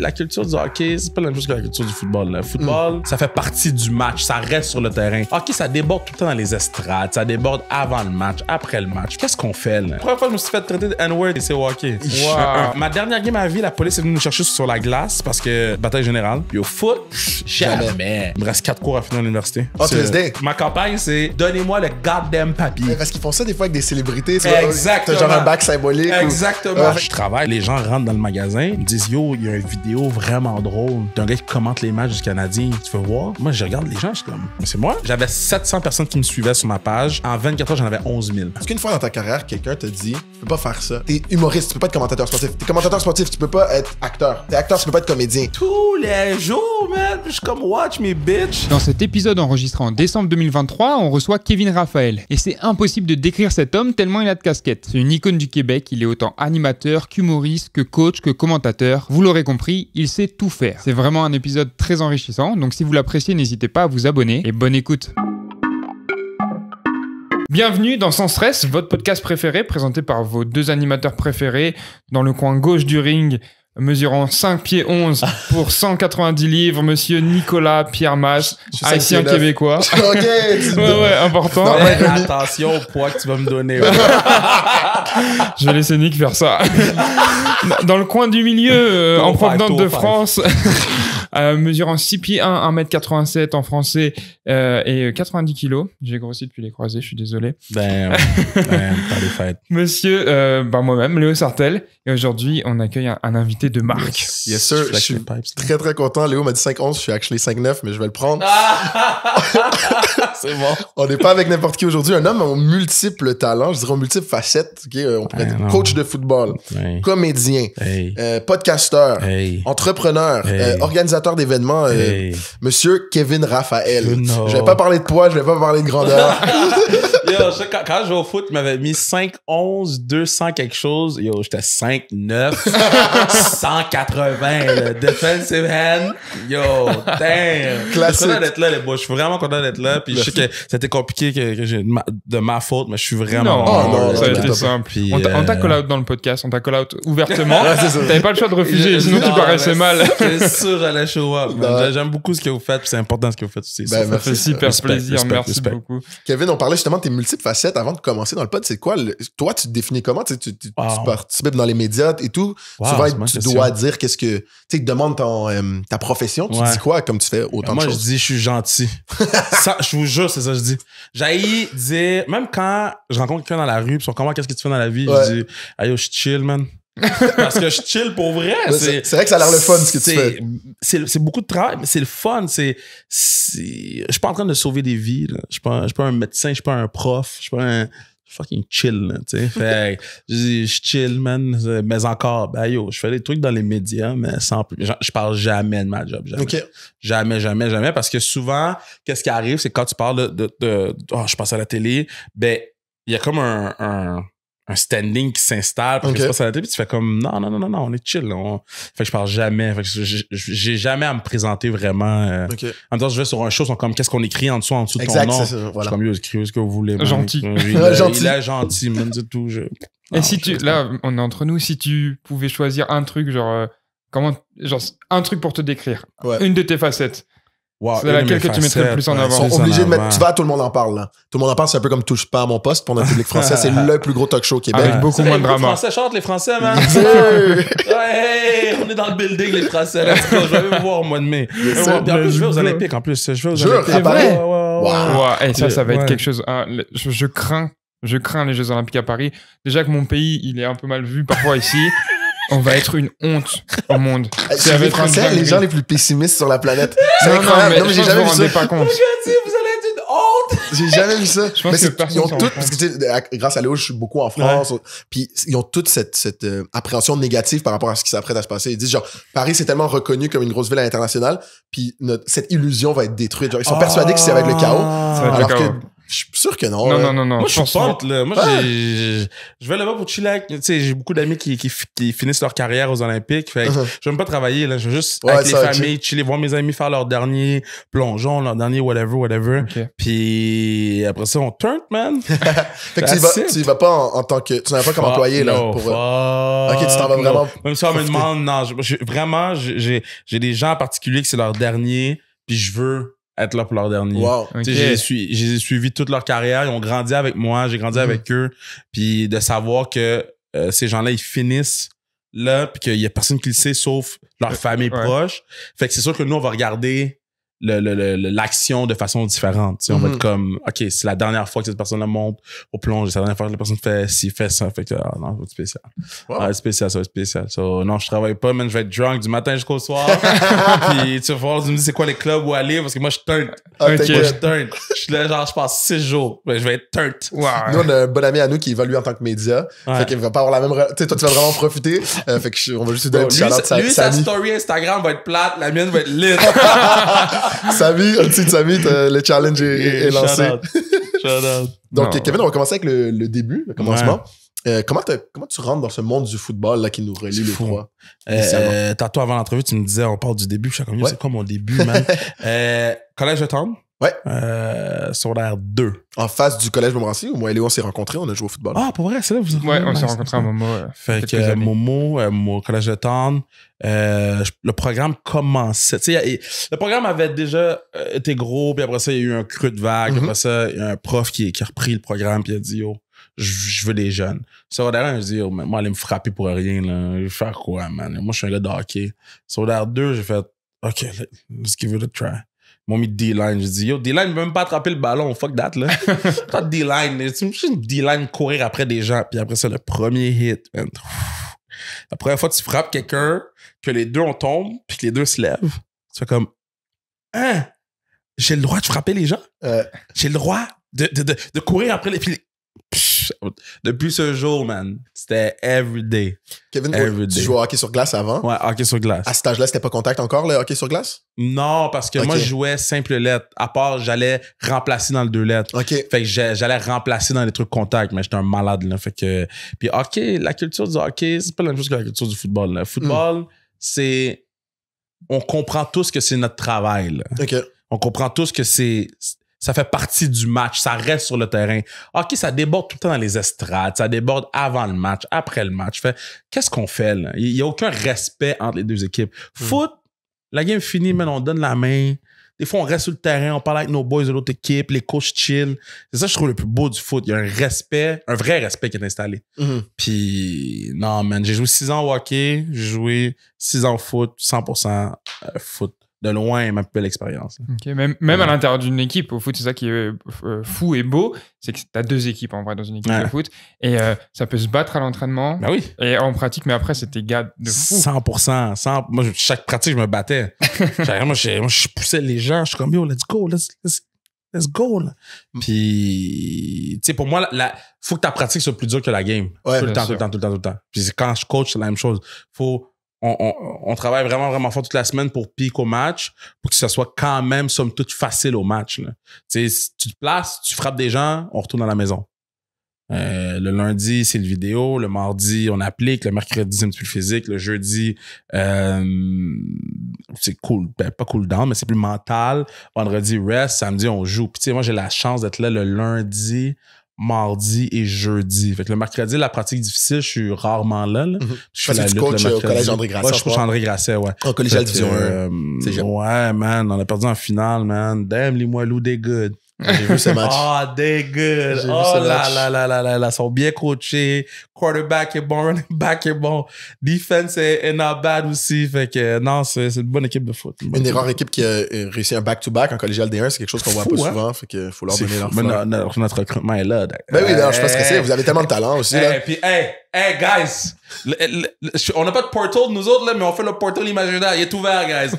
la culture du hockey, c'est pas la même chose que la culture du football. Le football, ça fait partie du match, ça reste sur le terrain. Hockey, ça déborde tout le temps dans les estrades, ça déborde avant le match, après le match. Qu'est-ce qu'on fait, là? La première fois que je me suis fait traiter de N-word, c'est au hockey. Wow. Ma dernière game à vie, la police est venue nous chercher sur la glace parce que bataille générale. Puis au foot, jamais. Il me reste 4 cours à finir à l'université. Ma campagne, c'est donnez-moi le goddamn papier. Parce qu'ils font ça des fois avec des célébrités. Exactement. T'as genre un bac symbolique. Exactement. Je travaille, les gens rentrent dans le magasin, ils me disent yo, il y a une vidéo vraiment drôle d'un gars qui commente les matchs du Canadien. Tu veux voir? Moi, je regarde les gens, je suis comme, mais c'est moi. J'avais 700 personnes qui me suivaient sur ma page. En 24 heures, j'en avais 11 000. Est-ce qu'une fois dans ta carrière, quelqu'un te dit, tu peux pas faire ça? T'es humoriste, tu peux pas être commentateur sportif. T'es commentateur sportif, tu peux pas être acteur. T'es acteur, tu peux pas être comédien. Tous les jours, man, je suis comme watch me bitch. Dans cet épisode enregistré en décembre 2023, on reçoit Kevin Raphaël. Et c'est impossible de décrire cet homme tellement il a de casquettes. C'est une icône du Québec, il est autant animateur qu'humoriste, que coach, que commentateur. Vous l'aurez compris, il sait tout faire. C'est vraiment un épisode très enrichissant, donc si vous l'appréciez, n'hésitez pas à vous abonner et bonne écoute. Bienvenue dans Sans Stress, votre podcast préféré, présenté par vos deux animateurs préférés, dans le coin gauche du ring, mesurant 5 pieds 11 pour 190 livres, monsieur Nicolas Pierre Mas, haïtien québécois. Ok, ouais, important. Non, mais attention au poids que tu vas me donner. Je vais laisser Nick faire ça. Dans le coin du milieu, en provenance de France, mesurant 6 pieds 1, 1m87 en français et 90 kilos. J'ai grossi depuis les croisés, je suis désolé. T'as les fêtes. Monsieur, moi-même, Léo Sartel. Et aujourd'hui, on accueille un invité de marque. Yes sir, je suis très très content. Léo m'a dit 5'11", je suis actually 5'9", mais je vais le prendre. C'est bon. On n'est pas avec n'importe qui aujourd'hui. Un homme aux multiples talents, je dirais aux multiples facettes. Okay? On pourrait dire coach de football, comédien, podcasteur, entrepreneur, organisateur d'événements, monsieur Kevin Raphaël. Je vais pas parler de poids, je vais pas parler de grandeur. Yo, quand je jouais au foot, il m'avait mis 5'11", 200 quelque chose. Yo, j'étais 5'9", 180, le defensive hand. Yo, damn. Classique. Je suis content d'être là, les boys. Je suis vraiment content d'être là. Puis je sais que c'était compliqué de ma faute, mais je suis vraiment... Non, ça a été simple. Puis, on t'a call out dans le podcast, on t'a call out ouvertement. T'avais pas le choix de refuser, sinon tu paraissais mal. C'est sûr, j'allais show up. J'aime beaucoup ce que vous faites, puis c'est important ce que vous faites aussi. Ça fait super plaisir, merci beaucoup. Kevin, on parlait justement de tes multiples facettes avant de commencer dans le pod. C'est quoi? Toi, tu te définis comment? Tu participes dans les médias et tout. Souvent, tu dois dire qu'est-ce que... Tu demandes ta profession. Tu dis quoi comme tu fais autant de choses? Moi, je dis je suis gentil. Ça, je vous jure, c'est ça que je dis. J'haïs dire... Même quand je rencontre quelqu'un dans la rue, puis on comment qu'est-ce que tu fais dans la vie, je dis « Ayo, je chill, man. » Parce que je chill pour vrai. C'est vrai que ça a l'air le fun, ce que tu fais. C'est beaucoup de travail, mais c'est le fun. Je suis pas en train de sauver des vies. Là. Je suis pas un médecin, je suis pas un prof, je suis pas un... fucking chill, tu sais. Fait je chill, man. Mais encore, je fais des trucs dans les médias, mais sans plus. Je parle jamais de ma job. Jamais. Okay. Jamais. Parce que souvent, qu'est-ce qui arrive, c'est quand tu parles je passe à la télé, il y a comme un standing qui s'installe parce que tu passes à la télé, puis tu fais comme non, on est chill. Fait que je parle jamais. Fait que j'ai jamais à me présenter vraiment. En même temps, je vais sur un show, sont comme qu'est-ce qu'on écrit en dessous de ton nom. Ça, voilà. Je suis comme écrivez ce que vous voulez. Man. Gentil. Il est gentil, man, c'est tout. Et si là, on est entre nous, si tu pouvais choisir un truc, un truc pour te décrire, une de tes facettes. Wow, c'est laquelle que tu mettrais le plus en avant? Ils sont obligés de mettre... Tu vas, tout le monde en parle, là. Tout le monde en parle, c'est un peu comme Touche pas à mon poste pour notre public français. C'est le plus gros talk show au Québec. Avec beaucoup moins de drama. Les Français, les Français, man. Ouais, on est dans le building, les Français. Là, je vais me voir au mois de mai. Puis en plus, je vais aux Olympiques, en plus. Je vais aux Olympiques. C'est vrai? Wow. Et ça va être quelque chose... Je crains les Jeux Olympiques à Paris. Déjà que mon pays, il est un peu mal vu parfois ici. On va être une honte au monde. C'est les Français, les gens les plus pessimistes sur la planète. C'est incroyable. Non, mais j'ai jamais vu ça. Pas compte. Vous allez être une honte. J'ai jamais vu ça. Je pense que ils ont toutes, parce que grâce à Léo, je suis beaucoup en France. Puis ils ont toute cette appréhension négative par rapport à ce qui s'apprête à se passer. Ils disent genre, Paris c'est tellement reconnu comme une grosse ville à l'international, puis cette illusion va être détruite. Genre, ils sont persuadés que c'est avec le chaos. Alors que Je suis sûr que non. Non. Moi, je suis pumped, là. Moi, je vais là-bas pour chiller avec, tu sais, j'ai beaucoup d'amis qui finissent leur carrière aux Olympiques. Fait que je veux même pas travailler, là. Je veux juste avec les familles, chiller, voir mes amis faire leur dernier plongeon, leur dernier whatever. Okay. Puis après ça, on turn, man. Fait que tu y vas pas en tant que, tu n'as pas comme employé, là. Ok, tu t'en vas vraiment. Même si on me demande, non, vraiment, j'ai des gens en particulier que c'est leur dernier, puis je veux être là pour leur dernier. Wow. Okay. Je les ai suivis toute leur carrière. Ils ont grandi avec moi. J'ai grandi avec eux. Puis de savoir que ces gens-là, ils finissent là puis qu'il y a personne qui le sait sauf leur famille proche. Fait que c'est sûr que nous, on va regarder l'action de façon différente. On va être comme, OK, c'est la dernière fois que cette personne-là monte au plonge. C'est la dernière fois que la personne fait ça. Fait que, non, ça va être spécial. Wow. Ouais, spécial, ça va être spécial. So, non, je travaille pas, man. Je vais être drunk du matin jusqu'au soir. Puis tu vas falloir me dire c'est quoi les clubs où aller parce que moi, je turn. Moi, je turn. Je suis là, genre, je passe 6 jours. Je vais être turn. Wow. Nous, on a un bon ami à nous qui évolue en tant que média. Fait qu'il va pas avoir la même... Tu sais, toi, tu vas vraiment profiter. Fait que on va juste lui donner un petit shout-out. Lui, sa story Instagram va être plate. La mienne va être lit. Samy, le challenge est lancé. Shout out. Donc, Kevin, on va commencer avec le début, le commencement. Comment tu rentres dans ce monde du football là, qui nous relie les trois? Tantôt, avant l'entrevue, tu me disais, on part du début. Je suis comme, c'est quoi mon début, man? Collège de Tendre. Ouais. Secondaire 2. En face du collège Montmorency où moi et Léo on s'est rencontrés, on a joué au football. Ah, pour vrai, c'est là vous on s'est rencontrés à Momo. Fait que Momo, collège de Tendre, le programme commençait. Tu sais, le programme avait déjà été gros, puis après ça, il y a eu un creux de vague. Après ça, il y a un prof qui a repris le programme, puis il a dit, yo, je veux des jeunes. Secondaire 1, je dis, yo, moi, aller me frapper pour rien, là. Je vais faire quoi, man? Moi, je suis un gars de hockey. Secondaire 2, j'ai fait, OK, let's give it a try. Ils m'ont mis D-line. J'ai dit, yo, D-line ne veut même pas attraper le ballon. Fuck that, là. Pas de D-line. C'est une D-line courir après des gens. Puis après ça, le premier hit, man. La première fois que tu frappes quelqu'un, que les deux on tombe, puis que les deux se lèvent, tu fais comme, hein? J'ai le droit de frapper les gens? J'ai le droit de courir après les... Depuis ce jour, man, c'était every day. Kevin, tu jouais au hockey sur glace avant? Ouais, hockey sur glace. À cet âge-là, c'était pas contact encore, le hockey sur glace? Non, parce que moi, je jouais simple lettre. À part, j'allais remplacer dans le 2 lettres. Fait que j'allais remplacer dans les trucs contact, mais j'étais un malade, là. Fait que... Puis hockey, la culture du hockey, c'est pas la même chose que la culture du football, là. Le football, c'est... On comprend tous que c'est notre travail, là. On comprend tous que c'est... Ça fait partie du match, ça reste sur le terrain. OK, ça déborde tout le temps dans les estrades, ça déborde avant le match, après le match. Qu'est-ce qu'on fait, là? Il n'y a aucun respect entre les deux équipes. Foot, la game finie, man, on donne la main. Des fois, on reste sur le terrain, on parle avec nos boys de l'autre équipe, les coachs chill. C'est ça, je trouve, le plus beau du foot. Il y a un respect, un vrai respect qui est installé. Puis, non, man, j'ai joué 6 ans au hockey, j'ai joué 6 ans au foot, 100% foot. De loin, ma plus belle expérience. Okay, même à l'intérieur d'une équipe, au foot, c'est ça qui est fou et beau, c'est que t'as 2 équipes en vrai dans une équipe de foot, et ça peut se battre à l'entraînement, et en pratique, mais après, c'était gars de fou. 100%. Moi, chaque pratique, je me battais. moi, je poussais les gens, je suis comme, yo, let's go, let's go. Là. Puis, tu sais, pour moi, faut que ta pratique soit plus dure que la game. Tout le temps. Puis quand je coach, c'est la même chose. On travaille vraiment fort toute la semaine pour pique au match, pour que ça soit quand même, somme toute, facile au match. Tu sais, si tu te places, tu frappes des gens, on retourne à la maison. Le lundi, c'est le vidéo. Le mardi, on applique. Le mercredi, c'est un petit peu physique. Le jeudi, c'est cool. Ben, pas cool down, mais c'est plus mental. Vendredi, rest. Samedi, on joue. Puis, tu sais, moi, j'ai la chance d'être là le lundi, mardi et jeudi. Fait que le mercredi, la pratique difficile, je suis rarement là. Je fais la lutte le mercredi. Au collège André Grasset. Ouais, je coach André Grasset, ouais. En collégial division 1. Ouais, man. On a perdu en finale, man. Damn, les Moilous, they good. J'ai vu ce match. Ah, they good. Oh là. Ils sont bien coachés. Quarterback est bon, running back est bon. Defense est not bad aussi. Fait que non, c'est une bonne équipe de foot. Une des rares équipes qui a réussi un back-to-back en collégial D1, c'est quelque chose qu'on voit pas souvent. Fait que faut leur donner leur fleur. Notre recrutement est là. Ben oui, je suis pas stressé. Vous avez tellement de talent aussi. Et puis, hey, guys. On n'a pas de portal, nous autres, là, mais on fait le portal imaginaire. Il est ouvert, guys.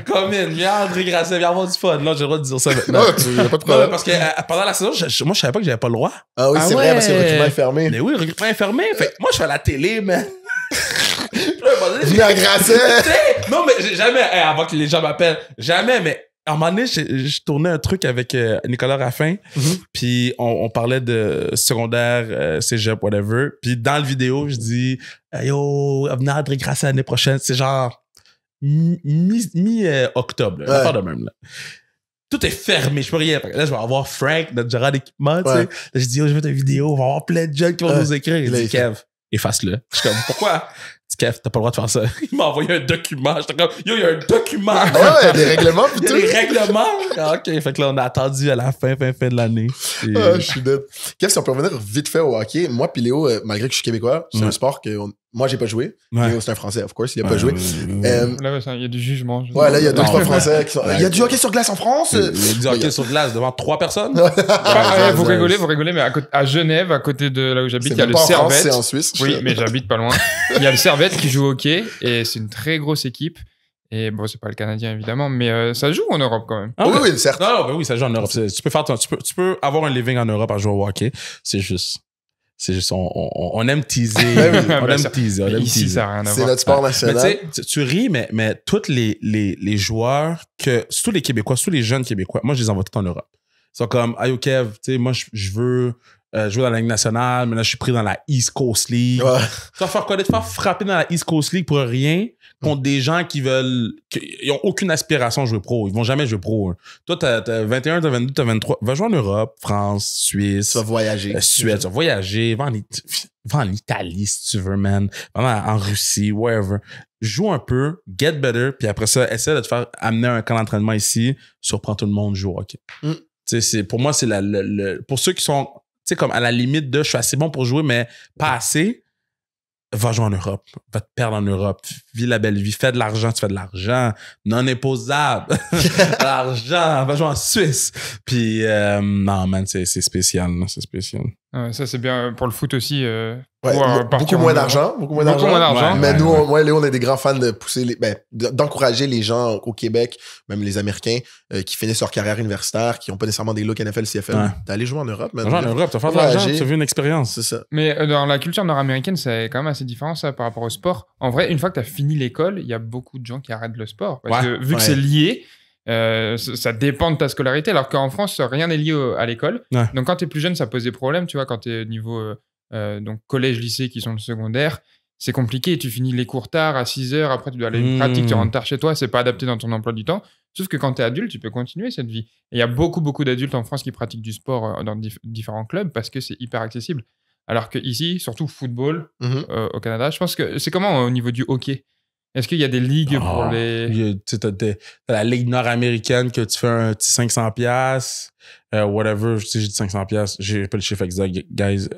Come in. Viens, André Grasset, viens avoir du fun. Là, j'ai le droit de dire ça maintenant. Non, tu n'as pas de problème. Non, parce que pendant la saison, moi, je savais pas que j'avais pas le droit. Ah oui, c'est vrai, parce que le recrutement est fermé. Mais oui, le recrutement est fermé. Fait moi, je fais à la télé, man. Viens à Grasset. Non, mais jamais, avant que les gens m'appellent, jamais, mais À un moment donné, je tournais un truc avec Nicolas Raffin, puis on parlait de secondaire, cégep, whatever. Puis dans la vidéo, je dis yo, venez à grâce à l'année prochaine. C'est genre mi-octobre, l'affaire de même. Là. Tout est fermé, je peux rien. Là, je vais avoir Frank, notre gérant d'équipement, tu sais. Là, je dis, je vais ta vidéo, on va avoir plein de gens qui vont nous écrire. Il dit, Kev, efface-le. Je suis comme, pourquoi? Kev, t'as pas le droit de faire ça. Il m'a envoyé un document. J'étais comme, yo, il y a un document. Ouais, il y a des règlements, putain. Il y a des règlements. OK. Fait que là, on a attendu à la fin de l'année. Et... je suis dead. Kev, si on peut revenir vite fait au hockey, moi pis Léo, malgré que je suis québécois, c'est un sport que moi, j'ai pas joué. Léo, c'est un Français, of course, il a pas joué. Là, il y a du jugement. Ouais, là, il y a 2-3 Français qui sont... Il y a du hockey sur glace en France? Il y a du hockey sur glace devant 3 personnes? Vous rigolez, mais à Genève, à côté de là où j'habite, il y a le Servette. C'est en Suisse. Oui, mais j'habite pas loin. Il y a le Servette qui joue au hockey et c'est une très grosse équipe. Et bon, c'est pas le Canadien évidemment, mais ça joue en Europe quand même. Oui, certes. Non, ben oui, ça joue en Europe. Tu peux avoir un living en Europe à jouer au hockey. C'est juste, on aime teaser. On aime teaser. Ici, ça n'a rien à voir. C'est notre sport national. Mais tu ris, mais tous les joueurs, surtout les Québécois, surtout les jeunes Québécois, moi, je les envoie tous en Europe. Ils sont comme, hey, Kev, tu sais, moi, je veux jouer dans la Ligue nationale, mais là, je suis pris dans la East Coast League. Ouais. Tu vas faire quoi? De te faire frapper dans la East Coast League pour rien contre des gens qui ont aucune aspiration à jouer pro. Ils vont jamais jouer pro. Hein. Toi, t'as 21, t'as 22, t'as 23. Va jouer en Europe, France, Suisse. Tu vas voyager. Suède, tu vas voyager. Va en Italie, si tu veux, man. Va en Russie, wherever. Joue un peu, get better, puis après ça, essaie de te faire amener un camp d'entraînement ici, surprends tout le monde, joue au hockey. Pour moi, c'est pour ceux qui sont, tu sais, comme à la limite de je suis assez bon pour jouer, mais pas assez, va jouer en Europe. Va te perdre en Europe. Vis la belle vie. Fais de l'argent, tu fais de l'argent. Non imposable. L'argent. Va jouer en Suisse. Puis, non, man, c'est spécial. Là. C'est spécial. Ça, c'est bien pour le foot aussi. Beaucoup moins d'argent. Mais nous, moi et Léo, on est des grands fans de pousser d'encourager les gens au Québec, même les Américains, qui finissent leur carrière universitaire, qui n'ont pas nécessairement des looks NFL, CFL, d'aller jouer en Europe. Jouer en Europe, tu vas faire de l'argent, tu as vu une expérience. C'est ça. Mais dans la culture nord-américaine, c'est quand même assez différent, ça, par rapport au sport. En vrai, une fois que tu as fini l'école, il y a beaucoup de gens qui arrêtent le sport. Parce que vu que c'est lié, ça dépend de ta scolarité, alors qu'en France, rien n'est lié à l'école. Ouais. Donc, quand tu es plus jeune, ça pose des problèmes, tu vois, quand tu es au niveau donc collège, lycée, qui sont le secondaire, c'est compliqué. Tu finis les cours tard, à 6h, après tu dois aller à une pratique, tu rentres tard chez toi, c'est pas adapté dans ton emploi du temps. Sauf que quand tu es adulte, tu peux continuer cette vie. Et il y a beaucoup d'adultes en France qui pratiquent du sport dans différents clubs parce que c'est hyper accessible. Alors qu'ici, surtout football, au Canada, je pense que c'est comment au niveau du hockey? Est-ce qu'il y a des ligues pour les... T'as la ligue nord-américaine que tu fais un petit 500$, whatever, j'ai dit 500$, j'ai pas le chiffre exact, guys.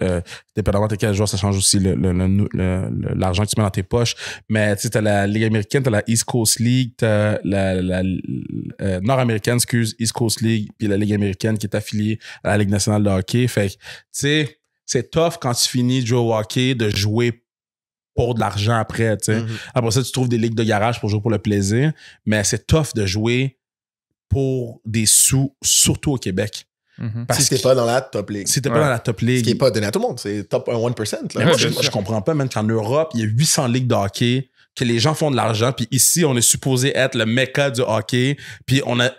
Dépendamment de quel joueur, ça change aussi l'argent que tu mets dans tes poches. Mais tu sais, t'as la ligue américaine, t'as la East Coast League, t'as la nord-américaine, East Coast League, puis la ligue américaine qui est affiliée à la Ligue nationale de hockey. Fait que, tu sais, c'est tough quand tu finis de jouer au hockey, de jouer pour de l'argent après, tu sais. Après ça, tu trouves des ligues de garage pour jouer pour le plaisir, mais c'est tough de jouer pour des sous, surtout au Québec. Si t'es pas dans la top league. Si t'es pas dans la top league. Ce qui est pas donné à tout le monde, c'est top 1%. Là. Moi, je comprends pas, même qu'en Europe, il y a 800 ligues de hockey, que les gens font de l'argent, puis ici, on est supposé être le mecca du hockey, puis on a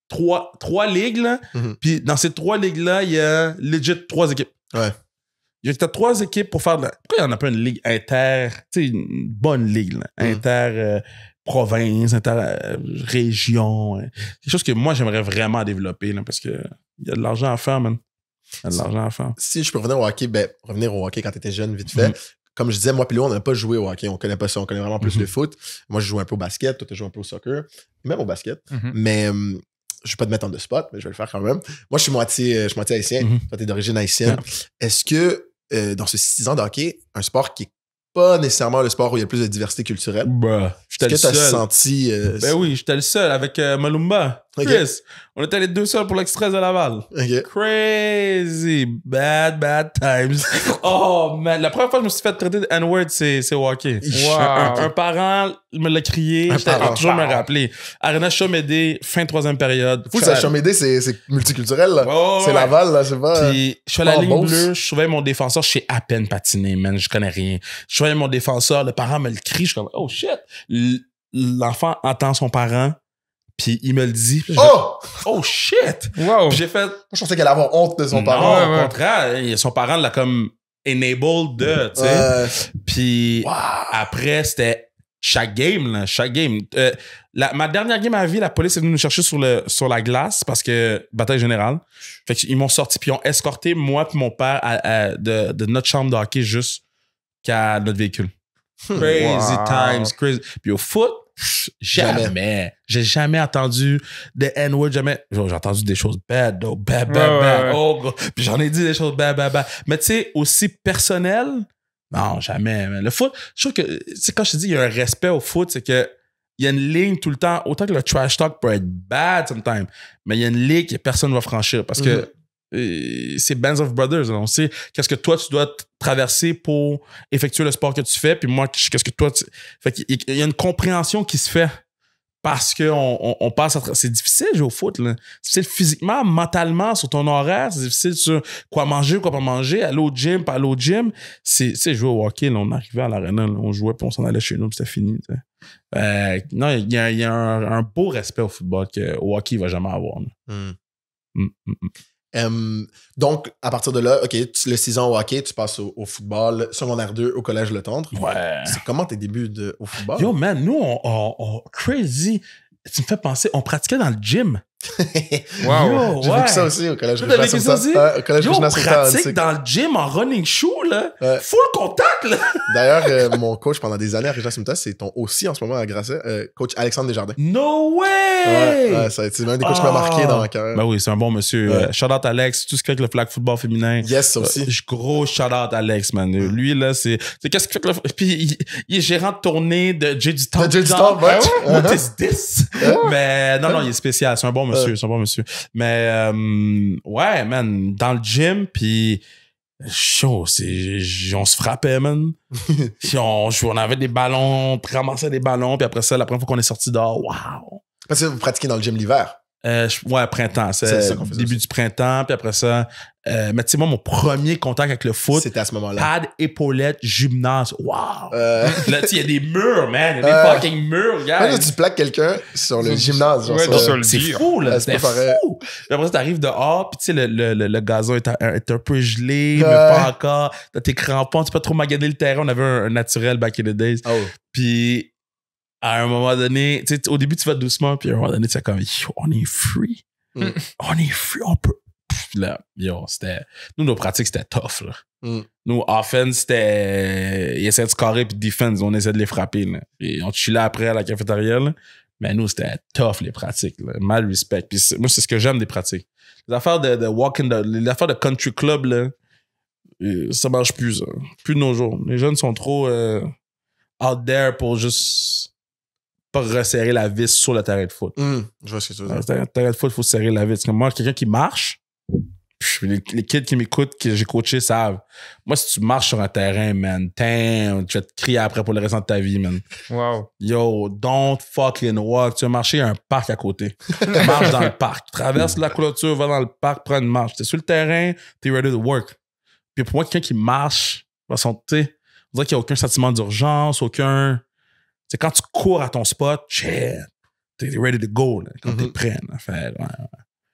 trois ligues, là, puis dans ces 3 ligues-là, il y a legit 3 équipes. Ouais. Il y a 3 équipes pour faire de la... Pourquoi il n'y en a pas une ligue inter... Tu sais, une bonne ligue, là. Inter-province, inter-région. Quelque chose que moi, j'aimerais vraiment développer, là, parce que il y a de l'argent à faire, man. Il y a de l'argent à faire. Si je peux revenir au hockey quand tu étais jeune, vite fait. Comme je disais, moi puis Léo, on n'a pas joué au hockey. On connaît pas ça. On connaît vraiment plus le foot. Moi, je joue un peu au basket. Toi, tu joues un peu au soccer. Même au basket. Mais... je vais pas te mettre en deux spots, mais je vais le faire quand même. Moi, je suis moitié haïtien. Toi, t'es d'origine haïtienne. Est-ce que dans ce 6 ans de hockey, un sport qui est pas nécessairement le sport où il y a le plus de diversité culturelle, est-ce que t'as senti... Ben oui, j'étais le seul avec Malumba. Chris, on était les 2 seuls pour l'Express de Laval. Crazy. Bad times. Oh, man. La première fois que je me suis fait traiter de N-word, c'est au hockey. Un parent me l'a crié. J'étais toujours me rappeler. Arena Chaumédé, fin 3e période. Fou, ça, Chaumédé, c'est multiculturel, là. C'est Laval, là, c'est pas... Puis, je suis à la ligne bleue, je trouvais mon défenseur, je sais à peine patiner, man. Je connais rien. Je trouvais mon défenseur, le parent me le crie. Je suis comme, oh shit. L'enfant entend son parent Puis il me le dit. Oh shit! Wow! Puis j'ai fait... Je pensais qu'elle allait avoir honte de son parent. Non, au contraire. Son parent l'a comme enabled de, tu sais. Puis après, c'était chaque game, là. Chaque game. Ma dernière game à vie, la police est venue nous chercher sur la glace parce que bataille générale. Fait qu'ils m'ont sorti puis ils ont escorté moi puis mon père de notre chambre de hockey jusqu'à notre véhicule. Crazy times, crazy. Puis au foot, jamais. J'ai jamais entendu de N-word, jamais. J'ai entendu des choses bad, though. Bad. Oh, puis j'en ai dit des choses bad. Mais tu sais, aussi personnel, non, jamais. Man. Le foot, je trouve que, tu sais, quand je te dis il y a un respect au foot, c'est que il y a une ligne tout le temps, autant que le trash talk peut être bad sometimes, mais il y a une ligne que personne ne va franchir parce que c'est Bands of Brothers. On sait qu'est-ce que toi, tu dois traverser pour effectuer le sport que tu fais, puis moi, qu'est-ce que toi... Fait qu'il y a une compréhension qui se fait parce qu'on passe à... C'est difficile de jouer au foot, là. C'est difficile physiquement, mentalement, sur ton horaire. C'est difficile sur quoi manger, quoi pas manger, aller au gym, pas aller au gym. C'est jouer au hockey, là, on arrivait à l'aréna, on jouait, puis on s'en allait chez nous, puis c'était fini. Non, il y a un beau respect au football qu'au hockey, il va jamais avoir. Donc, à partir de là, OK, le 6 ans au hockey, tu passes au football, secondaire 2 au collège Le Tendre. Ouais. C'est comment tes débuts au football? Yo, man, nous, on crazy. Tu me fais penser, on pratiquait dans le gym. Wow. J'ai vécu ça aussi au collège Regina Sultan. Au collège Regina Sultan. On pratique dans le gym en running shoe, là. Full contact, là. D'ailleurs, mon coach pendant des années à Regina Sultan, c'est ton aussi en ce moment à Grasset, coach Alexandre Desjardins. No way! Ouais, c'est l'un des coachs qui m'a marqué dans ma carrière. Ben oui, c'est un bon monsieur. Shout out Alex, tout ce qui fait avec le flag football féminin. Yes, ça aussi. Gros shout out Alex, man. Lui, là, c'est qu'est-ce qu'il fait que puis il est gérant de tournée de Jay du Temple. De Jay du Temple, ouais. What is this? Mais non, il est spécial. C'est un bon monsieur. C'est un bon monsieur. Mais ouais, man, dans le gym, puis chaud, on se frappait, man. Puis on avait des ballons, on ramassait des ballons, puis après ça, la première fois qu'on est sorti dehors, wow! Parce que vous pratiquez dans le gym l'hiver? Ouais, printemps. C'est ça qu'on faisait début du printemps, puis après ça... mais tu sais, moi, mon premier contact avec le foot... C'était à ce moment-là. Pad, épaulette, gymnase. Wow! Là, tu sais, il y a des murs, man. Il y a des fucking murs, gars. Là, tu plaques quelqu'un sur le gymnase. Genre ouais, ça. C'est fou, là. C'était fou. Puis après ça, t'arrives dehors, puis tu sais, le gazon est un peu gelé, mais pas encore. T'as tes crampons, tu peux pas trop maganer le terrain. On avait un naturel back in the days. Puis... à un moment donné, tu sais, au début, tu vas doucement, puis à un moment donné, tu es comme, yo, on est free. On est free, on peut. Puis là, yo, c'était. Nous, nos pratiques, c'était tough, là. Nous, offense, c'était. Ils essaient de scorer, puis defense, on essaie de les frapper, là. Et on chillait après à la cafétéria, là. Mais nous, c'était tough, les pratiques, là. Mal respect. Puis moi, c'est ce que j'aime des pratiques. Les affaires de walking, les affaires de country club, là, ça marche plus, ça. Plus de nos jours. Les jeunes sont trop out there pour juste. Pas resserrer la vis sur le terrain de foot. Je vois ce que tu veux dire. Le terrain de foot, il faut serrer la vis. Comme moi, quelqu'un qui marche, les kids qui m'écoutent, que j'ai coaché, savent. Moi, si tu marches sur un terrain, man, tu vas te crier après pour le restant de ta vie, man. Wow. Yo, don't fucking walk. Tu vas marcher, il y a un parc à côté. Tu marches dans le parc. Tu traverses la clôture, vas dans le parc, prends une marche. T'es sur le terrain, t'es ready to work. Puis pour moi, quelqu'un qui marche, de toute façon, tu sais, on dirait qu'il n'y a aucun sentiment d'urgence, aucun... C'est quand tu cours à ton spot, t'es ready to go, là, quand t'es prêt. Fait, ouais.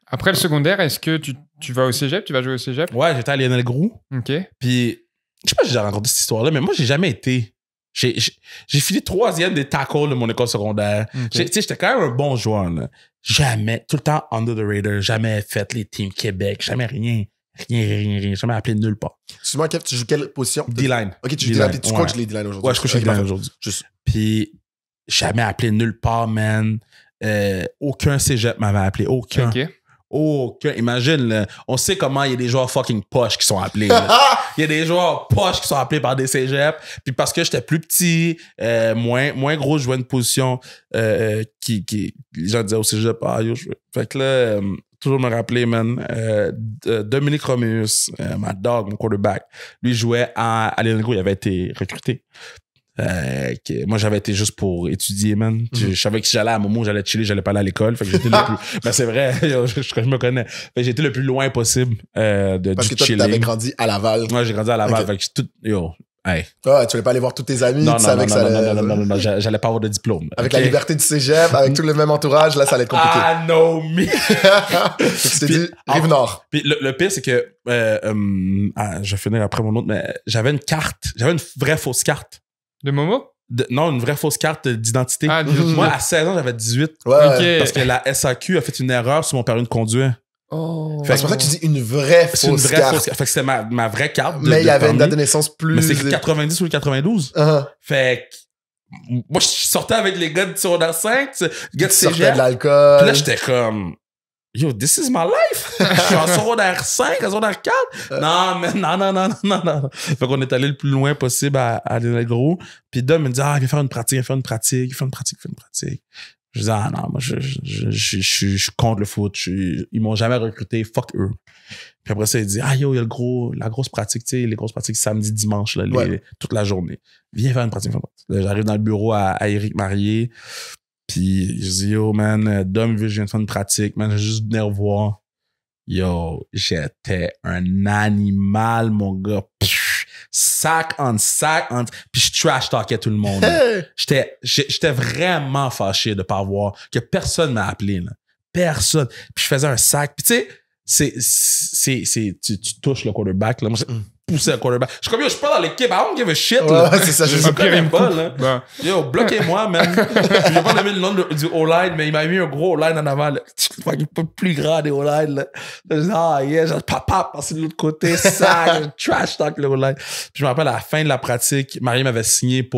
Après le secondaire, est-ce que tu vas au cégep? Tu vas jouer au cégep? Ouais, j'étais à Lionel Groux. OK. Puis, je sais pas si j'ai raconté cette histoire-là, mais moi, j'ai jamais été... J'ai fini 3e des tackles de mon école secondaire. Okay. J'étais quand même un bon joueur. Là. Jamais, tout le temps under the radar, jamais fait les teams Québec, jamais rien. Rien, jamais appelé nulle part. Excuse-moi, Kev, tu joues quelle position? D-line. Ok, tu joues D-line. Tu coaches les D-line aujourd'hui. Ouais, je coach les D-line aujourd'hui. Puis, jamais appelé nulle part, man. Aucun cégep m'avait appelé. Aucun. OK. Aucun. Imagine, là, on sait comment il y a des joueurs fucking poches qui sont appelés. Il y a des joueurs poches qui sont appelés par des cégeps. Puis parce que j'étais plus petit, moins gros, je jouais une position qui les gens disaient au cégep, ah yo, fait que là, toujours me rappeler, man, Dominique Roméus, ma dog, mon quarterback, lui jouait à Lionel Groux, il avait été recruté. Moi, j'avais été juste pour étudier, man. Je savais que si j'allais à Momo, j'allais chiller, j'allais pas aller à l'école. Fait que j'étais le plus... Ben, c'est vrai, je me connais. Fait que j'étais le plus loin possible de parce que toi, tu avais grandi à Laval. Ouais, j'ai grandi à Laval. Okay. Fait que Hey. Ah, tu voulais pas aller voir tous tes amis, tu savais que ça allait... Non, j'allais pas avoir de diplôme. Avec la liberté du cégep, avec tout le même entourage, là, ça allait être compliqué. Ah, no, me! Tu t'es dit, Rive-Nord. Puis le pire, c'est que, je vais finir après mon autre, mais j'avais une vraie fausse carte. De Momo? Non, une vraie fausse carte d'identité. Ah, moi, à 16 ans, j'avais 18. Ouais. Parce que la SAQ a fait une erreur sur mon permis de conduire. Oh. C'est pour ça que tu dis une vraie fausse carte. Fait que c'était ma vraie carte. Mais il y avait une date de naissance plus... Mais c'est 90 ou le 92. Fait que moi, je sortais avec les gars de secondaire 5, les gars de cégep. cégep. De l'alcool. Puis là, j'étais comme... Yo, this is my life! Je suis en secondaire 5, en secondaire 4. Non, mais non. Fait qu'on est allé le plus loin possible à l'Algro. Puis Dom me dit, viens faire une pratique. Je dis, non, moi, je suis contre le foot. Ils m'ont jamais recruté. Fuck eux. Puis après ça, il dit, yo, il y a la grosse pratique, tu sais, les grosses pratiques samedi, dimanche, là, toute la journée. Viens faire une pratique. Là, j'arrive dans le bureau à Éric Marié. Puis je dis, yo, man, Dom, vu que je viens de faire une pratique, man, j'ai juste venir voir. Yo, j'étais un animal, mon gars. Sac en sac. Puis je trash-talkais tout le monde. J'étais vraiment fâché de pas voir que personne m'a appelé. Là. Personne. Puis je faisais un sac. Puis tu sais, tu touches le quarterback. Là. Moi, pousser le quarterback. Je suis comme, yo, je suis pas dans l'équipe. I don't give a shit. Là. Ouais, c'est ça. Je connais pas. Là. Yo, bloquez-moi, man. Je vais pas nommer le nom du O-line, mais il m'a mis un gros O-line en avant. Là. Il est pas plus grand des O-line. Là. Je dis, genre, papa, passer de l'autre côté, ça, trash talk le O-line. Puis je me rappelle, à la fin de la pratique, Marie m'avait signé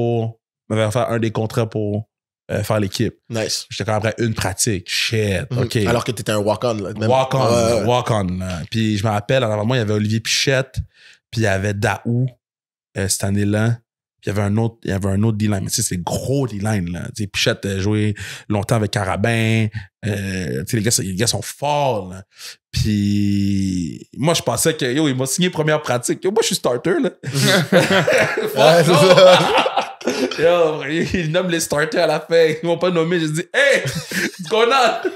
m'avait fait un des contrats pour faire l'équipe. Nice. J'étais quand même après une pratique. Shit, OK. Alors que t'étais un walk-on. Là, walk-on. Puis je me rappelle, en avant moi, il y avait Olivier Pichette, puis il y avait Daou cette année-là. Puis il y avait un autre D-line. Mais tu sais, c'est gros D-line, là. Tu sais, Pichette a joué longtemps avec Carabin. Tu sais, les gars sont forts, là. Puis moi, je pensais que, ils m'ont signé première pratique. Yo, moi, je suis starter, là. Yo, ils nomment les starters à la fin. Ils m'ont pas nommé. J'ai dit, hey, what's going on?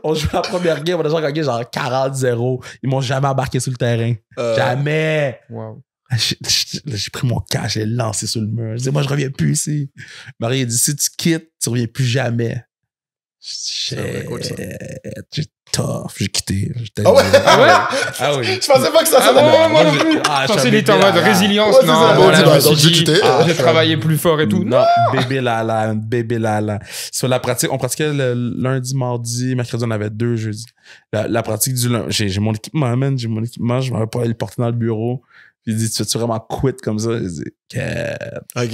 On joue la première game. On a déjà gagné genre 40-0. Ils m'ont jamais embarqué sur le terrain. Jamais. Wow. J'ai pris mon cash, j'ai lancé sur le mur. Je dis, moi, je reviens plus ici. Marie a dit, si tu quittes, tu reviens plus jamais. J'ai tough, j'ai quitté. Ah ouais? Ah oui. Je pensais pas que ça moi non plus. Je pensais qu'il était en mode résilience. Ouais, non, je me suis dit, j'ai travaillé plus fort et tout. Non, bébé lala. Sur la pratique, on pratiquait le lundi, mardi, mercredi, on avait 2 jeudi. La pratique du lundi, j'ai mon équipement, man. Je m'avais pas allé le porter dans le bureau. J'ai dit, tu veux-tu vraiment quit comme ça? J'ai dit, OK.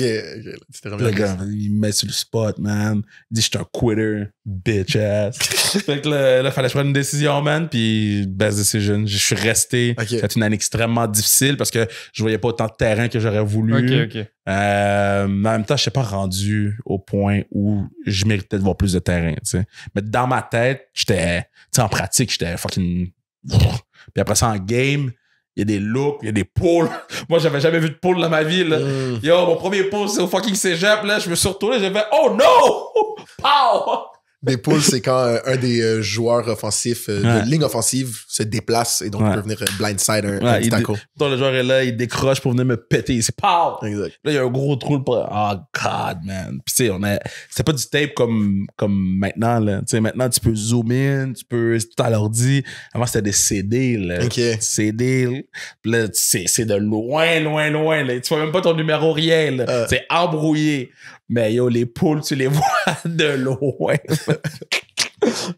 Le gars, il me met sur le spot, man. Il dit, je suis un quitter, bitch ass. Fait que là, fallait que je prenne une décision, man. Puis, best decision. Je suis resté. C'était une année extrêmement difficile parce que je voyais pas autant de terrain que j'aurais voulu. OK. Mais en même temps, je n'étais pas rendu au point où je méritais de voir plus de terrain, tu sais. Mais dans ma tête, j'étais, tu sais, en pratique, j'étais fucking... Puis après ça, en game... Il y a des looks, il y a des pulls. Moi, j'avais jamais vu de pull dans ma vie, là. Yo, mon premier pull, c'est au fucking cégep, là. Je me suis retourné, j'ai fait « Oh no! » Pow! Des pulls, c'est quand un des joueurs offensifs de ligne offensive se déplace et donc peut venir blindside un tackle. Le joueur est là, il décroche pour venir me péter. C'est pow! Exact. Là, il y a un gros trou. Oh God, man. Puis tu sais, c'était pas du tape comme maintenant, là. Tu sais, maintenant, tu peux zoom in, tu peux... C'est tout à l'ordi. Avant, c'était des CD, là. OK. CD. Puis là, c'est de loin, là. Tu vois même pas ton numéro, rien, là. C'est embrouillé. Mais yo, les poules, tu les vois de loin.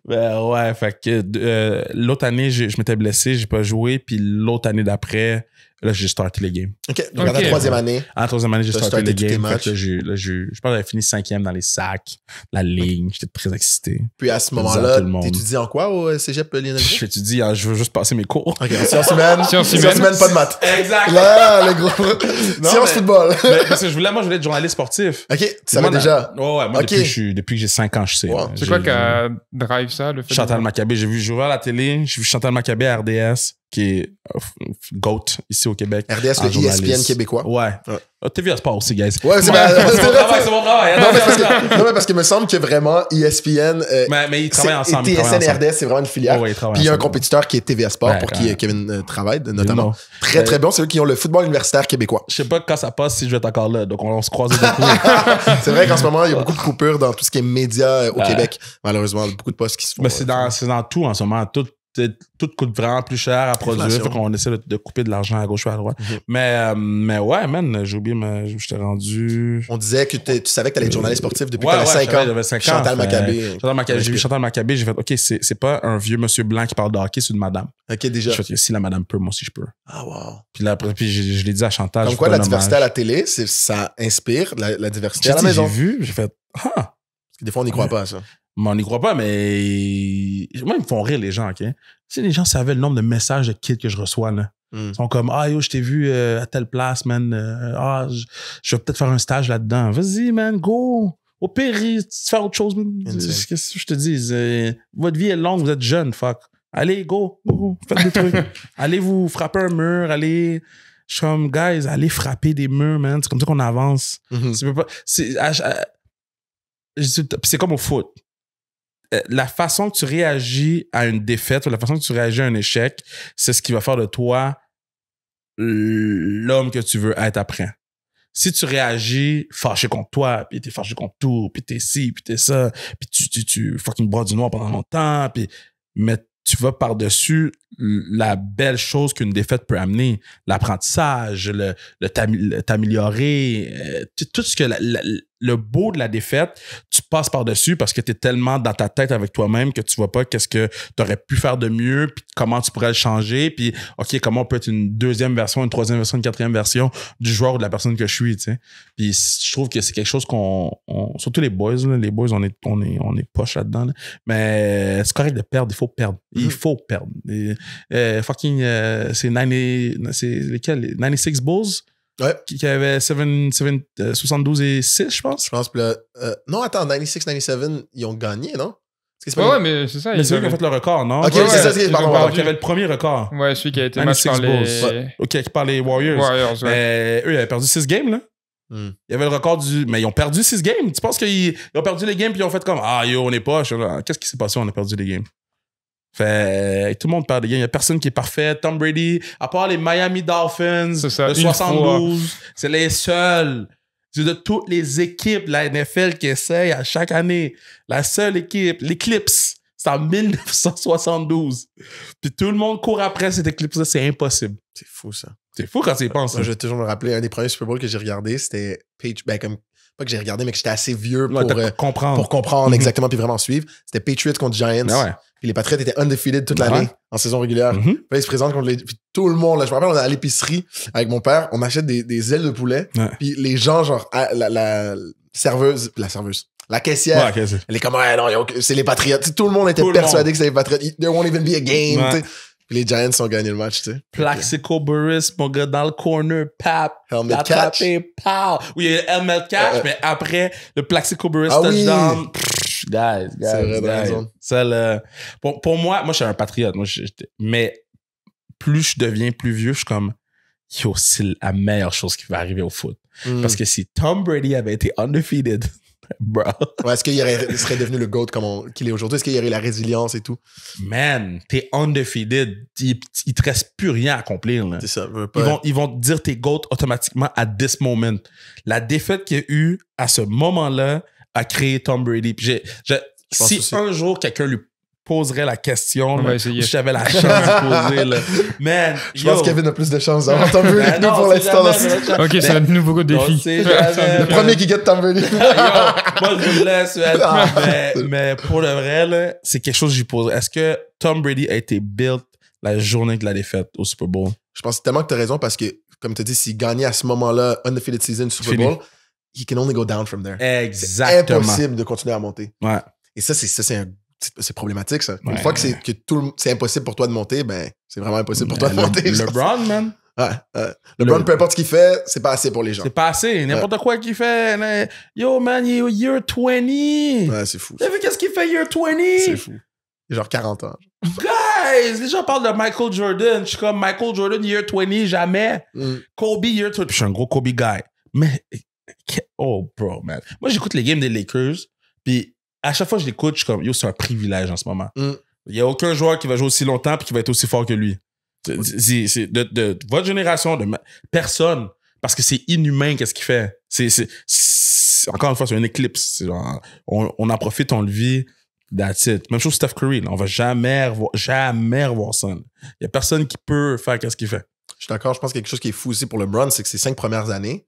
Ben ouais, fait que l'autre année, je m'étais blessé, j'ai pas joué. Puis l'autre année d'après, là, j'ai starté les games. OK. Donc, à la troisième année. En troisième année, j'ai starté les games. Fait que je pense que j'avais fini 5e dans les sacs, la ligne. J'étais très excité. Puis à ce moment-là, t'étudies en quoi au cégep Lionel Gros? J'étudie, je veux juste passer mes cours. OK, sciences humaines. Sciences humaines, pas de maths. Exact. Là, le gros. Sciences football. Parce que je voulais être journaliste sportif. OK, tu savais déjà. Ouais, moi, depuis que j'ai 5 ans, je sais. C'est quoi qui a drive ça, le fait Chantal Maccabé. J'ai ouvert la télé, j'ai vu Chantal Maccabé à RDS. qui est GOAT ici au Québec. RDS, le ESPN québécois. Ouais. TVA Sport aussi, guys. Ouais, c'est mon travail. Non, mais parce qu'il me semble que vraiment ESPN. Mais ils travaillent ensemble. Et TSN et RDS, c'est vraiment une filière. Ouais, puis il y a un compétiteur qui est TVA Sport pour qui Kevin travaille, notamment. Très, très bon. C'est eux qui ont le football universitaire québécois. Je sais pas quand ça passe si je vais être encore là. Donc, on se croise beaucoup. C'est vrai qu'en ce moment, il y a beaucoup de coupures dans tout ce qui est médias au Québec. Malheureusement, beaucoup de postes qui se font. Mais c'est dans tout en ce moment. Tout coûte vraiment plus cher à produire. Fait qu'on essaie de couper de l'argent à gauche ou à droite. Mais ouais, man, j'ai oublié, je t'ai rendu. On disait que tu savais que t'allais être journaliste sportif depuis que t'avais 5 ans. J'avais 5 ans. Chantal Maccabé. J'ai vu Chantal Maccabé, j'ai fait, OK, c'est pas un vieux monsieur blanc qui parle de hockey, c'est une madame. OK, déjà. J'ai fait, si la madame peut, moi aussi je peux. Ah, wow. Puis là, après, je l'ai dit à Chantal. Comme quoi, la diversité à la télé, ça inspire la diversité à la maison. J'ai vu, j'ai fait, Parce que des fois, on n'y croit pas à ça. On n'y croit pas, mais moi, ils me font rire, les gens, OK? Si les gens savaient le nombre de messages de kids que je reçois, là. Ils sont comme, yo, je t'ai vu à telle place, man. Je vais peut-être faire un stage là-dedans. Vas-y, man, go. Au pire, tu fais autre chose. Qu'est-ce que je te dis? Votre vie est longue, vous êtes jeune, fuck. Allez, go. Faites des trucs. Allez vous frapper un mur, allez... Je suis comme, guys, allez frapper des murs, man. C'est comme ça qu'on avance. C'est comme au foot. La façon que tu réagis à une défaite ou la façon que tu réagis à un échec, c'est ce qui va faire de toi l'homme que tu veux être après. Si tu réagis fâché contre toi, puis t'es fâché contre tout, puis t'es ci, puis t'es ça, puis tu fucking broies du noir pendant longtemps, mais tu vas par-dessus la belle chose qu'une défaite peut amener, l'apprentissage, t'améliorer, tout ce que le beau de la défaite, tu passes par-dessus parce que tu es tellement dans ta tête avec toi-même que tu vois pas qu'est-ce que tu aurais pu faire de mieux, puis comment tu pourrais le changer, puis OK, comment on peut être une deuxième version, une troisième version, une quatrième version du joueur ou de la personne que je suis, tu sais. Puis je trouve que c'est quelque chose surtout les boys, là, on est poche là-dedans, là. Mais c'est correct de perdre, il faut perdre. Il faut perdre. C'est lesquels? Les 96 Bulls? Ouais. Qui avait 72 et 6, je pense. Je pense. Non, attends, 96, 97, ils ont gagné, non? Ouais, mais c'est ça. Mais c'est eux qui ont fait le record, non? Ok, c'est ça, c'est pardon. Qui avait le premier record. Ouais, celui qui a été match par les... Ok, par les Warriors. Ouais. Mais eux, ils avaient perdu 6 games, là. Il y avait le record mais ils ont perdu 6 games. Tu penses qu'ils ont perdu les games puis ils ont fait comme, on n'est pas. Qu'est-ce qui s'est passé? On a perdu les games. Fait tout le monde perd des games. Il n'y a personne qui est parfait. Tom Brady, à part les Miami Dolphins, de 72, c'est les seuls. C'est de toutes les équipes de la NFL qui essayent à chaque année. La seule équipe, les Clips, c'est en 1972. Puis tout le monde court après cette équipe-là. C'est impossible. C'est fou, ça. C'est fou quand tu y penses. Moi, je vais toujours me rappeler, un des premiers Super Bowl que j'ai regardé, c'était pas que j'ai regardé, mais que j'étais assez vieux pour comprendre exactement puis vraiment suivre. C'était Patriots contre Giants. Puis les Patriots étaient undefeated toute l'année en saison régulière. Puis là, ils se présentent contre puis tout le monde, là, je me rappelle, on est à l'épicerie avec mon père, on achète des ailes de poulet. Puis les gens, genre, la caissière, elle est comme, non, c'est les Patriots. Tout le monde était persuadé que c'était les Patriots. There won't even be a game. Puis les Giants ont gagné le match, tu sais. Plaxico Burress, mon gars, dans le corner, pap. Helmet catch. Oui, il y a le helmet catch, mais après, le Plaxico Burress touchdown. Guys. C'est vrai, pour moi, je suis un patriote. Mais plus je deviens plus vieux, je suis comme, c'est la meilleure chose qui va arriver au foot. Parce que si Tom Brady avait été undefeated, bro. Ouais, est-ce qu'il serait devenu le GOAT comme qu'il est aujourd'hui? Est-ce qu'il y aurait la résilience et tout? Man, t'es undefeated. Il te reste plus rien à accomplir. Là. C'est ça. Ils vont te dire t'es GOAT automatiquement at this moment. La défaite qu'il y a eu à ce moment-là a créé Tom Brady. Si un jour quelqu'un lui poserait la question, si j'avais la chance de poser, là. Man, je pense que Kevin a plus de chance d'avoir Tom Brady que nous pour l'instant. Ok, c'est un nouveau défi. Le premier qui get Tom Brady. Moi, je vous laisse. Mais pour le vrai, là, c'est quelque chose que j'y poserais. Est-ce que Tom Brady a été built la journée de la défaite au Super Bowl? Je pense tellement que tu as raison parce que, comme tu as dit, s'il gagnait à ce moment-là, undefeated season, Super Bowl, he can only go down from there. Exactement. C'est impossible de continuer à monter. Ouais. Et ça, c'est problématique, ça. Une fois que c'est impossible pour toi de monter, ben, c'est vraiment impossible pour toi de monter. LeBron, man. LeBron, peu importe ce qu'il fait, c'est pas assez pour les gens. C'est pas assez. N'importe quoi qu'il fait. Yo, man, year 20. Ouais, c'est fou. T'as vu qu'est-ce qu'il fait year 20? C'est fou. Il a genre 40 ans. Guys! guys, les gens parlent de Michael Jordan. Je suis comme Michael Jordan, year 20, jamais. Kobe, year 20. Puis je suis un gros Kobe guy. Mais, oh, bro, man. Moi, j'écoute les games des Lakers. Puis à chaque fois que je l'écoute, je suis comme, yo, c'est un privilège en ce moment. Il n'y a aucun joueur qui va jouer aussi longtemps puis qui va être aussi fort que lui. C'est de votre génération, personne. Parce que c'est inhumain, qu'est-ce qu'il fait. Encore une fois, c'est un éclipse. Genre, on en profite, on le vit. That's it. Même chose Steph Curry. Là. On va jamais revoir ça. Il y a personne qui peut faire qu'est-ce qu'il fait. Je suis d'accord. Je pense que quelque chose qui est fou aussi pour LeBron, c'est que ces 5 premières années,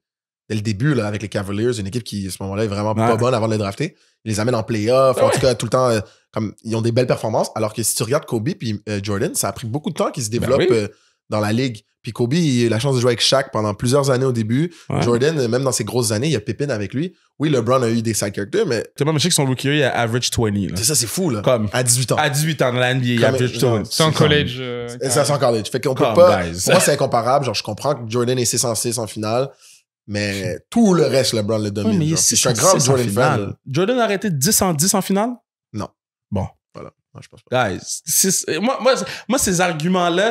dès le début, là, avec les Cavaliers, une équipe qui, à ce moment-là, est vraiment pas bonne avant de les drafter, ils les amènent en playoff. En tout cas, tout le temps, comme ils ont des belles performances. Alors que si tu regardes Kobe puis Jordan, ça a pris beaucoup de temps qu'ils se développent dans la ligue. Puis Kobe, il a eu la chance de jouer avec Shaq pendant plusieurs années au début. Jordan, même dans ses grosses années, il y a Pippen avec lui. Oui, LeBron a eu des side characters, mais... C'est pas, mais je sais que son rookie, il a average 20. Là. C'est ça, c'est fou, là. Comme, à 18 ans. À 18 ans dans la NBA, il average 20. C'est en college. C'est en college. Fait qu'on peut pas... Guys. Pour moi, c'est incomparable. Genre, je comprends que Jordan est 606 en finale, mais tout le reste, LeBron le domine. Oui, mais je suis un grand Jordan fan. Jordan a arrêté 10 en 10 en finale? Non. Bon. Voilà. Moi, je pense pas. Guys, moi, ces arguments-là,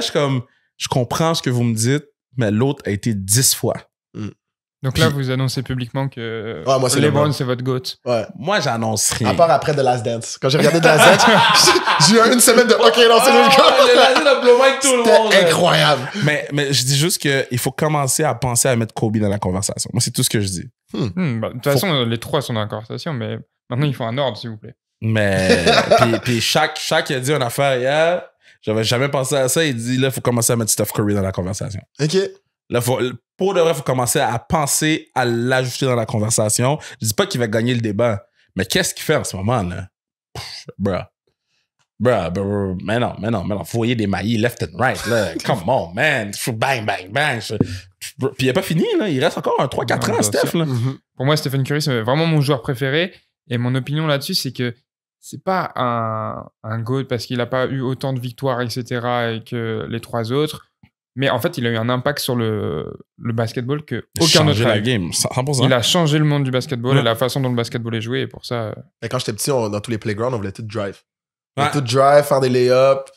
je comprends ce que vous me dites, mais l'autre a été 10 fois. Donc là, vous annoncez publiquement que moi, LeBron, c'est votre GOAT. Ouais. Moi, j'annonce rien. À part après The Last Dance. Quand j'ai regardé The Last Dance, j'ai eu une semaine de OK, non, c'est le gars. C'était incroyable. Mais je dis juste qu'il faut commencer à penser à mettre Kobe dans la conversation. Moi, c'est tout ce que je dis. De toute façon, les trois sont dans la conversation, mais maintenant, il faut un ordre, s'il vous plaît. Mais, puis chaque a dit une affaire hier. J'avais jamais pensé à ça. Il dit, là, il faut commencer à mettre Steph Curry dans la conversation. OK. Là, pour de vrai, il faut commencer à penser à l'ajouter dans la conversation. Je dis pas qu'il va gagner le débat, mais qu'est-ce qu'il fait en ce moment, là? Bruh. Mais non. Vous voyez des maillis left and right, là. Come on, man. Bang. Puis il n'est pas fini, là. Il reste encore un 3-4 ans, Steph, là. Pour moi, Stephen Curry, c'est vraiment mon joueur préféré. Et mon opinion là-dessus, c'est que c'est pas un GOAT parce qu'il n'a pas eu autant de victoires, etc. que les trois autres. Mais en fait, il a eu un impact sur le basketball que aucun autre a eu. Game, 100%. Il a changé le monde du basketball et la façon dont le basketball est joué. Et pour ça... Et quand j'étais petit, dans tous les playgrounds, on voulait tout drive. On voulait tout drive, faire des layups.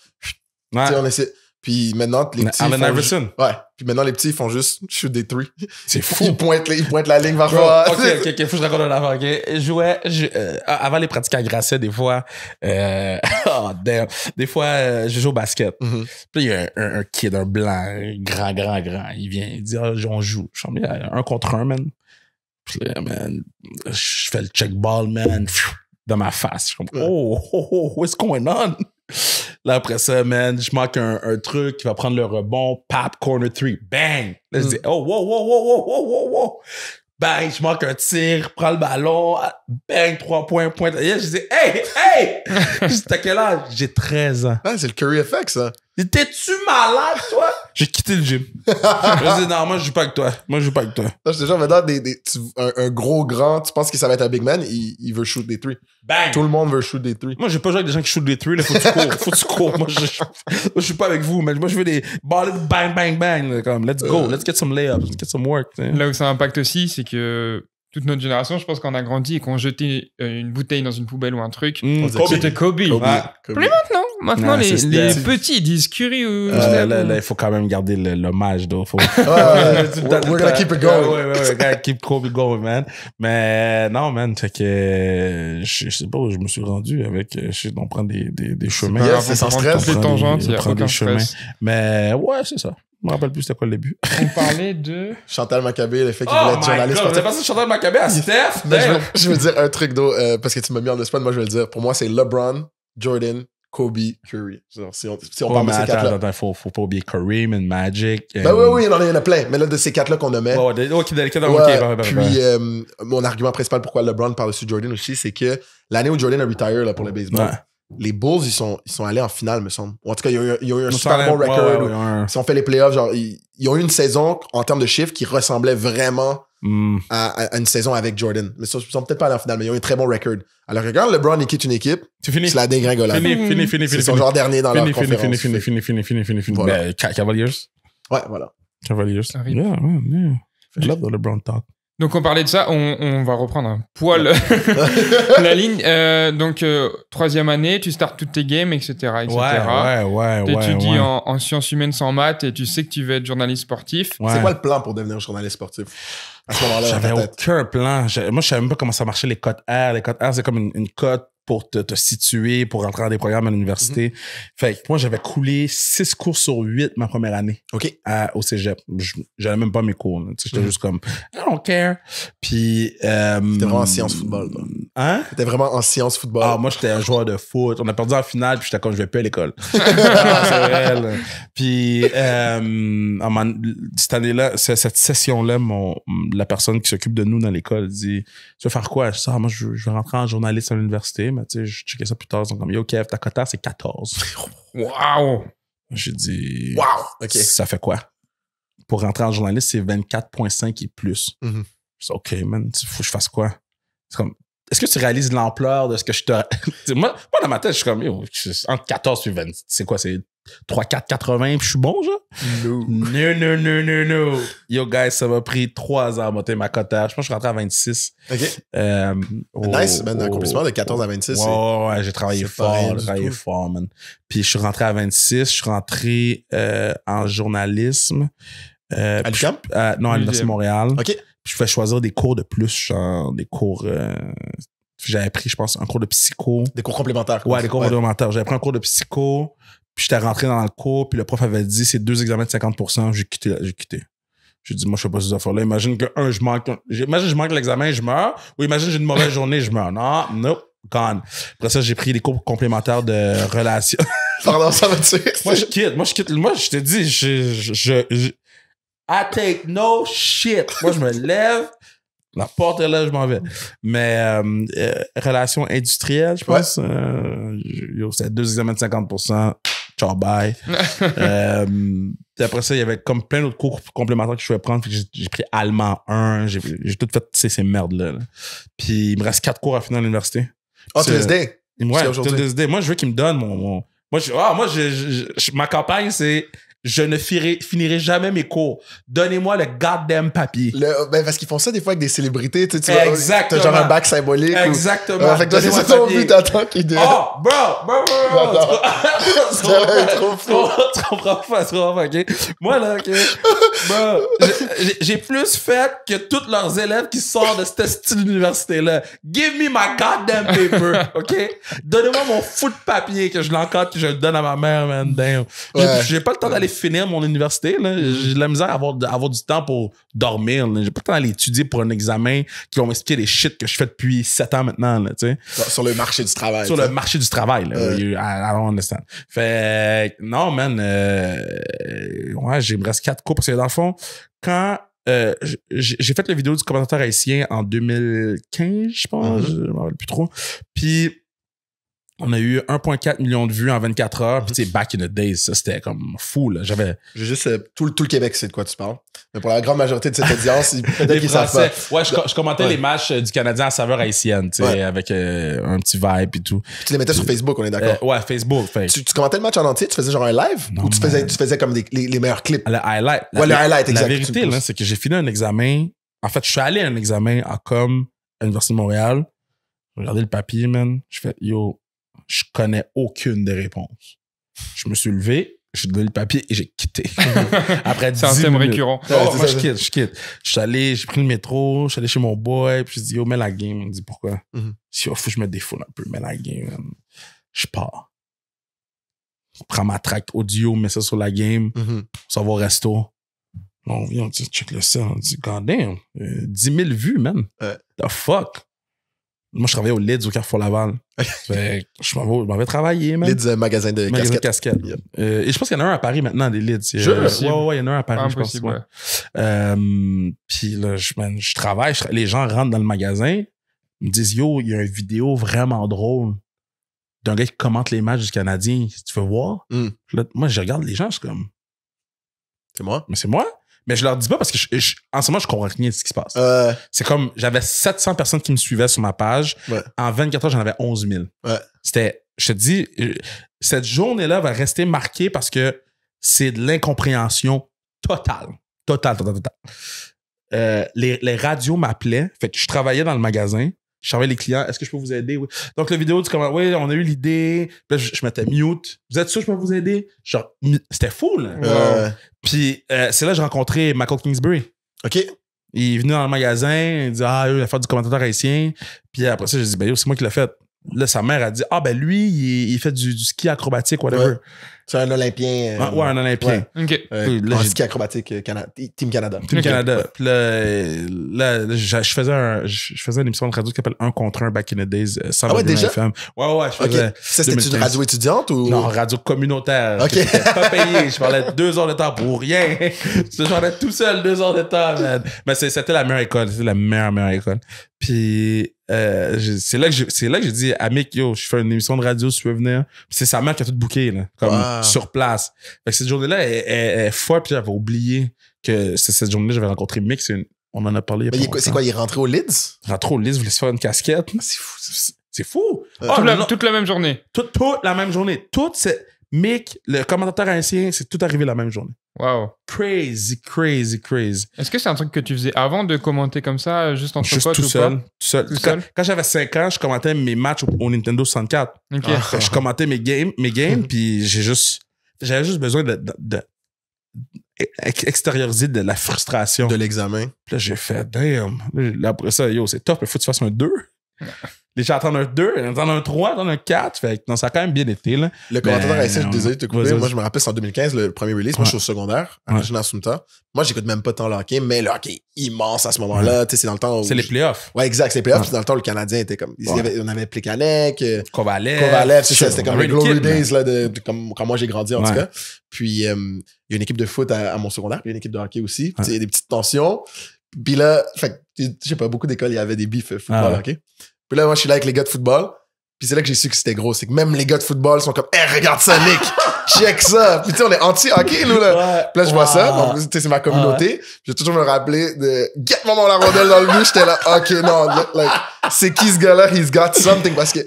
On essaie... Puis maintenant, les petits. Allen Iverson. Puis maintenant, les petits, ils font juste shoot des threes. C'est fou. Ils pointent la ligne parfois. OK, faut que je raconte une affaire, OK? Je jouais, avant les pratiques à Grasset, des fois, des fois, je joue au basket. Puis il y a un kid, un blanc, grand. Il vient, il dit, on joue. Je suis en 1 contre 1, man. Puis là, man, je fais le check ball, man, dans ma face. Je suis comme, what's going on? Là, après ça, man, je manque un truc qui va prendre le rebond. Pap, corner 3. Bang! Là, je dis, wow. Bang, je manque un tir, prends le ballon. Bang, 3 points, point. Et là, je dis, hey! T'as quel âge? J'ai 13 ans. Ah, c'est le Curry Effect, ça. T'es-tu malade, toi? J'ai quitté le gym. Je dis, non, moi, je joue pas avec toi. Là, je te jure, maintenant, un gros grand, tu penses que ça va être un big man, il veut shoot des 3. Bang! Tout le monde veut shoot des 3. Moi, j'ai pas joué avec des gens qui shootent des 3, là. Faut que tu cours. Moi, je suis pas avec vous, mais moi, je veux des balles bang. Là, comme, let's go. Let's get some layups. Let's get some work. T'sais. Là où ça impacte aussi, c'est que toute notre génération, je pense qu'on a grandi et qu'on jetait une bouteille dans une poubelle ou un truc. C'était Kobe. Plus maintenant. Maintenant, les petits disent Curry ou là, il faut quand même garder l'hommage. We're gonna keep it going. Ouais, gotta keep Kobe going, man. Mais non, man, c'est que je sais pas où je me suis rendu avec. On prend des chemins. C'est sans stress. Des tangentes, il y a aucun stress. Mais ouais, c'est ça. Je me rappelle plus c'était quoi le début. On parlait de... Chantal Maccabé, le fait qu'il voulait être journaliste. T'as passé Chantal Maccabé à Steph? Je veux dire un truc d'eau, parce que tu m'as mis en spot, moi je veux le dire. Pour moi, c'est LeBron, Jordan, Kobe, Curry. Si on parle de ces quatre-là. Attends, faut pas oublier Kareem and Magic. Oui, il y en a plein. Mais là, de ces quatre-là qu'on nommait. Puis, mon argument principal pourquoi LeBron par-dessus Jordan aussi, c'est que l'année où Jordan a retire là, pour le baseball, les Bulls, ils sont allés en finale, me semble. Ou en tout cas, ils ont eu un super bon record. Si on fait les playoffs, genre, ils ont eu une saison, en termes de chiffres, qui ressemblait vraiment à une saison avec Jordan. Mais ils sont peut-être pas allés en finale, mais ils ont eu un très bon record. Alors que quand LeBron quitte une équipe, c'est la dégringolade. Fini. C'est son genre dernier dans leur conférence. Fini. Voilà. Cavaliers. Ouais, voilà. Cavaliers. Yeah. I love the LeBron talk. Donc, on parlait de ça. On va reprendre un poil la ligne. Donc, 3e année, tu startes toutes tes games, etc. Ouais. T'étudies en sciences humaines sans maths et tu sais que tu veux être journaliste sportif. Ouais. C'est quoi le plan pour devenir journaliste sportif? À ce moment-là, j'avais aucun plan. Moi, je savais même pas comment ça marchait, les cotes R. Les cotes R, c'est comme une cote pour te situer, pour rentrer dans des programmes à l'université. Fait que moi, j'avais coulé 6 cours sur 8 ma première année. OK. Au cégep. J'avais même pas mes cours. J'étais juste comme, I don't care. Puis... T'étais vraiment en sciences football, toi. Hein? T'étais vraiment en sciences football. Ah, moi, j'étais un joueur de foot. On a perdu en finale, puis j'étais comme, je vais plus à l'école. C'est vrai, là. Puis, cette année-là, cette session-là, la personne qui s'occupe de nous dans l'école dit, tu veux faire quoi? Je dis, moi, je vais rentrer en journaliste à l'université. Mais tu sais, je checkais ça plus tard. Ils sont comme, yo, Kev, ta cote c'est 14. Wow! J'ai dit, wow! OK. Ça fait quoi? Pour rentrer en journaliste, c'est 24,5 et plus. Je dis, OK, man, faut que je fasse quoi? C'est comme, est-ce que tu réalises l'ampleur de ce que je te... moi, dans ma tête, je suis comme, yo, entre 14 et 20, c'est quoi? C'est 3, 4, 80, puis je suis bon, genre? No. Yo, guys, ça m'a pris 3 ans à monter ma cote. Je pense que je suis rentré à 26. OK. Nice, man, un accomplissement de 14 à 26. Ouais, j'ai travaillé fort, man. Puis je suis rentré à 26, je suis rentré en journalisme. À l'UQAM? Non, à l'Université de Montréal. OK. Je fais choisir des cours de plus, genre des cours... j'avais pris, je pense, un cours de psycho. Des cours complémentaires. Ouais, des cours complémentaires. J'avais pris un cours de psycho, puis j'étais rentré dans le cours, puis le prof avait dit, c'est 2 examens de 50%, j'ai quitté. J'ai dit, moi, je fais pas ces affaires-là. Imagine que, je manque l'examen, je meurs, ou imagine j'ai une mauvaise journée, je meurs. Non, nope, gone. Après ça, j'ai pris des cours complémentaires de relations. Pardon, ça va tuer. Moi, je quitte. Moi, je te dis, I take no shit. Moi, je me lève, la porte est là, je m'en vais. Mais relations industrielles, je pense, c'est 2 examens de 50%. Ciao, bye. Après ça, il y avait comme plein d'autres cours complémentaires que je pouvais prendre. J'ai pris allemand 1. J'ai tout fait ces merdes-là. Là. Puis il me reste 4 cours à finir à l'université. Oh, TSD? Ouais, TSD. Moi, je veux qu'il me donne mon... ma campagne, c'est... Je ne finirai jamais mes cours. Donnez-moi le goddamn papier. Parce qu'ils font ça des fois avec des célébrités. Tu exactement. T'as genre un bac symbolique. Exactement. Fait que toi, c'est ça ton but, t'attends qu'il dise. Oh, bro. C'est trop fou. Tu comprends pas, OK? Moi, là, OK? Bro, j'ai plus fait que tous leurs élèves qui sortent de cette style d'université-là. Give me my goddamn paper, OK? Donnez-moi mon fou de papier que je l'encadre et je le donne à ma mère, man. Damn. J'ai pas le temps d'aller finir mon université, là. J'ai de la misère à avoir du temps pour dormir, là. J'ai pas le temps d'aller étudier pour un examen qui vont m'expliquer les shit que je fais depuis 7 ans maintenant, là, tu sais. Sur le marché du travail. Sur le marché du travail, là. I don't understand. Fait, non, man, ouais, j'ai me reste 4 cours parce que dans le fond, quand j'ai fait la vidéo du commentateur haïtien en 2015, je pense, je m'en rappelle plus trop. Puis on a eu 1,4 million de vues en 24 heures. Puis, tu sais, back in the days, ça, c'était comme fou, là. J'ai juste... tout le Québec sait de quoi tu parles. Mais pour la grande majorité de cette audience, peut-être qu'ils savent pas. Ouais, je commentais les matchs du Canadien à saveur haïtienne, tu sais, avec un petit vibe et tout. Puis tu les mettais sur Facebook, on est d'accord? Ouais, Facebook. Tu commentais le match en entier? Tu faisais genre un live? Non, ou tu faisais comme les meilleurs clips? Le highlight. Ouais, le highlight, exact. La vérité, là, c'est que j'ai fini un examen. En fait, je suis allé à un examen à Com, à l'Université de Montréal. J'ai regardé le papier, man. Je fais, yo, je connais aucune des réponses. Je me suis levé, j'ai donné le papier et j'ai quitté. Après 10 minutes. C'est un thème récurrent. Moi, je quitte. J'ai pris le métro, je suis allé chez mon boy, puis je dis, yo, mets la game. Il me dit, pourquoi? Si, faut que je me défoule un peu, mets la game. Man. Je pars. Je prends ma track audio, mets ça sur la game, ça va au resto. On vient, on dit, check le ça. On dit, god damn, 10 000 vues, man. The fuck? Moi, je travaillais au Lids au Carrefour Laval. Fait que je m'en vais travailler, man. Lids, magasin de casquettes. Yep. Et je pense qu'il y en a un à Paris maintenant, des Lids. Ouais, il y en a un à Paris, je pense. Ouais. Puis là, je travaille, les gens rentrent dans le magasin, ils me disent, yo, il y a une vidéo vraiment drôle d'un gars qui commente les matchs du Canadien. Tu veux voir? Là, moi, je regarde les gens, je suis comme... C'est moi? Mais c'est moi? Mais je leur dis pas parce que en ce moment, je comprends rien de ce qui se passe. C'est comme, j'avais 700 personnes qui me suivaient sur ma page. Ouais. En 24 heures, j'en avais 11 000. Ouais. C'était, je te dis, cette journée-là va rester marquée parce que c'est de l'incompréhension totale. Totale. les radios m'appelaient. Fait que je travaillais dans le magasin. Je savais les clients, est-ce que je peux vous aider? Oui. Donc, la vidéo, tu commences, oui, on a eu l'idée. Puis là, je mettais mute. Vous êtes sûr que je peux vous aider? Genre, c'était fou, là. Puis, c'est là que j'ai rencontré Michael Kingsbury. OK. Il est venu dans le magasin, il dit, il va faire du commentateur haïtien. Puis après ça, j'ai dit, ben, c'est moi qui l'ai fait. Là, sa mère a dit, lui, il fait du ski acrobatique, whatever. Ouais. C'est un Olympien. Un Olympien. Ouais. OK. Là, ski acrobatique, Team Canada. Team Canada. Puis là, je faisais une émission de radio qui s'appelle 1 contre 1 back in the days. Déjà? FM. Ouais, je faisais. Okay. Ça, c'était une radio étudiante ou? Non, radio communautaire. OK. J'étais pas payé. Je parlais 2 heures de temps pour rien. Je parlais tout seul 2 heures de temps, man. Mais c'était la meilleure école. C'était la meilleure école. Puis, c'est là que j'ai dit à Mick, yo, je fais une émission de radio si tu veux venir. Puis c'est sa mère qui a tout booké, là, comme sur place. Fait que cette journée-là, elle est folle, puis j'avais oublié que cette journée-là, j'avais rencontré Mick. On en a parlé il y a pas c'est quoi, il est rentré au Leeds? Rentré au Leeds, voulait se faire une casquette. C'est fou. C'est fou. Toute la même journée. Toute la même journée. Mick, le commentateur haïtien, c'est tout arrivé la même journée. Wow. Crazy. Est-ce que c'est un truc que tu faisais avant de commenter comme ça, juste entre potes tout ou seul, pas? Tout seul. Quand j'avais 5 ans, je commentais mes matchs au Nintendo 64. OK. Je commentais mes games, puis j'avais juste besoin de extérioriser de la frustration. De l'examen. Puis là, j'ai fait, damn. Là, après ça, c'est top, il faut que tu fasses un 2. Les gens attendent un 2, ils attendent un 3, ils attendent un 4. Fait que non, ça a quand même bien été, là. Le commentateur haïtien, je suis désolé de te couper. Moi, je me rappelle, c'est en 2015, le premier release. Moi, je suis au secondaire, à Regina Assunta. Moi, j'écoute même pas tant le hockey, mais le hockey est immense à ce moment-là. Tu sais, c'est dans le temps où... C'est les playoffs. Ouais, exact, c'est les playoffs. Puis dans le temps où le Canadien était comme... On avait Plekanec, Kovalev. C'était comme les Glory Days, là, comme quand moi j'ai grandi, en tout cas. Puis, il y a une équipe de foot à mon secondaire, puis il y a une équipe de hockey aussi. Puis, il y a des petites tensions. Puis là, fait je sais pas, beaucoup d'écoles, il y avait des bifs football, hockey. Puis là, moi, je suis là avec les gars de football. Puis c'est là que j'ai su que c'était gros. C'est que même les gars de football sont comme, regarde ça, Nick! Check ça! Puis tu sais, on est anti-hockey, nous, là. Puis là, je vois ça. Donc, tu sais, c'est ma communauté. Je vais toujours me rappeler de get maman la rondelle dans le but. J'étais là, OK, non, like, c'est qui ce gars-là? He's got something. Parce que,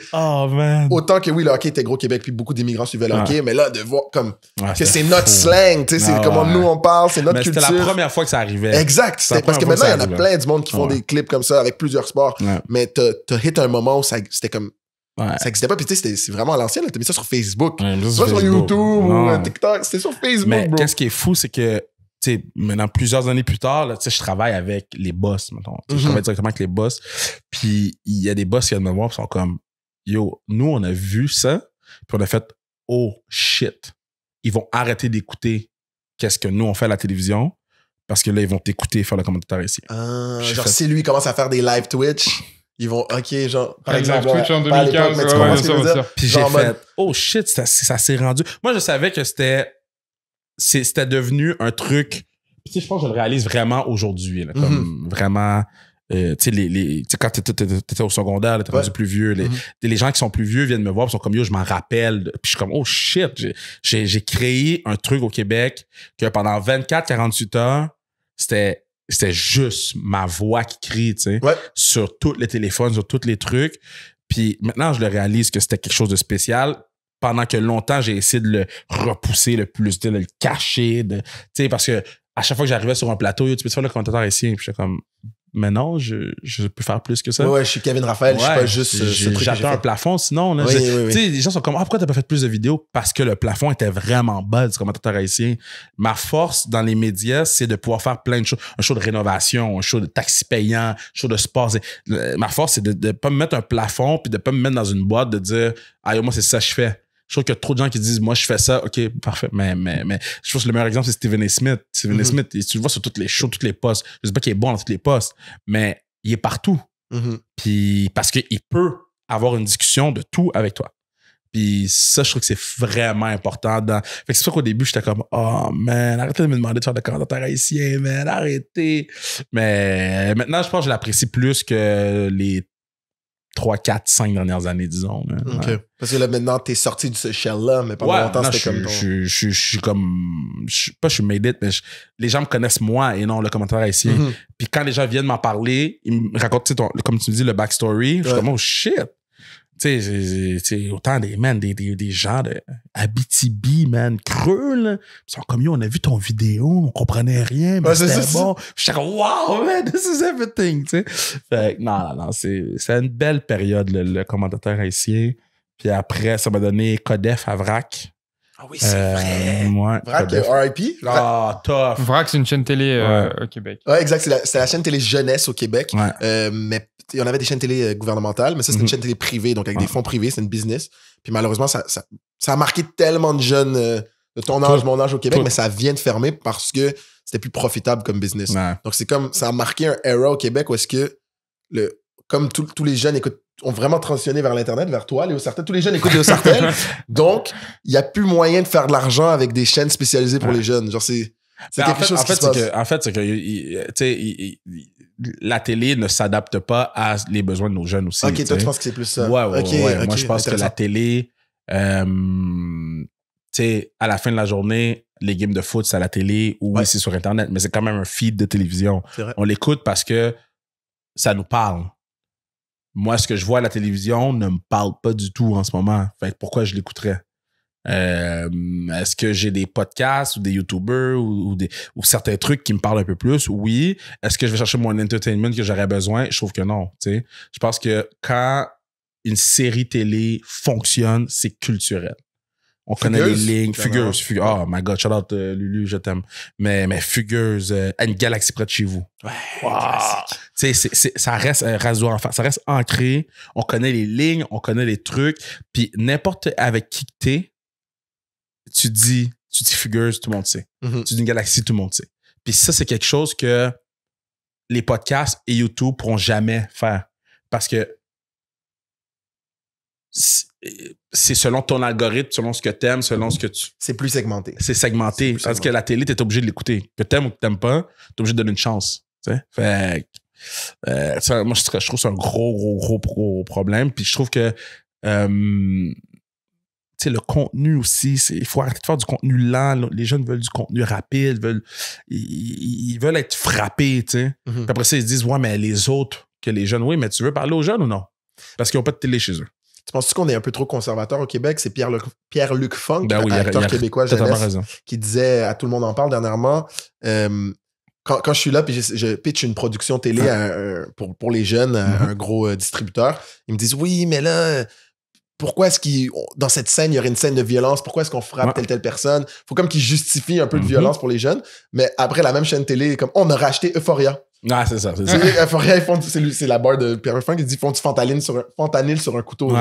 autant que oui, le hockey était gros Québec, puis beaucoup d'immigrants suivaient le hockey, mais là, de voir comme, que c'est notre slang, tu sais, c'est comment nous on parle, c'est notre culture. C'était la première fois que ça arrivait. Exact. Parce que maintenant, il y en a plein du monde qui font des clips comme ça avec plusieurs sports. Mais t'as hit un moment où c'était comme, ça n'existait pas. Puis tu sais, c'est vraiment à l'ancienne. T'as mis ça sur Facebook. C'est pas sur YouTube ou TikTok. C'était sur Facebook, mais bro. Qu'est-ce qui est fou, c'est que, tu sais, maintenant, plusieurs années plus tard, tu sais, je travaille avec les boss, mettons. Je travaille directement avec les boss. Puis il y a des boss qui viennent me voir et sont comme, yo, nous, on a vu ça. Puis on a fait, oh shit. Ils vont arrêter d'écouter qu'est-ce que nous, on fait à la télévision. Parce que là, ils vont t'écouter faire le commentateur ici. Genre, si lui commence à faire des live Twitch... Ils vont, OK, genre, par exemple, Twitch en 2015, Puis j'ai fait, oh shit, ça s'est rendu. Moi, je savais que c'était devenu un truc. Tu sais, je pense que je le réalise vraiment aujourd'hui, là, comme vraiment. Tu sais, quand t'étais au secondaire, t'es rendu plus vieux. Les gens qui sont plus vieux viennent me voir, ils sont comme yo, je m'en rappelle. Puis je suis comme, oh shit, j'ai créé un truc au Québec que pendant 24-48 heures, c'était juste ma voix qui crie, tu sais, sur tous les téléphones, sur tous les trucs. Puis maintenant, je le réalise que c'était quelque chose de spécial. Pendant que longtemps, j'ai essayé de le repousser le plus, de le cacher, tu sais, parce que à chaque fois que j'arrivais sur un plateau, tu peux te faire le commentateur ici, puis j'étais comme, mais non, je peux faire plus que ça. Ouais, je suis Kevin Raphaël, je suis pas juste j'attends un plafond, sinon, là, tu sais, les gens sont comme, pourquoi t'as pas fait plus de vidéos? Parce que le plafond était vraiment bas du commentateur haïtien. Ma force dans les médias, c'est de pouvoir faire plein de choses. Un show de rénovation, un show de taxi payant, un show de sport. Ma force, c'est de pas me mettre un plafond puis de pas me mettre dans une boîte de dire, moi, c'est ça que je fais. Je trouve qu'il y a trop de gens qui disent, moi, je fais ça, OK, parfait. Mais je pense que le meilleur exemple, c'est Stephen A. Smith. Stephen A. Smith, tu le vois sur toutes les shows, toutes les postes. Je sais pas qu'il est bon dans toutes les postes, mais il est partout. Puis, parce qu'il peut avoir une discussion de tout avec toi. Puis ça, je trouve que c'est vraiment important. Fait que c'est pour ça qu'au début, j'étais comme, oh man, arrêtez de me demander de faire de commentaires haïtiens, man, arrêtez. Mais maintenant, je pense que je l'apprécie plus que les 3, 4, 5 dernières années, disons. OK. Ouais. Parce que là, maintenant, t'es sorti de ce shell-là, mais pendant longtemps, c'était comme ton... Je suis comme... je suis made it, mais les gens me connaissent moi et non le commentaire haïtien. Puis quand les gens viennent m'en parler, ils me racontent, comme tu me dis, le backstory. Je suis comme, oh shit. Tu sais, autant des gens de Abitibi, man, creux, là. Ils sont comme, on a vu ton vidéo, on comprenait rien, mais c'était bon. J'étais comme, wow, man, this is everything, tu sais. Fait que, non, c'est une belle période, le commentateur haïtien. Puis après, ça m'a donné Codef à Vrac. Ah oui, c'est vrai. Ouais, Vrac, RIP. Ah, tough. Vrac, c'est une chaîne télé au Québec. Ouais, exact. C'est la chaîne télé jeunesse au Québec. Ouais. Mais il y en avait des chaînes télé gouvernementales, mais ça, c'est une chaîne télé privée, donc avec des fonds privés, c'est une business. Puis malheureusement, ça a marqué tellement de jeunes de ton âge, mon âge au Québec, mais ça vient de fermer parce que c'était plus profitable comme business. Ouais. Donc, c'est comme, ça a marqué un era au Québec où est-ce que, comme tous les jeunes ont vraiment transitionné vers l'Internet, vers toi, Léo Sartell. Tous les jeunes écoutent Léo Sartell. Donc, il n'y a plus moyen de faire de l'argent avec des chaînes spécialisées pour les jeunes. Genre, c'est quelque chose qui se passe. En fait, c'est que, tu sais, la télé ne s'adapte pas à les besoins de nos jeunes aussi. OK, toi, tu penses que c'est plus ça. Ouais. Moi, je pense que la télé, tu sais, à la fin de la journée, les games de foot, c'est à la télé ou c'est sur Internet, mais c'est quand même un feed de télévision. On l'écoute parce que ça nous parle. Moi, ce que je vois à la télévision ne me parle pas du tout en ce moment. Fait que pourquoi je l'écouterais? Est-ce que j'ai des podcasts ou des YouTubers ou certains trucs qui me parlent un peu plus? Oui. Est-ce que je vais chercher mon entertainment que j'aurais besoin? Je trouve que non. T'sais. Je pense que quand une série télé fonctionne, c'est culturel. On connaît les lignes. Fugueuse. Oh my God, shout out Lulu, je t'aime. Mais Fugueuse, Une galaxie près de chez vous. Ouais, tu sais, ça reste Radio Enfant, ça reste ancré. On connaît les lignes, on connaît les trucs. Puis n'importe avec qui t'es, tu dis Fugueuse, tout le monde sait. Tu dis Une galaxie, tout le monde sait. Puis ça, c'est quelque chose que les podcasts et YouTube pourront jamais faire. Parce que c'est selon ton algorithme, selon ce que t'aimes, selon ce que tu... C'est plus segmenté. C'est segmenté. Parce que la télé, t'es obligé de l'écouter. Que t'aimes ou que t'aimes pas, t'es obligé de donner une chance. T'sais? Fait moi, je trouve que c'est un gros problème. Puis je trouve que le contenu aussi, il faut arrêter de faire du contenu lent. Les jeunes veulent du contenu rapide, ils veulent être frappés. Puis après ça, ils se disent, ouais, mais les autres que les jeunes, oui, mais tu veux parler aux jeunes ou non? Parce qu'ils n'ont pas de télé chez eux. Tu penses-tu qu'on est un peu trop conservateur au Québec? C'est Pierre-Luc Funk, acteur québécois jeunesse, qui disait à Tout le monde en parle dernièrement, quand je suis là puis je pitch une production télé pour les jeunes à un gros distributeur, ils me disent, oui, mais là, pourquoi est-ce dans cette scène, il y aurait une scène de violence? Pourquoi est-ce qu'on frappe telle personne? Faut comme qu'ils justifient un peu de violence pour les jeunes. Mais après, la même chaîne télé, comme on a racheté Euphoria. Ah, c'est ça. Euphoria, c'est la barre de Pierre Funk qui dit font du fentanyl sur un couteau.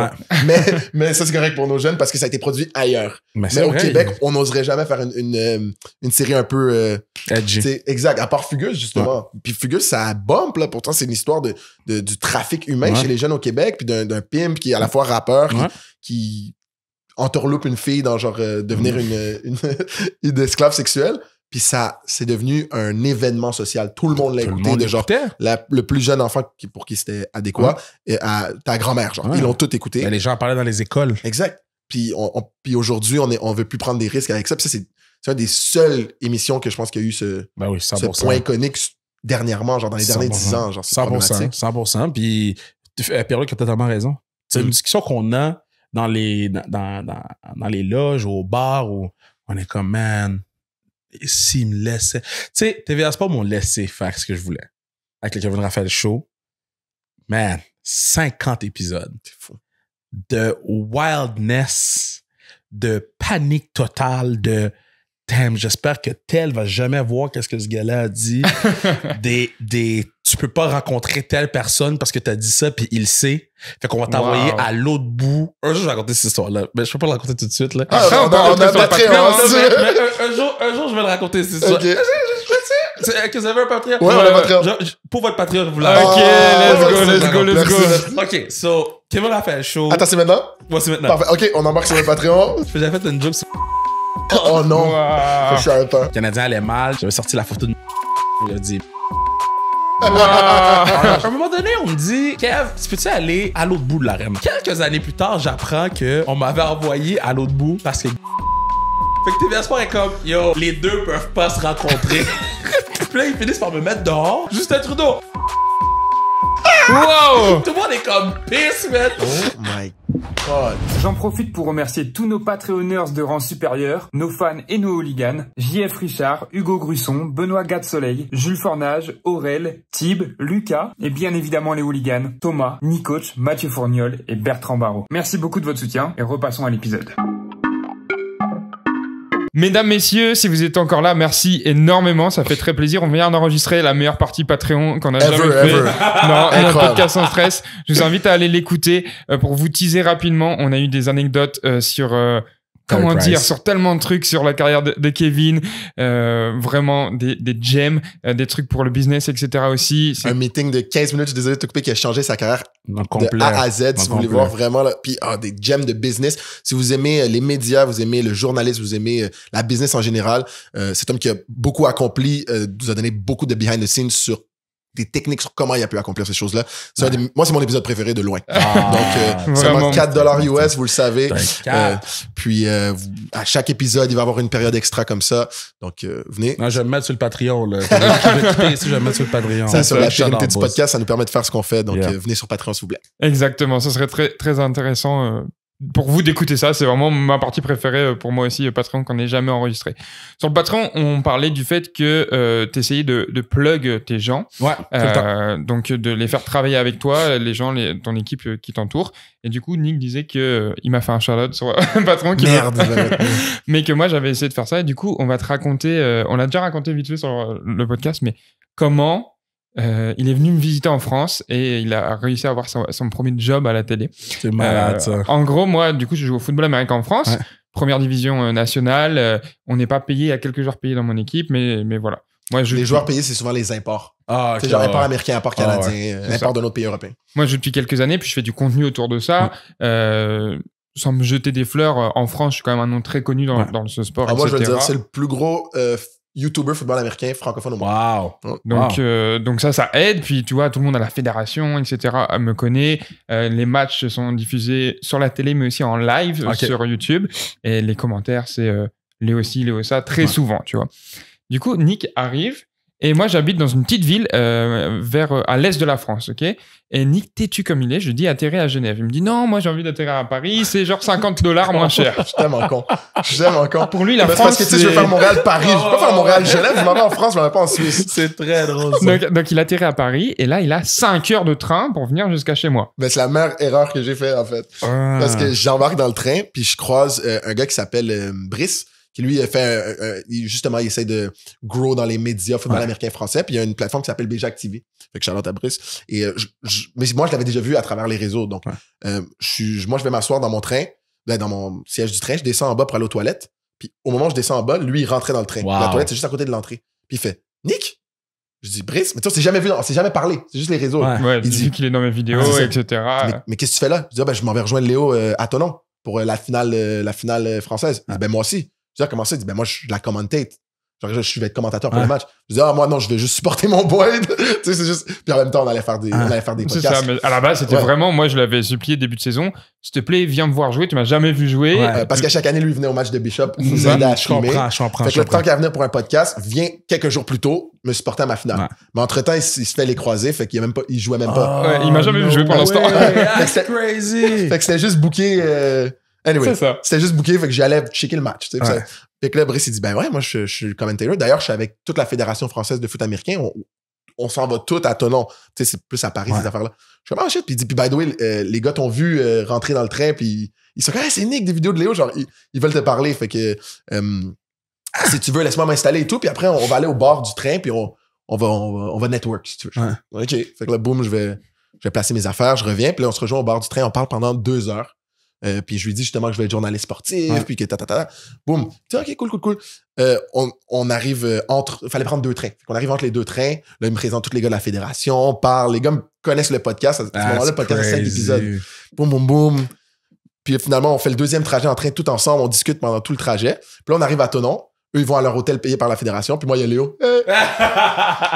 Mais ça, c'est correct pour nos jeunes parce que ça a été produit ailleurs. Mais au Québec, on n'oserait jamais faire une série un peu edgy. Exact, à part Fugueuse, justement. Puis Fugueuse, ça bump, là. Pourtant, c'est une histoire du trafic humain chez les jeunes au Québec, puis d'un pimp qui est à la fois rappeur, qui entourloupe une fille dans genre devenir une esclave sexuelle. Puis ça, c'est devenu un événement social. Tout le monde l'a écouté. De genre, le plus jeune enfant pour qui c'était adéquat, et ta grand-mère, genre. Ils l'ont tout écouté. Mais les gens en parlaient dans les écoles. Exact. Puis, aujourd'hui, on veut plus prendre des risques avec ça. Puis ça, c'est une des seules émissions que je pense qu'il y a eu ce point iconique dernièrement, genre dans les derniers 10 ans. Genre, c'est 100%. Puis Pierre-Luc a totalement raison. C'est une discussion qu'on a dans les loges, au bar, où on est comme, man... Et s'il me laissait... Tu sais, TVA Sport m'ont laissé faire ce que je voulais. Avec le Kevin Raphaël Show. Man, 50 épisodes. C'est fou. De wildness, de panique totale, de... Damn, j'espère que tel va jamais voir qu'est-ce que ce gars-là a dit. Tu peux pas rencontrer telle personne parce que t'as dit ça puis il sait. Fait qu'on va t'envoyer à l'autre bout. Un jour, je vais raconter cette histoire-là. Mais je peux pas le raconter tout de suite, là. On a Patreon. Un jour, je vais le raconter, cette histoire. Okay. Est-ce que vous avez un Patreon? Ouais, on a un Patreon. Pour votre Patreon, vous l'avez. Ok, let's go. Ok, so, Kevin Raphaël Show. Attends, c'est maintenant? Ouais, c'est maintenant. Parfait. Ok, on embarque sur le Patreon. J'avais fait une joke sur... Oh non! Je savais pas. Le Canadien allait mal. J'avais sorti la photo de... Il a dit... À un moment donné, on me dit, Kev, peux-tu aller à l'autre bout de l'arène? Quelques années plus tard, j'apprends qu'on m'avait envoyé à l'autre bout parce que... Fait que TVA Sport est comme, yo, les deux peuvent pas se rencontrer. Puis là, ils finissent par me mettre dehors. Justin Trudeau. Wow! Tout le monde est comme pisse, man. Oh my J'en profite pour remercier tous nos Patreonneurs de rang supérieur, nos fans et nos hooligans, JF Richard, Hugo Grusson, Benoît Gat-Soleil, Jules Fornage, Aurel, Thib, Lucas et bien évidemment les hooligans, Thomas, Nicoach, Mathieu Fourniol et Bertrand Barrault. Merci beaucoup de votre soutien et repassons à l'épisode. Mesdames, messieurs, si vous êtes encore là, merci énormément, ça fait très plaisir. On vient d'enregistrer la meilleure partie Patreon qu'on a jamais fait dans un podcast sans stress. Je vous invite à aller l'écouter. Pour vous teaser rapidement, on a eu des anecdotes sur... Comment dire, sur tellement de trucs sur la carrière de Kevin, vraiment des gems, des trucs pour le business, etc. aussi. Un meeting de 15 minutes, je suis désolé de te couper, qui a changé sa carrière de A à Z, si vous voulez voir vraiment, là. Puis des gems de business. Si vous aimez les médias, vous aimez le journalisme, vous aimez la business en général, cet homme qui a beaucoup accompli, nous a donné beaucoup de behind the scenes sur des techniques sur comment il a pu accomplir ces choses-là. Moi, c'est mon épisode préféré de loin. Donc, seulement $4 US, vous le savez. Puis, à chaque épisode, il va y avoir une période extra comme ça. Donc, venez. Non, je vais me mettre sur le Patreon, là. Je vais quitter ici, je vais me mettre sur le Patreon. Ça, sur la pérennité du podcast, ça nous permet de faire ce qu'on fait. Donc, venez sur Patreon, s'il vous plaît. Exactement. Ça serait très, très intéressant, pour vous d'écouter ça. C'est vraiment ma partie préférée pour moi aussi, Patreon, qu'on n'ait jamais enregistré. Sur le Patreon, on parlait du fait que t'essayais de plug tes gens. Ouais, tout le temps. Donc, de les faire travailler avec toi, les gens, ton équipe qui t'entoure. Et du coup, Nick disait que il m'a fait un shout-out sur Patreon. Mais que moi, j'avais essayé de faire ça. Et du coup, on va te raconter, on l'a déjà raconté vite fait sur le podcast, mais comment il est venu me visiter en France et il a réussi à avoir son premier job à la télé. C'est malade, ça. En gros, moi, du coup, je joue au football américain en France. Ouais. Première division nationale. On n'est pas payé, il y a quelques joueurs payés dans mon équipe, mais voilà. Moi, les joueurs payés, c'est souvent les imports. C'est genre import américain, import canadien, import d'un autre pays européen. Moi, je joue depuis quelques années, puis je fais du contenu autour de ça. Sans me jeter des fleurs, en France, je suis quand même un nom très connu dans ce sport, etc. Moi, je veux dire, c'est le plus gros YouTuber football américain francophone au monde. Donc ça aide. Puis tu vois, tout le monde à la fédération, etc. me connaît. Les matchs sont diffusés sur la télé, mais aussi en live sur YouTube. Et les commentaires, c'est Léo-ci, Léo-ça, très souvent, tu vois. Du coup, Nick arrive. Et moi, j'habite dans une petite ville à l'est de la France, ok? Et Nick, têtu comme il est, je lui dis atterrir à Genève. Il me dit non, moi j'ai envie d'atterrir à Paris, c'est genre $50 moins cher. Je suis tellement con. Pour lui, la France, parce que tu sais, je veux faire Montréal-Paris. Je veux pas faire Montréal-Genève, je m'en vais en France, je m'en vais pas en Suisse. C'est très drôle, ça. Donc il atterrit à Paris, et là, il a 5 heures de train pour venir jusqu'à chez moi. Ben, c'est la meilleure erreur que j'ai faite, en fait. Parce que j'embarque dans le train, puis je croise un gars qui s'appelle Brice, qui lui fait justement, il essaie de grow dans les médias football américain français, puis il y a une plateforme qui s'appelle Béjac TV. Fait que Charlotte à Brice. Et mais moi, je l'avais déjà vu à travers les réseaux. Donc, moi, je vais m'asseoir dans mon train, dans mon siège du train, je descends en bas pour aller aux toilettes. Puis au moment où je descends en bas, lui, il rentrait dans le train. La toilette, c'est juste à côté de l'entrée. Puis il fait « Nick? » Je dis « Brice? » Mais tu sais, on s'est jamais parlé. C'est juste les réseaux. Il dit qu'il est dans mes vidéos, etc. Mais qu'est-ce que tu fais là? Je dis « je m'en vais rejoindre Léo à Tonon pour la finale française. » Il dit « Ben moi aussi. » Je dis, comment ça? Il dit, ben, moi, je la commentate. Genre, je vais être commentateur pour le match. Je dis, moi, non, je vais juste supporter mon boy. Tu sais, c'est juste. Puis en même temps, on allait faire des podcasts. C'est ça, mais à la base, c'était vraiment, moi, je l'avais supplié début de saison. S'il te plaît, viens me voir jouer. Tu m'as jamais vu jouer. Parce qu'à chaque année, lui, il venait au match de Bishop. Il nous aidait à streamer. Je comprends. Fait que le temps qu'à venir pour un podcast, vient quelques jours plus tôt, me supporter à ma finale. Mais entre-temps, il se fait les croiser. Fait qu'il il jouait même pas. Il m'a jamais vu jouer pour l'instant. C'est crazy. Fait que c'était juste booké. Anyway, c'était juste booké. Fait que j'allais checker le match. Fait que là, Brice, il dit, ben ouais, moi, je suis le commentator. D'ailleurs, je suis avec toute la Fédération française de foot américain. On s'en va tout à Tonon. Tu sais, c'est plus à Paris, ces affaires-là. Je suis comme, shit. Puis il dit, puis by the way, les gars t'ont vu rentrer dans le train, puis ils sont comme, c'est Nick, des vidéos de Léo. Genre, ils veulent te parler. Fait que, si tu veux, laisse-moi m'installer et tout. Puis après, on va aller au bord du train, puis on va network, si tu veux. OK. Fait que là, boum, je vais placer mes affaires, je reviens. Puis là, on se rejoint au bord du train, on parle pendant 2 heures. Puis je lui dis justement que je vais être journaliste sportif, puis que boum. Tu dis, OK, cool. On arrive fallait prendre 2 trains. On arrive entre les 2 trains. Là, il me présente tous les gars de la fédération, parle. Les gars connaissent le podcast. À ce moment-là, le podcast a 5 épisodes. Boum. Puis finalement, on fait le 2e trajet en train tout ensemble. On discute pendant tout le trajet. Puis là, on arrive à Tonon. Eux, ils vont à leur hôtel payé par la fédération. Puis moi, il y a Léo.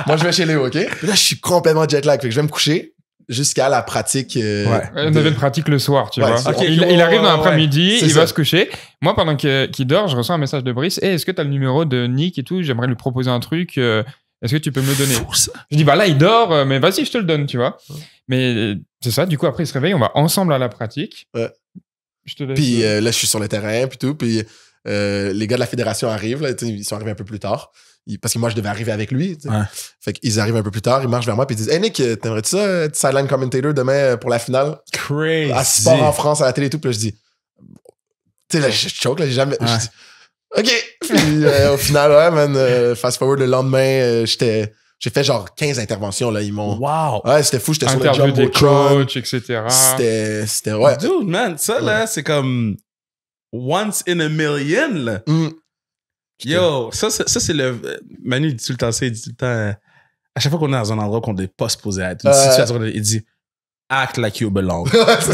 Moi, je vais chez Léo, OK? Puis là, je suis complètement jet lag. Fait que je vais me coucher. Jusqu'à la pratique. On avait une pratique le soir, tu vois. Il arrive dans l'après-midi, il va se coucher. Moi, pendant qu'il dort, je reçois un message de Brice. Est-ce que tu as le numéro de Nick et tout? J'aimerais lui proposer un truc. Est-ce que tu peux me le donner? Je dis, là, il dort, mais vas-y, je te le donne, tu vois. Mais c'est ça. Du coup, après, il se réveille. On va ensemble à la pratique. Je te laisse. Puis là, je suis sur le terrain, puis tout. Puis les gars de la fédération arrivent. Là, ils sont arrivés un peu plus tard. Parce que moi, je devais arriver avec lui. Ouais. Fait qu'ils arrivent un peu plus tard. Ils marchent vers moi, puis ils disent « Hey Nick, t'aimerais-tu ça être sideline commentator demain pour la finale? » Crazy. À Sport en France, à la télé et tout. Puis là, je dis... Tu sais, là, je choque. Là, j'ai jamais... Je dis, OK. Puis au final, ouais, man, fast forward, le lendemain, j'ai fait genre 15 interventions, là. Ils m'ont... Wow. Ouais, c'était fou. J'étais sur le interview des Jumbotron. coachs, etc. C'était ouais. Dude, man, ça, là, c'est comme once in a million, là. Yo, ça, c'est le... Manu, il dit tout le temps ça, il dit tout le temps... À chaque fois qu'on est dans un endroit qu'on n'est pas supposé être, une situation, il dit « Act like you belong ». Ouais. Act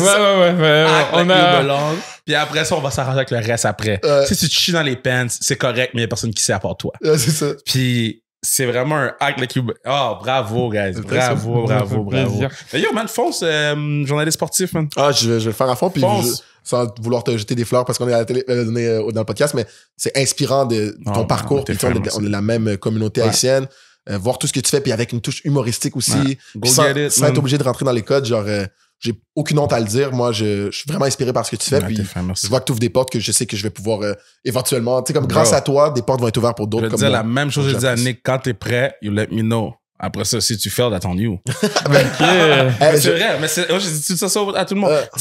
like you belong. Puis après ça, on va s'arranger avec le reste après. Si tu te chies dans les pants, c'est correct, mais il n'y a personne qui sait à part toi. C'est ça. Puis c'est vraiment un act like you... Oh, bravo, guys. Bravo. Mais yo, man, fonce, journaliste sportif, man. Ah, je vais le faire à fond. Puis sans vouloir te jeter des fleurs parce qu'on est à la télé, dans le podcast, mais c'est inspirant de ton parcours. Puis on est la même communauté haïtienne. Voir tout ce que tu fais, puis avec une touche humoristique aussi. Sans être obligé de rentrer dans les codes, genre... j'ai aucune honte à le dire. Moi, je suis vraiment inspiré par ce que tu fais. Puis je vois que tu ouvres des portes que je sais que je vais pouvoir éventuellement... Tu sais, comme grâce à toi, des portes vont être ouvertes pour d'autres. Je vais te dire la même chose que je dis à Nick. Quand t'es prêt, you let me know. Après ça, si tu fails, that's on you. Mais c'est vrai. Mais moi, j'ai dit ça à tout le monde. Tu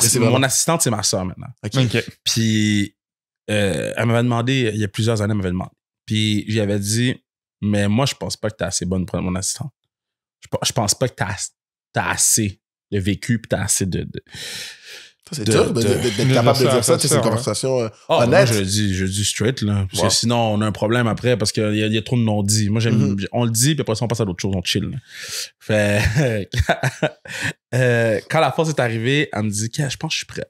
sais, mon assistante, c'est ma soeur maintenant. Okay. Puis elle m'avait demandé, il y a plusieurs années, elle m'avait demandé. Puis j'y avais dit, mais moi, je pense pas que t'es assez bonne pour être mon assistante. Je pense pas que t'as assez de vécu, puis t'as assez de c'est dur d'être capable de dire ça. C'est une conversation honnête. Moi, je dis straight, là. Parce que sinon, on a un problème après, parce qu'il y a trop de non-dits. Moi, on le dit, puis après ça, on passe à d'autres choses, on chill. Là. Fait quand la force est arrivée, elle me dit, je pense que je suis prêt.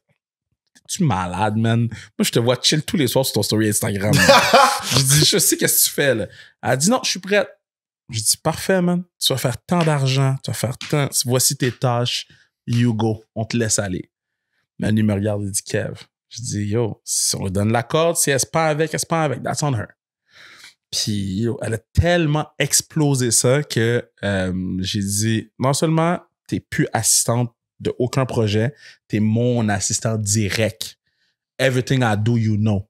Tu es malade, man. Moi, je te vois chill tous les soirs sur ton story Instagram. Je dis, je sais qu'est-ce que tu fais, là. Elle dit, non, je suis prête. Je dis, parfait, man. Tu vas faire tant d'argent, tu vas faire tant. Voici tes tâches. You go. On te laisse aller. Manu me regarde et dit, Kev. Je dis, yo, si on lui donne la corde, si elle se pend avec, elle se pend avec. That's on her. Puis, yo, elle a tellement explosé ça que j'ai dit, non seulement t'es plus assistante de aucun projet, t'es mon assistant direct. Everything I do, you know.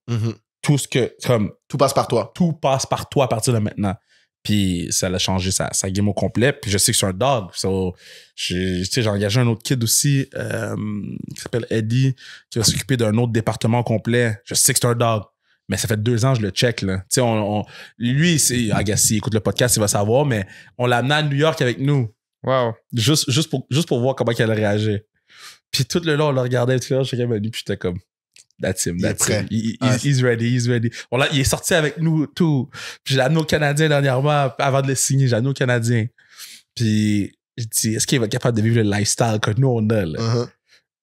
Tout ce que, comme... Tout passe par toi. Tout passe par toi à partir de maintenant. Puis ça a changé sa game au complet. Puis je sais que c'est un dog. So, j'ai engagé un autre kid aussi qui s'appelle Eddie, qui va s'occuper d'un autre département au complet. Je sais que c'est un dog. Mais ça fait 2 ans que je le check. Là. Lui, s'il écoute le podcast, il va savoir, mais on l'a amené à New York avec nous. Wow. Juste pour voir comment elle réagit. Puis tout le long, on le regardait, tout le long, chacun m'a dit, puis j'étais comme... That's him. He's ready. Il est sorti avec nous, tout. Puis je l'ai amené au Canadien dernièrement, avant de le signer, j'ai amené au Canadien. Puis je dis, est-ce qu'il va être capable de vivre le lifestyle que nous, on a, là?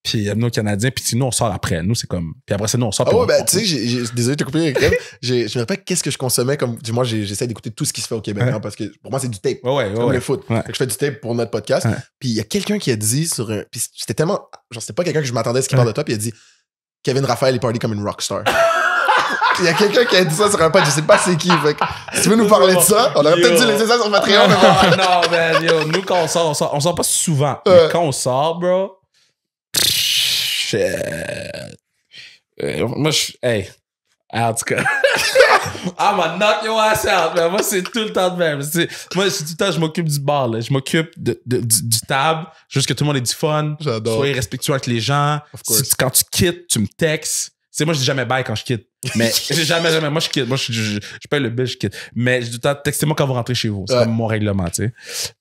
Puis il a amené au Canadien, puis nous, on sort après. Nous, c'est comme... Puis après ça, nous, on sort. Ah ouais, tu sais, désolé de te couper, je me rappelle qu'est-ce que je consommais comme... Moi, j'essaie d'écouter tout ce qui se fait au Québec, hein, parce que pour moi, c'est du tape. Comme le foot. Fait que je fais du tape pour notre podcast. Puis il y a quelqu'un qui a dit sur un... Puis c'était tellement... Genre, c'était pas quelqu'un que je m'attendais à ce qu'il parle de toi, puis il a dit... Kevin Raphaël, il party comme une rockstar. Il y a quelqu'un qui a dit ça sur un pod, je sais pas c'est qui. Fait que, si tu veux nous parler de ça, on aurait peut-être dû laisser ça sur Patreon. Non, man, yo, nous, quand on sort pas souvent. Mais quand on sort, bro, moi, hey, en tout cas, I'm gonna knock your ass out, man. Moi, c'est tout le temps de même. Moi, tout le temps, je m'occupe du bar, là. Je m'occupe du table, juste que tout le monde ait du fun. J'adore. Soyez respectueux avec les gens. Quand tu quittes, tu me textes. Moi, je dis jamais bye quand je quitte. Mais jamais. Moi, je quitte. Moi, je paye le bill, je quitte. Mais je dis tout le temps, textez-moi quand vous rentrez chez vous. C'est comme mon règlement, tu sais.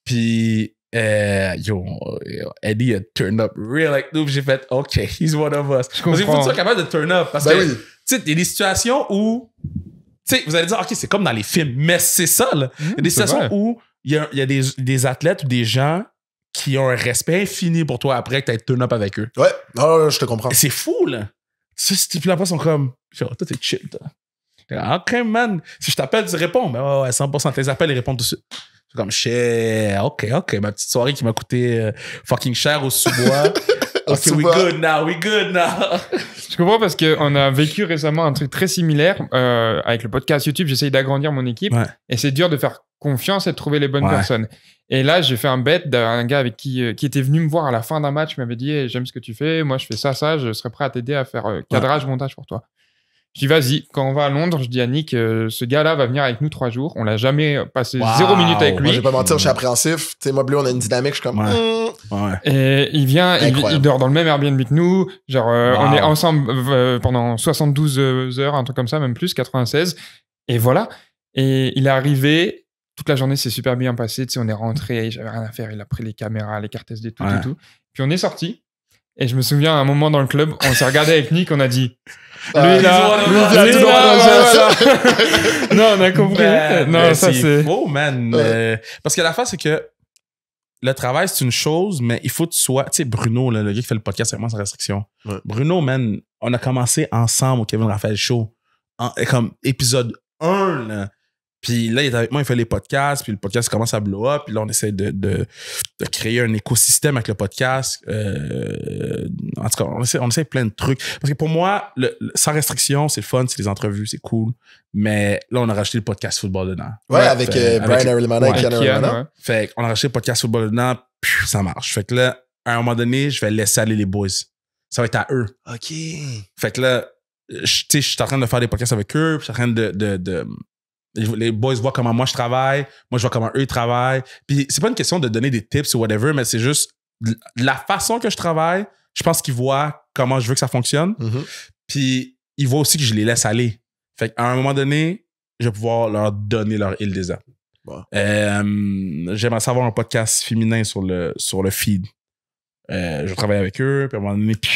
Puis, Eddie a turned up real like nous. J'ai fait, OK, he's one of us. Parce qu'il faut que tu sois capable de turn up. Parce que, tu sais, il y a des situations où, tu sais, vous allez dire, OK, c'est comme dans les films. Mais c'est ça, là. Il y a des situations où il y a des athlètes ou des gens qui ont un respect infini pour toi après que tu aies turn up avec eux. Ouais, non, je te comprends. C'est fou, là. Ces types-là sont comme, genre, toi, t'es chill, toi. OK, man. Si je t'appelle, tu réponds. Mais ouais, 100%. Tes appels, ils répondent tout de suite. C'est comme, shit, OK. Ma petite soirée qui m'a coûté fucking cher au sous-bois. OK, we good now. Je comprends parce qu'on a vécu récemment un truc très similaire avec le podcast YouTube. J'essaye d'agrandir mon équipe et c'est dur de faire confiance et de trouver les bonnes personnes. Et là, j'ai fait un bet d'un gars avec qui était venu me voir à la fin d'un match. Il m'avait dit hey, j'aime ce que tu fais. Moi, je fais ça. Je serais prêt à t'aider à faire cadrage, montage pour toi. Je dis, vas-y, quand on va à Londres, je dis à Nick, ce gars-là va venir avec nous 3 jours. On l'a jamais passé 0 minute avec lui. Moi, je vais pas mentir, je suis appréhensif. Tu sais, moi, Bleu, on a une dynamique, je suis comme... Et il vient, il dort dans le même Airbnb que nous. Genre, on est ensemble pendant 72 heures, un truc comme ça, même plus, 96. Et voilà. Et il est arrivé, toute la journée s'est super bien passée. Tu sais, on est rentré, j'avais rien à faire. Il a pris les caméras, les cartes SD, tout et tout. Puis on est sorti. Et je me souviens, à un moment dans le club, on s'est regardé avec Nick, on a dit... Lui là, non, on a compris. Non, ça c'est faux, man. Parce que la fin, c'est que le travail, c'est une chose, mais il faut que tu sois... Tu sais, Bruno, là, le gars qui fait le podcast avec moi sans restriction. Ouais. Bruno, man, on a commencé ensemble au Kevin Raphaël Show. Comme épisode 1, là. Puis là, il est avec moi, il fait les podcasts, puis le podcast commence à blow up, puis là, on essaie de créer un écosystème avec le podcast. En tout cas, on essaie plein de trucs. Parce que pour moi, sans restriction, c'est le fun, c'est les entrevues, c'est cool. Mais là, on a rajouté le podcast football dedans. Ouais, avec Brian Arimana et Kian Arimana. Fait qu'on a rajouté le podcast football dedans, puis ça marche. Fait que là, à un moment donné, je vais laisser aller les boys. Ça va être à eux. OK. Fait que là, je suis en train de faire des podcasts avec eux, puis je suis en train les boys voient comment moi je travaille, moi je vois comment eux ils travaillent. Puis c'est pas une question de donner des tips ou whatever, mais c'est juste la façon que je travaille, je pense qu'ils voient comment je veux que ça fonctionne. Mm-hmm. Puis ils voient aussi que je les laisse aller. Fait qu'à un moment donné, je vais pouvoir leur donner leur île des âmes. Wow. J'aimerais savoir un podcast féminin sur le feed. Je vais travailler avec eux, puis à un moment donné, tu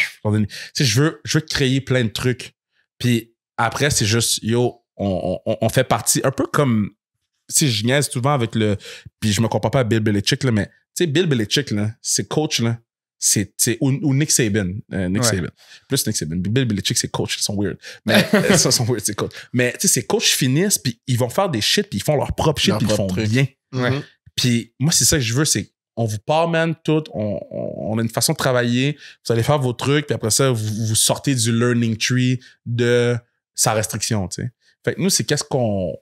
sais, je veux créer plein de trucs. Puis après, c'est juste, on fait partie, un peu comme, si je niaise souvent avec puis je me compare pas à Bill Belichick, là, mais tu sais, Bill Belichick, là, c'est coach, là, ou Nick Saban. Saban. Plus Nick Saban. Bill Belichick, c'est coach, ils sont weird. Mais, ça, sont weird, c'est coach. Mais, tu sais, ces coachs finissent, puis ils vont faire des shit, puis ils font leur propre shit, puis ils font bien. Mm-hmm. Puis moi, c'est ça que je veux, c'est on vous part, man, tout. On a une façon de travailler. Vous allez faire vos trucs, puis après ça, vous sortez du learning tree de sa restriction, tu sais. Fait que nous, c'est qu'est-ce qu'on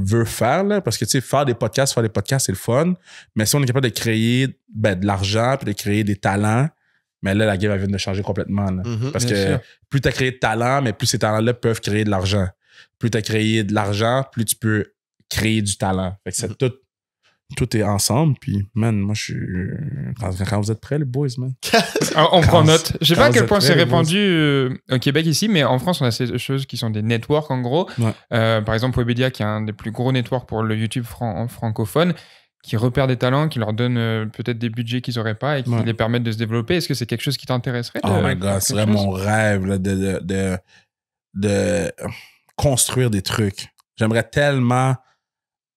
veut faire, là, parce que, tu sais, faire des podcasts, c'est le fun, mais si on est capable de créer de l'argent puis de créer des talents, mais là, la game, elle vient de changer complètement, là. Mm-hmm, parce que sûr. Plus tu as créé de talents, mais plus ces talents-là peuvent créer de l'argent. Plus tu as créé de l'argent, plus tu peux créer du talent. Fait que c'est tout est ensemble, puis, man, moi, je suis... Quand vous êtes prêts, les boys, man. On prend note. Je sais pas à quel point c'est répandu au Québec ici, mais en France, on a ces choses qui sont des networks, en gros. Ouais. Par exemple, Webedia, qui est un des plus gros networks pour le YouTube francophone, qui repère des talents, qui leur donne peut-être des budgets qu'ils n'auraient pas et qui les permettent de se développer. Est-ce que c'est quelque chose qui t'intéresserait? Oh my God, c'est vraiment mon rêve là, de construire des trucs. J'aimerais tellement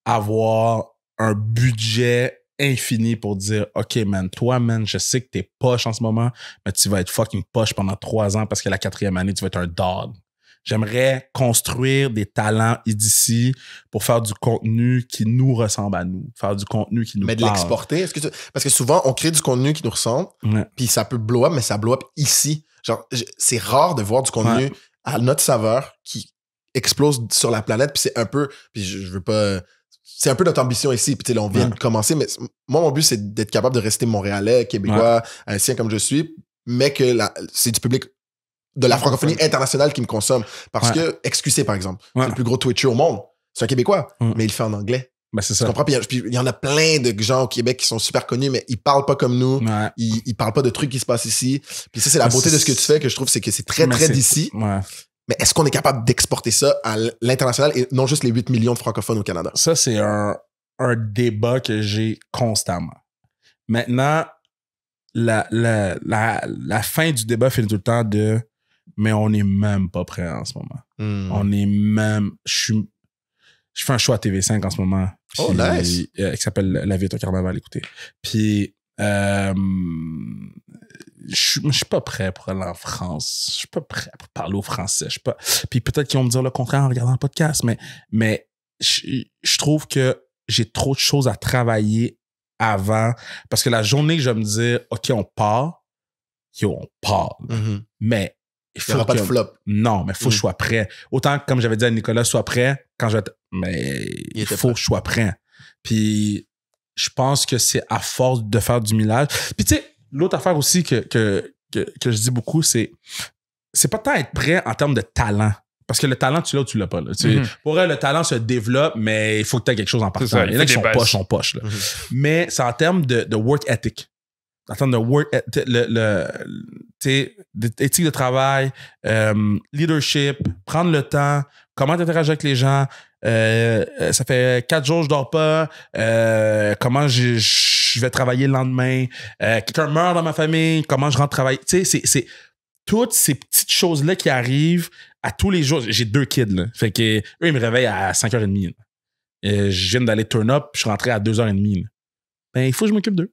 avoir un budget infini pour dire OK, man, toi, man, je sais que t'es poche en ce moment, mais tu vas être fucking poche pendant 3 ans parce que la 4e année, tu vas être un dog. J'aimerais construire des talents d'ici pour faire du contenu qui nous ressemble à nous. Faire du contenu qui nous parle. Mais de l'exporter, parce que souvent, on crée du contenu qui nous ressemble, puis ça peut blow up, mais ça blow up ici. Genre, c'est rare de voir du contenu à notre saveur qui explose sur la planète, puis c'est un peu... Puis je veux pas... C'est un peu notre ambition ici. Puis là, on vient de commencer, mais moi, mon but, c'est d'être capable de rester montréalais, québécois, haïtien comme je suis, mais que c'est du public de la francophonie internationale qui me consomme. Parce que XQC, par exemple, c'est le plus gros Twitcher au monde. C'est un Québécois, mais il le fait en anglais. Ben, c'est ça. Tu comprends? Puis il y en a plein de gens au Québec qui sont super connus, mais ils parlent pas comme nous. Ils parlent pas de trucs qui se passent ici. Puis ça, c'est la beauté de ce que tu fais, que je trouve, c'est que c'est très d'ici. Mais est-ce qu'on est capable d'exporter ça à l'international et non juste les 8 millions de francophones au Canada? Ça, c'est un débat que j'ai constamment. Maintenant, la fin du débat finit tout le temps de « mais on n'est même pas prêt en ce moment. On est même... Je fais un show à TV5 en ce moment. Puis, nice! Qui s'appelle La vie est un carnaval, écoutez. Puis... je suis pas prêt pour aller en France. Je suis pas prêt pour parler au français. Puis peut-être qu'ils vont me dire le contraire en regardant le podcast, mais je trouve que j'ai trop de choses à travailler avant. Parce que la journée que je vais me dire, OK, on part, yo, on parle. Mais il n'y aura pas de flop. Non, mais il faut que je sois prêt. Autant que, comme j'avais dit à Nicolas, sois prêt quand je vais mais il faut que je sois prêt. Puis je pense que c'est à force de faire du millage. Puis tu sais, l'autre affaire aussi que je dis beaucoup, c'est pas tant être prêt en termes de talent. Parce que le talent, tu l'as ou tu l'as pas. Là. Pour elle, le talent se développe, mais il faut que tu aies quelque chose en partant. Il y en a qui sont poches. Là. Mais c'est en termes de work ethic. En termes de work ethic, éthique de travail, leadership, prendre le temps, comment tu interagis avec les gens. Ça fait 4 jours que je dors pas. Comment je vais travailler le lendemain. Quelqu'un meurt dans ma famille. Comment je rentre travailler. Tu sais, c'est toutes ces petites choses-là qui arrivent à tous les jours. J'ai 2 kids, là. Fait que eux, ils me réveillent à 5h30. Je viens d'aller turn up, je suis rentré à 2h30. Ben, il faut que je m'occupe d'eux.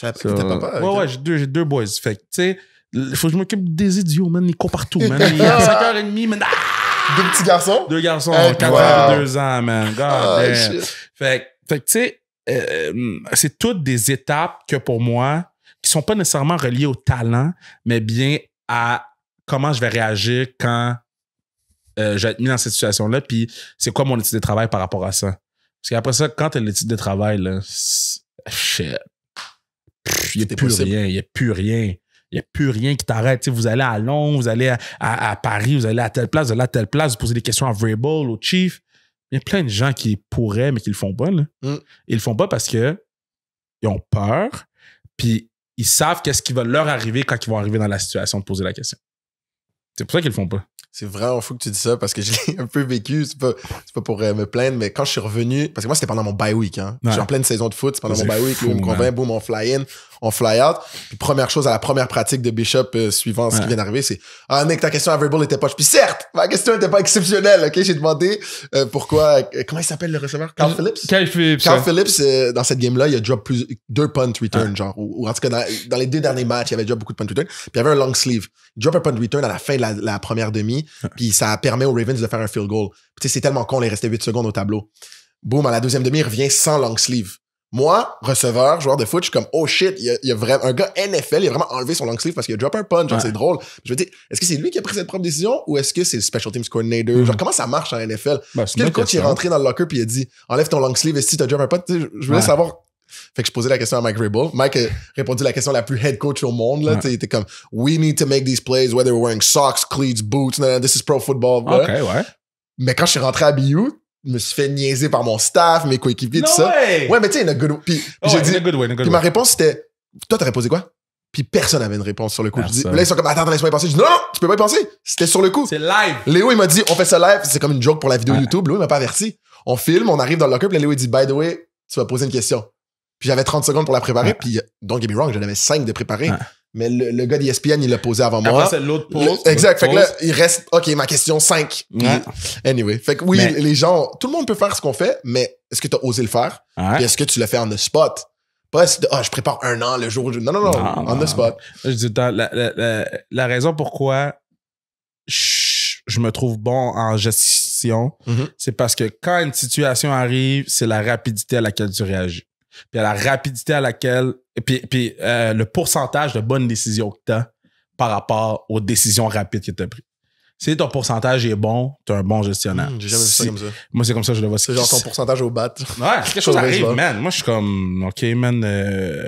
Ouais, j'ai 2 boys. Fait que, tu sais, il faut que je m'occupe des idiots, man. Ils courent partout, man. Il est à 5h30, man. 2 petits garçons? 2 garçons, 4 ans et 2 ans, man. God damn. Fait que, tu sais, c'est toutes des étapes que pour moi, qui sont pas nécessairement reliées au talent, mais bien à comment je vais réagir quand je vais être mis dans cette situation-là, puis c'est quoi mon éthique de travail par rapport à ça. Parce qu'après ça, quand tu as l'éthique de travail, là, shit. Il n'y a plus rien. Il n'y a plus rien. Il n'y a plus rien qui t'arrête. Tu sais, vous allez à Londres, vous allez à Paris, vous allez à telle place, vous allez à telle place, vous posez des questions à Vrabel, au Chief. Il y a plein de gens qui pourraient, mais qui le font pas. Là. Ils le font pas parce que ils ont peur, puis ils savent qu'est-ce qui va leur arriver quand ils vont arriver dans la situation de poser la question. C'est pour ça qu'ils le font pas. C'est vraiment fou que tu dis ça parce que je l'ai un peu vécu. C'est pas pour me plaindre, mais quand je suis revenu, parce que moi, c'était pendant mon bye week. Hein. Ouais. Je suis en pleine saison de foot, c'est pendant mon bye week. Louis me convainc, boum, on fly in, on fly out. Puis première chose, à la première pratique de Bishop suivant ce qui vient d'arriver, c'est « Ah, Nick, ta question à Vrabel était poche. » Puis certes, ma question n'était pas exceptionnelle. Ok, j'ai demandé pourquoi... comment il s'appelle le receveur? Carl Phillips? Carl Phillips, dans cette game-là, il a drop 2 punt return, genre. Ou en tout cas, dans les 2 derniers matchs, il y avait déjà beaucoup de punt return. Puis il y avait un long sleeve. Il drop un punt return à la fin de la première demi. Puis ça permet aux Ravens de faire un field goal. Puis c'est tellement con, il restait 8 secondes au tableau. Boum, à la deuxième demi, il revient sans long sleeve. Moi, receveur, joueur de foot, je suis comme, oh shit, il y a vraiment, un gars NFL, il a vraiment enlevé son long sleeve parce qu'il a drop un punch, genre c'est drôle. Je me dis, est-ce que c'est lui qui a pris cette propre décision ou est-ce que c'est le special teams coordinator? Genre, comment ça marche en NFL? Est-ce que le coach est rentré dans le locker puis il a dit, enlève ton long sleeve et si t'as drop un punch? Je voulais savoir. Fait que je posais la question à Mike Vrabel. Mike a répondu la question la plus head coach au monde. Là. Il était comme, we need to make these plays, whether we're wearing socks, cleats, boots, this is pro football. OK, ouais. Mais quand je suis rentré à BU, je me suis fait niaiser par mon staff, mes coéquipiers, tout ça. Ouais, mais tu sais, in a good way. Puis j'ai dit, puis ma réponse c'était, toi t'aurais posé quoi? Puis personne n'avait une réponse sur le coup. Je dis, là, ils sont comme, attends, laisse-moi y penser. Je dis, non, tu peux pas y penser. C'était sur le coup. C'est live. Léo, il m'a dit, on fait ça live. C'est comme une joke pour la vidéo YouTube. Léo, il m'a pas averti. On filme, on arrive dans le locker, puis Léo, il dit, by the way, tu vas poser une question. Puis j'avais 30 secondes pour la préparer, puis don't get me wrong, j'en avais 5 de préparer. Mais le gars d'ESPN, il l'a posé avant moi. Après, c'est l'autre pause. Exact. Fait que là, il reste, OK, ma question 5. Anyway. Fait que oui, les gens, tout le monde peut faire ce qu'on fait, mais est-ce que tu as osé le faire? Puis est-ce que tu l'as fait on the spot? Pas je prépare 1 an le jour où non, on the spot. Je dis, la raison pourquoi je me trouve bon en gestion, c'est parce que quand une situation arrive, c'est la rapidité à laquelle tu réagis. Puis à la rapidité à laquelle... Puis le pourcentage de bonnes décisions que tu as par rapport aux décisions rapides que tu as prises. Si ton pourcentage est bon, tu es un bon gestionnaire. J'ai jamais vu ça comme ça. Moi, c'est comme ça que je le vois. C'est genre ton pourcentage au bat. Ouais, quelque chose arrive, man. Moi, je suis comme, OK, man,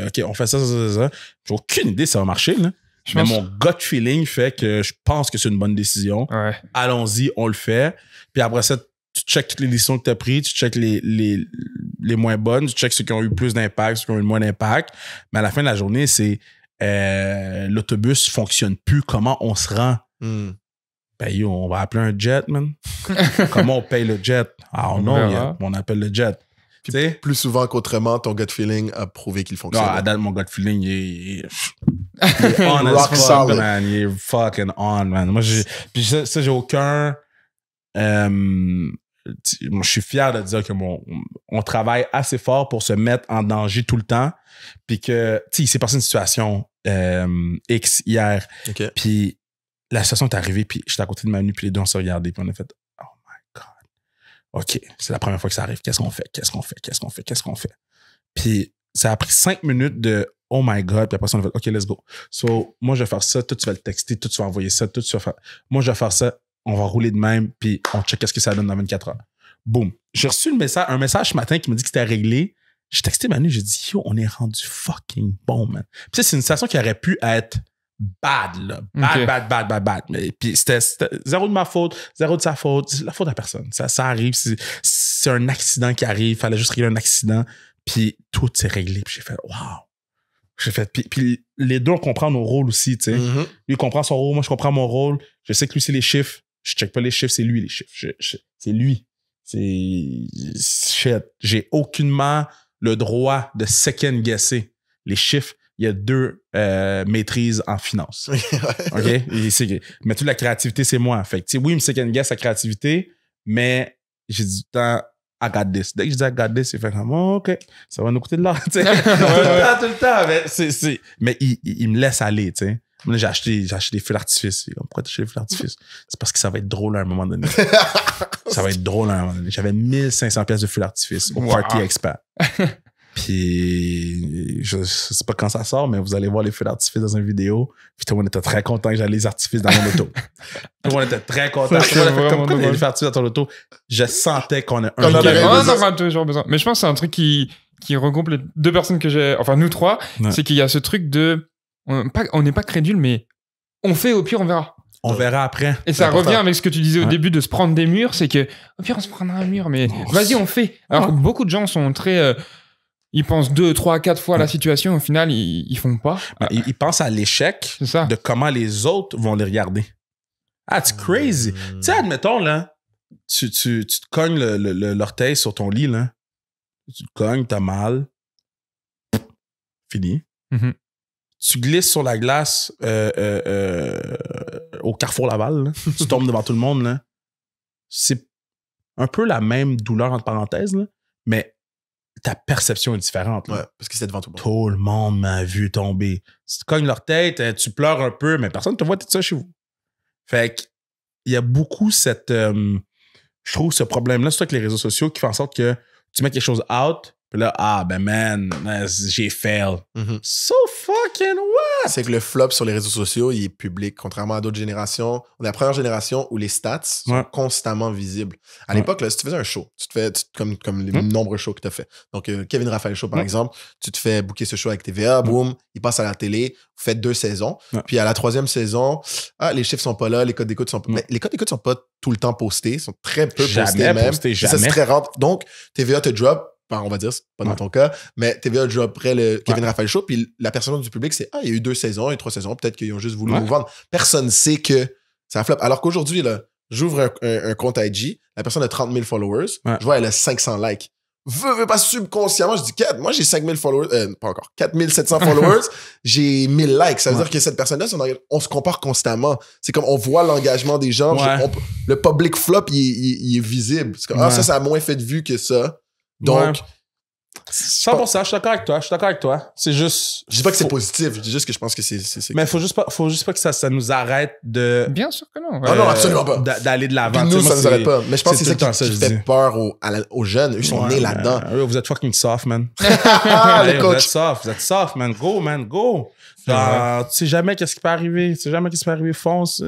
OK, on fait ça. J'ai aucune idée si ça va marcher, là. Mais mon gut feeling fait que je pense que c'est une bonne décision. Ouais. Allons-y, on le fait. Puis après ça, tu checkes toutes les décisions que tu as prises, tu checkes les moins bonnes, tu checkes ceux qui ont eu plus d'impact, ceux qui ont eu moins d'impact. Mais à la fin de la journée, c'est l'autobus fonctionne plus. Comment on se rend? Ben yo, on va appeler un jet, man. Comment on paye le jet? Ah, on appelle le jet. Puis plus souvent qu'autrement, ton gut feeling a prouvé qu'il fonctionne. Non, à date, mon gut feeling, il est on as fuck, man. Il est fucking on, man. Moi, puis ça, j'ai aucun... je suis fier de dire que on travaille assez fort pour se mettre en danger tout le temps. Puis que, tu sais, il s'est passé une situation X hier. Okay. Puis la situation est arrivée, puis j'étais à côté de Manu, puis les deux, on s'est regardés, puis on a fait « Oh my God. OK, c'est la première fois que ça arrive. Qu'est-ce qu'on fait? Qu'est-ce qu'on fait? Qu'est-ce qu'on fait? Qu'est-ce qu'on fait? » Puis ça a pris 5 minutes de oh my God. Puis après ça, on a fait, OK, let's go. So, moi, je vais faire ça. Toi, tu vas le texter. Toi, tu vas envoyer ça. Toi, tu vas faire. Moi, je vais faire ça. On va rouler de même. Puis on check qu'est-ce que ça donne dans 24 heures. Boum. J'ai reçu un message ce matin qui me dit que c'était réglé. J'ai texté Manu. J'ai dit, yo, on est rendu fucking bon, man. Puis c'est une situation qui aurait pu être bad, là. Bad. Mais, puis c'était zéro de ma faute, zéro de sa faute. C'est la faute à personne. Ça arrive. C'est un accident qui arrive. Fallait juste régler un accident. Puis tout s'est réglé. Puis j'ai fait, wow. Puis les deux, on comprend nos rôles aussi, tu sais. Mm-hmm. Lui, il comprend son rôle. Moi, je comprends mon rôle. Je sais que lui, c'est les chiffres. Je check pas les chiffres. C'est lui, les chiffres. C'est lui. Shit. J'ai aucunement le droit de second-guesser les chiffres. Il y a 2 maîtrises en finance. OK? Mais toute la créativité, c'est moi. Fait que, oui, il me second-guess sa créativité, mais j'ai du temps, I got this. Dès que je dis I got this, il fait comme, OK, ça va nous coûter de l'argent. Tout le temps. Mais il me laisse aller, tu sais. J'ai acheté des feux d'artifice. Pourquoi t'as acheté des feux d'artifice? C'est parce que ça va être drôle à un moment donné. Ça va être drôle à un moment donné. J'avais 1500 pièces de feux d'artifice au Party Expat. Puis, je sais pas quand ça sort, mais vous allez voir les feux d'artifice dans une vidéo. Puis tout le monde était très content que j'avais les artifices dans mon auto. Tout le monde était très content. Tout le monde était comme, quand il y a les feux d'artifice dans ton auto, je sentais qu'on a on a toujours besoin. Mais je pense que c'est un truc qui regroupe les 2 personnes que j'ai, enfin nous 3, c'est qu'il y a ce truc de, on n'est pas crédule, mais on fait, au pire on verra. On verra après. Et ça revient avec ce que tu disais au début de se prendre des murs, c'est que, au pire on se prendra un mur, mais vas-y on fait. Alors que beaucoup de gens sont très... ils pensent 2, 3, 4 fois la situation, au final, ils font pas. Ils pensent à l'échec de comment les autres vont les regarder. Ah, c'est crazy. Tu sais, admettons, là, tu te cognes l'orteil sur ton lit, là. Tu te cognes, t'as mal. Fini. Mm-hmm. Tu glisses sur la glace au Carrefour Laval, là. Tu tombes devant tout le monde, là. C'est un peu la même douleur, entre parenthèses, là, mais ta perception est différente. Là. Ouais, parce que c'est devant tout le monde. Tout le monde m'a vu tomber. Si tu cognes leur tête, tu pleures un peu, mais personne ne te voit, t'es ça chez vous. Fait qu'il y a beaucoup cette... je trouve ce problème-là, surtout avec les réseaux sociaux, qui fait en sorte que tu mets quelque chose out, puis là, man, j'ai fail. Mm-hmm. So fucking what? C'est que le flop sur les réseaux sociaux, il est public, contrairement à d'autres générations. On est la première génération où les stats sont constamment visibles. À l'époque, là, si tu faisais un show, comme les nombreux shows que tu as fait. Donc, Kevin Raphaël Show, par exemple, tu te fais booker ce show avec TVA, boum, il passe à la télé, vous faites 2 saisons. Puis à la 3e saison, les chiffres sont pas là, les codes d'écoute sont pas... Mais les codes d'écoute sont pas tout le temps postés, ils sont très peu postés même. Ça, c'est très rare. Donc, TVA te drop, on va dire, c'est pas dans ton cas, mais TVA dropperait le Kevin Raphaël Show, puis la perception du public, c'est il y a eu 2 saisons, il y a eu 3 saisons, peut-être qu'ils ont juste voulu nous vendre. Personne ne sait que ça flop. Alors qu'aujourd'hui, là, j'ouvre un compte IG, la personne a 30 000 followers, je vois, elle a 500 likes. Veux pas subconsciemment, je dis, moi j'ai 5 000 followers, pas encore, 4 700 followers, j'ai 1000 likes. Ça veut dire que cette personne-là, on se compare constamment. C'est comme on voit l'engagement des gens, le public flop, il est visible. C'est comme, ça a moins fait de vues que ça. Donc, 100%, je suis d'accord avec toi. C'est juste. Je dis pas que c'est positif, je dis juste que je pense que c'est... Mais faut juste pas que ça nous arrête de. Bien sûr que non. Non, absolument pas. D'aller de l'avant. Nous, ça nous arrête pas. Mais je pense que c'est ça qui fait peur aux jeunes. Ils sont nés là-dedans. Vous êtes fucking soft, man. Le coach. Vous êtes soft, man. Go. Tu sais jamais qu'est-ce qui peut arriver. Fonce.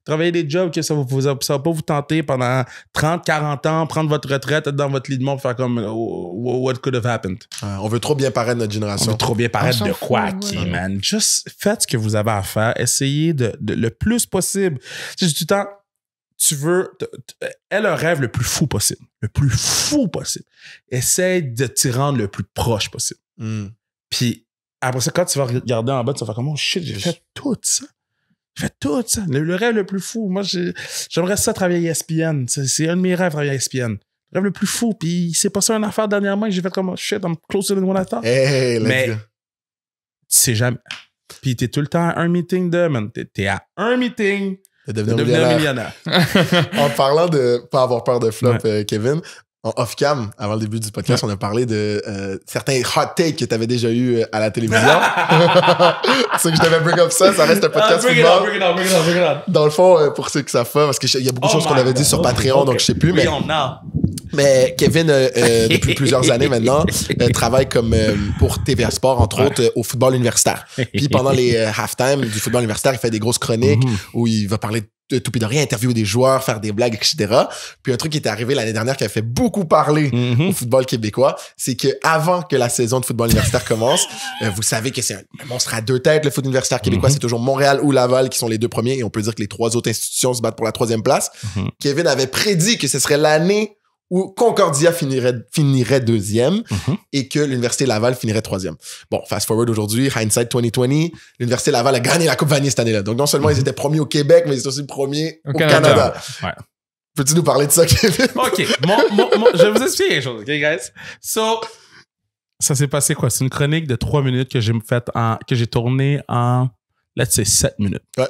Travailler des jobs que ça va pas vous tenter pendant 30, 40 ans, prendre votre retraite, être dans votre lit de mort, faire comme what could have happened. On veut trop bien paraître notre génération. On veut trop bien paraître de quoi, man? Juste faites ce que vous avez à faire. Essayez de le plus possible. Tu sais, du temps, tu veux... Elle a un rêve le plus fou possible. Essaye de t'y rendre le plus proche possible. Puis après ça, quand tu vas regarder en bas, tu vas faire comme, oh shit, j'ai fait tout ça. Le rêve le plus fou. Moi, j'aimerais ça travailler à ESPN. C'est un de mes rêves, travailler à ESPN. Le rêve le plus fou. Puis c'est passé une affaire dernièrement que j'ai fait comme, oh shit, I'm closer than what I thought. Mais tu sais jamais. Puis t'es tout le temps à un meeting man. T'es à un meeting de devenir un millionnaire. En parlant de pas avoir peur de flop, Kevin, en off-cam, avant le début du podcast, on a parlé de certains hot takes que tu avais déjà eu à la télévision. C'est que je devais bring up ça reste un podcast bring it on. Dans le fond, pour ceux qui savent pas, parce qu'il y a beaucoup de choses qu'on avait dit sur Patreon, donc je sais plus, mais Mais Kevin, depuis plusieurs années maintenant, travaille comme pour TVA Sport, entre autres, au football universitaire. Puis pendant les halftime du football universitaire, il fait des grosses chroniques où il va parler de tout et de rien, interviewer des joueurs, faire des blagues, etc. Puis un truc qui est arrivé l'année dernière qui a fait beaucoup parler au football québécois, c'est que avant que la saison de football universitaire commence, vous savez que c'est un monstre à deux têtes, le foot universitaire québécois. C'est toujours Montréal ou Laval qui sont les deux premiers et on peut dire que les trois autres institutions se battent pour la troisième place. Kevin avait prédit que ce serait l'année où Concordia finirait deuxième et que l'Université Laval finirait troisième. Bon, fast forward aujourd'hui, hindsight 2020, l'Université Laval a gagné la Coupe Vanier cette année-là. Donc non seulement ils étaient premiers au Québec, mais ils étaient aussi premiers au Canada. Ouais. Peux-tu nous parler de ça, Kevin? OK. Je vais vous expliquer quelque chose, OK, guys? So, ça s'est passé quoi? C'est une chronique de 3 minutes que que j'ai tournée en, let's say, 7 minutes. Ouais.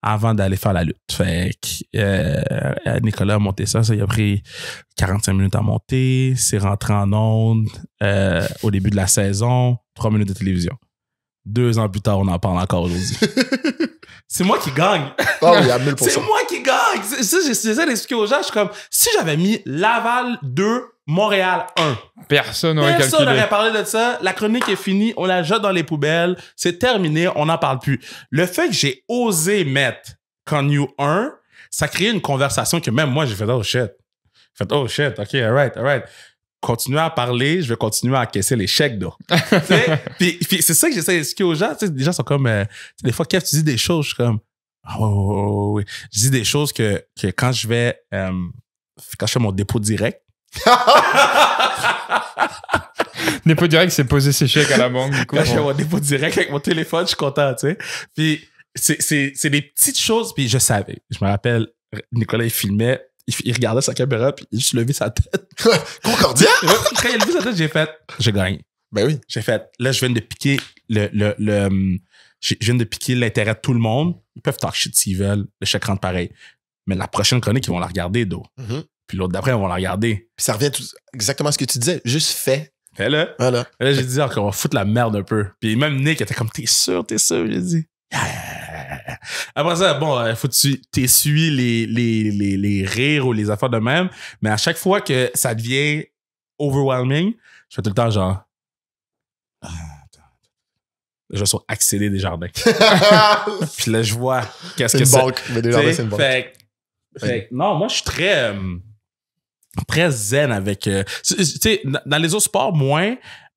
Avant d'aller faire la lutte. Fait que Nicolas a monté ça il a pris 45 minutes à monter, c'est rentré en ondes au début de la saison, 3 minutes de télévision. 2 ans plus tard, on en parle encore aujourd'hui. C'est moi qui gagne. Oh oui, à 1000%. C'est moi qui gagne. J'essaie d'expliquer aux gens, je suis comme, si j'avais mis Laval 2, Montréal 1. Personne n'aurait calculé. Personne n'aurait parlé de ça. La chronique est finie. On la jette dans les poubelles. C'est terminé. On n'en parle plus. Le fait que j'ai osé mettre Connu 1, ça crée une conversation que même moi, j'ai fait « Oh shit ». J'ai fait « Oh shit, OK, all right ». Continuer à parler, je vais continuer à encaisser les chèques d'eau. puis c'est ça que j'essaie d'expliquer aux gens. Les gens sont comme... des fois, Kev, tu dis des choses, je suis comme... Oh. Je dis des choses que quand je vais... quand je fais mon dépôt direct, dépôt direct, c'est poser ses chèques à la banque. Du coup, quand je fais mon dépôt direct avec mon téléphone, je suis content, tu sais. Puis c'est des petites choses, puis je savais. Je me rappelle, Nicolas, il filmait, il regardait sa caméra, puis il a juste levé sa tête. Concordia? Quand il a levé sa tête, j'ai fait, j'ai gagné. Ben oui. J'ai fait, là, je viens de piquer je viens de piquer l'intérêt de tout le monde. Ils peuvent talk shit s'ils veulent, le chèque rentre pareil. Mais la prochaine chronique, ils vont la regarder, d'eau. Puis l'autre d'après, ils vont la regarder. Puis ça revient exactement à ce que tu disais. Juste fait. Fais-le. Voilà. Là, j'ai dit, on va foutre la merde un peu. Puis même Nick était comme, t'es sûr? J'ai dit. Après ça, bon, faut que tu t'essuies les rires ou les affaires de même. Mais à chaque fois que ça devient overwhelming, je fais tout le temps genre... Je suis accéder des jardins. Puis là, je vois qu'est-ce que c'est. C'est une banque. Mais des jardins, c'est une banque. Fait non, moi, je suis très zen avec... tu sais, dans les autres sports, moins.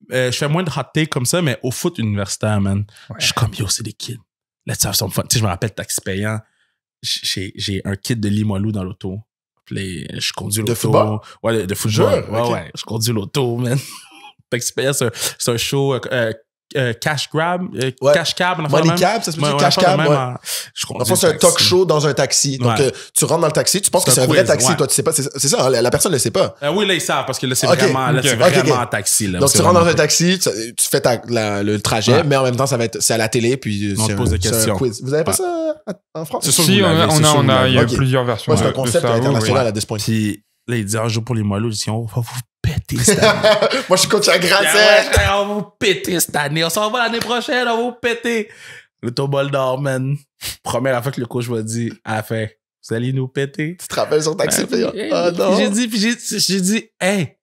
Je fais moins de hot take comme ça, mais au foot universitaire, man, je suis comme, yo, c'est des kids. Let's have some fun. Tu sais, je me rappelle taxi payant. J'ai un kit de Limoilou dans l'auto. Puis je conduis l'auto. De football? Ouais, de football. Okay. Ouais. Je conduis l'auto, man. Taxi payant, c'est un show... cash grab, cash cab. Money cab, ça se peut dire cash cab, ouais. C'est un talk show dans un taxi. Donc, tu rentres dans le taxi, tu penses que c'est un vrai taxi. Toi, tu sais pas, c'est ça, la personne ne le sait pas. Oui, là, ils savent, parce que là, c'est vraiment un taxi, là. Donc, tu rentres dans un taxi, tu fais le trajet, mais en même temps, c'est à la télé, puis on te pose des questions. Un quiz. Vous avez pas ça en France? Si, il y a plusieurs versions. C'est un concept international à ce point. Puis, là, il dit un jour pour les Moiloux, il dit, on va vous péter cette année. Moi, je suis coach à Grasset. On va vous péter cette année. On s'en va l'année prochaine, on va vous péter. Le Tobol d'or, man. Première fois que le coach m'a dit, à la fin, vous allez nous péter. Tu te rappelles sur taxi payant? Ah non. J'ai dit, hey,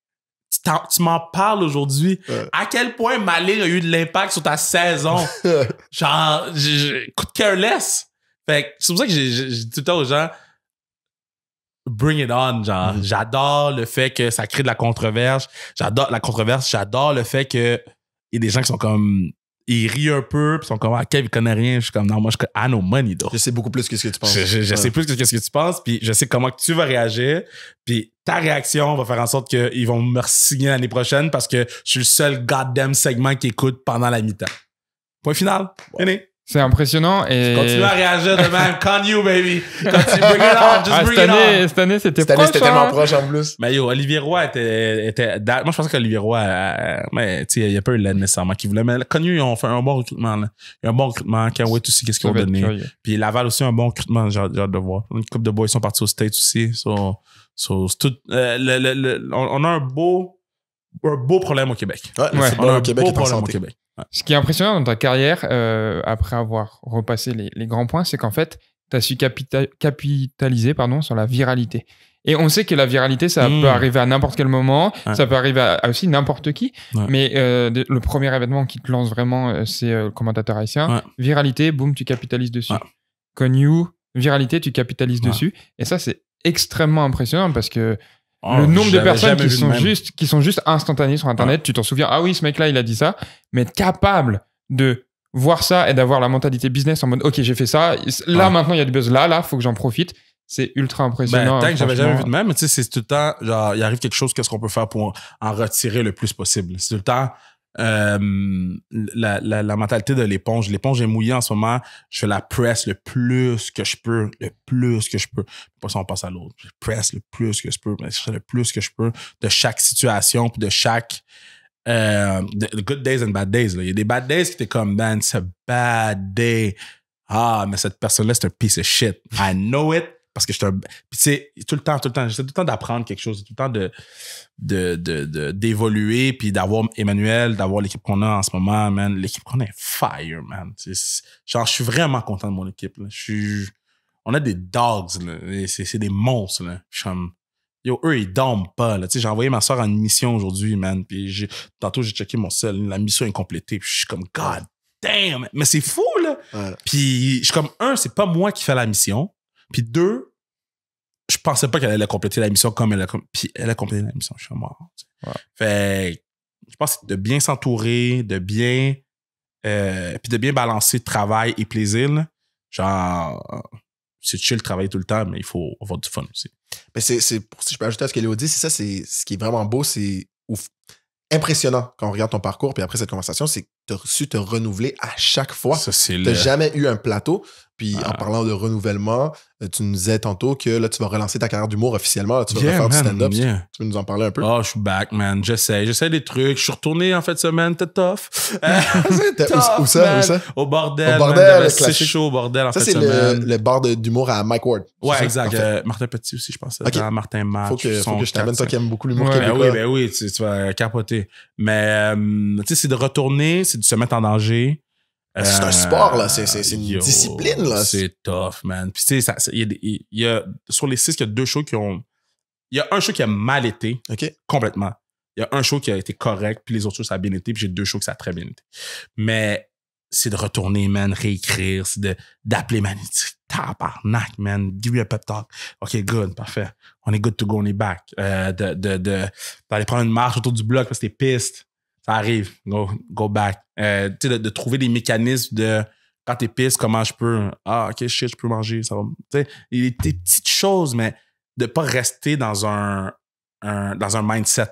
tu m'en parles aujourd'hui. À quel point ma ligne a eu de l'impact sur ta saison? Genre, coup de careless. Fait que c'est pour ça que j'ai dit tout le temps aux gens, bring it on, genre. J'adore le fait que ça crée de la controverse. J'adore la controverse. J'adore le fait que il y a des gens qui sont comme, ils rient un peu, puis sont comme, ah, Kev, il connaît rien. Je suis comme, non, moi, I know money, though. Je sais beaucoup plus que ce que tu penses. Je sais plus que ce que tu penses, puis je sais comment tu vas réagir, puis ta réaction va faire en sorte qu'ils vont me signer l'année prochaine parce que je suis le seul goddamn segment qui écoute pendant la mi-temps. Point final. Wow. C'est impressionnant et... Continue à réagir de même. Con you, baby. Continue, bring it on. Just bring it on. Cette année, c'était proche. Cette année, c'était tellement proche en plus. Mais yo, Olivier Roy était moi, je pensais qu'Olivier Roy, mais tu sais, il y a pas eu l'aide nécessairement qu'il voulait. Mais Con you, ils ont fait un bon recrutement, là. Il y a un bon recrutement. Kenway aussi, qu'est-ce qu'ils ont donné. Puis Laval aussi, un bon recrutement, j'ai hâte de voir. Une couple de boys sont partis aux States aussi. C'est tout, on a un beau problème au Québec. Ouais, on a un beau problème au Québec. Ce qui est impressionnant dans ta carrière, après avoir repassé les grands points, c'est qu'en fait, tu as su capitaliser sur la viralité. Et on sait que la viralité, ça peut arriver à n'importe quel moment, ça peut arriver à aussi n'importe qui, mais le premier événement qui te lance vraiment, c'est le commentateur haïtien. Viralité, boum, tu capitalises dessus. Connu, viralité, tu capitalises dessus. Et ça, c'est extrêmement impressionnant parce que le nombre de personnes qui sont juste instantanées sur Internet, tu t'en souviens, ah oui, ce mec-là, il a dit ça, mais être capable de voir ça et d'avoir la mentalité business en mode, ok, j'ai fait ça, là, maintenant, il y a du buzz, là, faut que j'en profite. C'est ultra impressionnant. Tant que j'avais jamais vu de même, mais tu sais, c'est tout le temps, genre, il arrive quelque chose, qu'est-ce qu'on peut faire pour en retirer le plus possible. C'est tout le temps la mentalité de l'éponge. L'éponge est mouillée en ce moment. Je fais la press le plus que je peux. Pas si on passe à l'autre. Je press le plus que je peux, mais je fais le plus que je peux de chaque situation, puis de chaque the good days and bad days. Là. Il y a des bad days qui étaient comme, man, c'est a bad day. Ah, mais cette personne-là, c'est un piece of shit. I know it. Parce que je suis un... Puis tu sais, tout le temps, j'essaie tout le temps d'apprendre quelque chose, tout le temps d'évoluer, puis d'avoir Emmanuel, d'avoir l'équipe qu'on a en ce moment, man. L'équipe qu'on a est fire, man. Genre, je suis vraiment content de mon équipe, là. On a des dogs, là. C'est des monstres, là. Je suis comme... Yo, eux, ils dorment pas, là. Tu sais, j'ai envoyé ma soeur en une mission aujourd'hui, man. Puis tantôt, j'ai checké mon cell. La mission est complétée. Puis je suis comme, God damn! Mais c'est fou, là! Ouais. Puis je suis comme, c'est pas moi qui fais la mission. Puis 2, je pensais pas qu'elle allait compléter la mission comme puis elle a complété la mission. Je suis mort. Ouais. Fait je pense que de bien s'entourer, de bien puis de bien balancer travail et plaisir. Là. Genre, c'est chill travailler tout le temps, mais il faut avoir du fun aussi. Mais si je peux ajouter à ce que Léo dit, c'est ça, c'est ce qui est vraiment beau, c'est impressionnant quand on regarde ton parcours, puis après cette conversation, c'est que tu as su te renouveler à chaque fois. Tu n'as jamais eu un plateau. Puis en parlant de renouvellement, tu nous disais tantôt que là, tu vas relancer ta carrière d'humour officiellement. Là, tu vas refaire du stand-up. Tu veux nous en parler un peu? Oh, je suis back, man. J'essaie des trucs. Je suis retourné en fin de semaine. C'était tough. C'est tough, où ça? Au bordel. C'est chaud au bordel en fin de semaine. Ça, c'est le bar d'humour à Mike Ward. Ouais, exact. Martin Petit aussi, je pense. Okay. Martin Match. Faut que je t'amène, toi qui aimes beaucoup l'humour québécois. Ben oui, tu vas capoter. Mais tu sais, c'est de retourner, c'est de se mettre en danger. C'est un sport, là. C'est une discipline, là. C'est tough, man. Puis, tu sais, il y a, sur les 6, il y a 2 shows qui ont... Il y a un show qui a mal été. Okay. Complètement. Il y a un show qui a été correct, puis les autres shows, ça a bien été, puis j'ai 2 shows qui ça a très bien été. Mais c'est de retourner, man, réécrire, c'est d'appeler, man, tabarnak, man, give me a pep talk. OK, good, parfait. On est good to go, on est back. D'aller prendre une marche autour du bloc parce que t'es piste. Ça arrive. Go back. Tu sais, de trouver des mécanismes de quand t'es pisse, comment je peux. Ah, OK, shit, je peux manger. Ça va. Tu sais, des petites choses, mais de pas rester dans un mindset.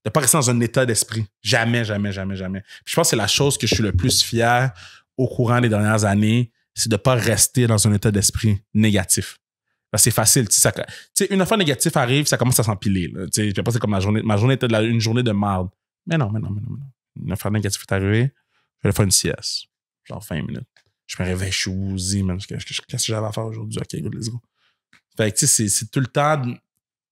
De pas rester dans un état d'esprit. Jamais. Puis je pense que c'est la chose que je suis le plus fier au courant des dernières années, c'est de pas rester dans un état d'esprit négatif. Parce que c'est facile. Tu sais, une affaire négative arrive, ça commence à s'empiler. Tu sais, je pense que c'est comme ma journée était une journée de merde. Mais non. Une affaire négative est arrivée, je vais aller faire une sieste. Genre 20 minutes. Je me réveille, je suis woozy, man. Qu'est-ce que j'avais à faire aujourd'hui? OK, good, let's go. Fait que, tu sais, c'est tout le temps...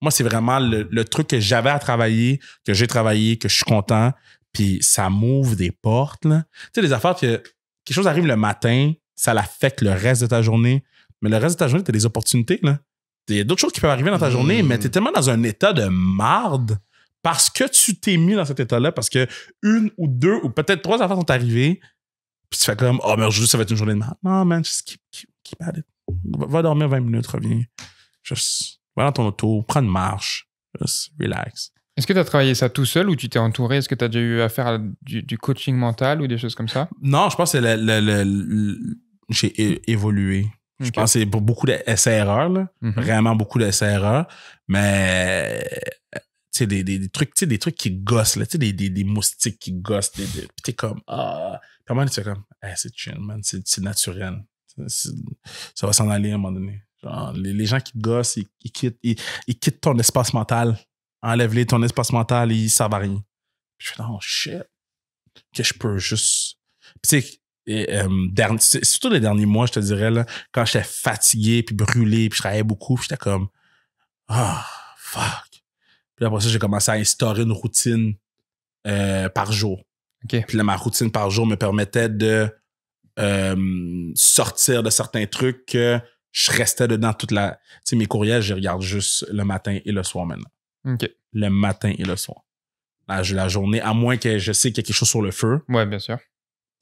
Moi, c'est vraiment le truc que j'avais à travailler, que j'ai travaillé, que je suis content, puis ça m'ouvre des portes, là. Tu sais, les affaires que... Quelque chose arrive le matin, ça l'affecte le reste de ta journée, mais le reste de ta journée, t'as des opportunités, là. Il y a d'autres choses qui peuvent arriver dans ta journée, mais t'es tellement dans un état de marde parce que tu t'es mis dans cet état-là, parce que 1 ou 2 ou peut-être 3 affaires sont arrivées, puis tu fais comme, oh, mais aujourd'hui, ça va être une journée de merde. Non, man, just keep at it. Va dormir 20 minutes, reviens. Juste, va dans ton auto, prends une marche, juste relax. Est-ce que tu as travaillé ça tout seul ou tu t'es entouré? Est-ce que tu as déjà eu affaire à du coaching mental ou des choses comme ça? Non, je pense que j'ai évolué. Je pense que c'est beaucoup d'essais-erreurs, là. Vraiment beaucoup d'essais-erreurs. Mais... Tu sais, des trucs qui gossent, là. Tu sais, des moustiques qui gossent. Puis t'es comme, Puis moi, tu fais comme, c'est chill, man. C'est naturel. Ça va s'en aller à un moment donné. Genre, les gens qui gossent, ils quittent ton espace mental. Enlève-les ton espace mental, ils servent à rien. Puis je fais, oh shit. Que je peux juste. Puis tu sais, surtout les derniers mois, je te dirais, là, quand j'étais fatigué, puis brûlé, puis je travaillais beaucoup, puis j'étais comme, fuck. Puis après ça, j'ai commencé à instaurer une routine par jour. Okay. Puis là, ma routine par jour me permettait de sortir de certains trucs que je restais dedans toute la... Tu sais, mes courriels, je les regarde juste le matin et le soir maintenant. OK. Le matin et le soir. La journée, à moins que je sais qu'il y a quelque chose sur le feu. Ouais, bien sûr.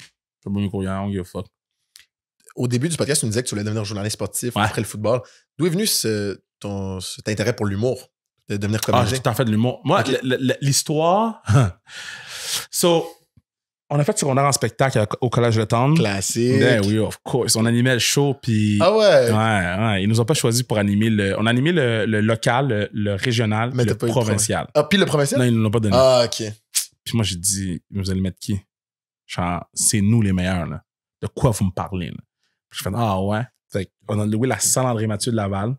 Je fais pas mes courriels, on give a fuck. Au début du podcast, tu nous disais que tu voulais devenir journaliste sportif après le football. D'où est venu cet intérêt pour l'humour? De devenir comédien? J'ai tout en fait de l'humour. Moi, l'histoire... So, on a fait secondaire en spectacle au Collège Le Tendre. Classique. Ben oui, of course. On animait le show, puis... Ah ouais? Ouais. Ils nous ont pas choisi pour animer le... On a animé le local, le régional, mais le provincial. Ah, puis le provincial? Non, ils nous l'ont pas donné. Ah, OK. Puis moi, j'ai dit, vous allez mettre qui? Genre, c'est nous les meilleurs, là. De quoi vous me parlez, là? Puis je fais, ah ouais. Fait qu'on a loué la salle André Mathieu de Laval.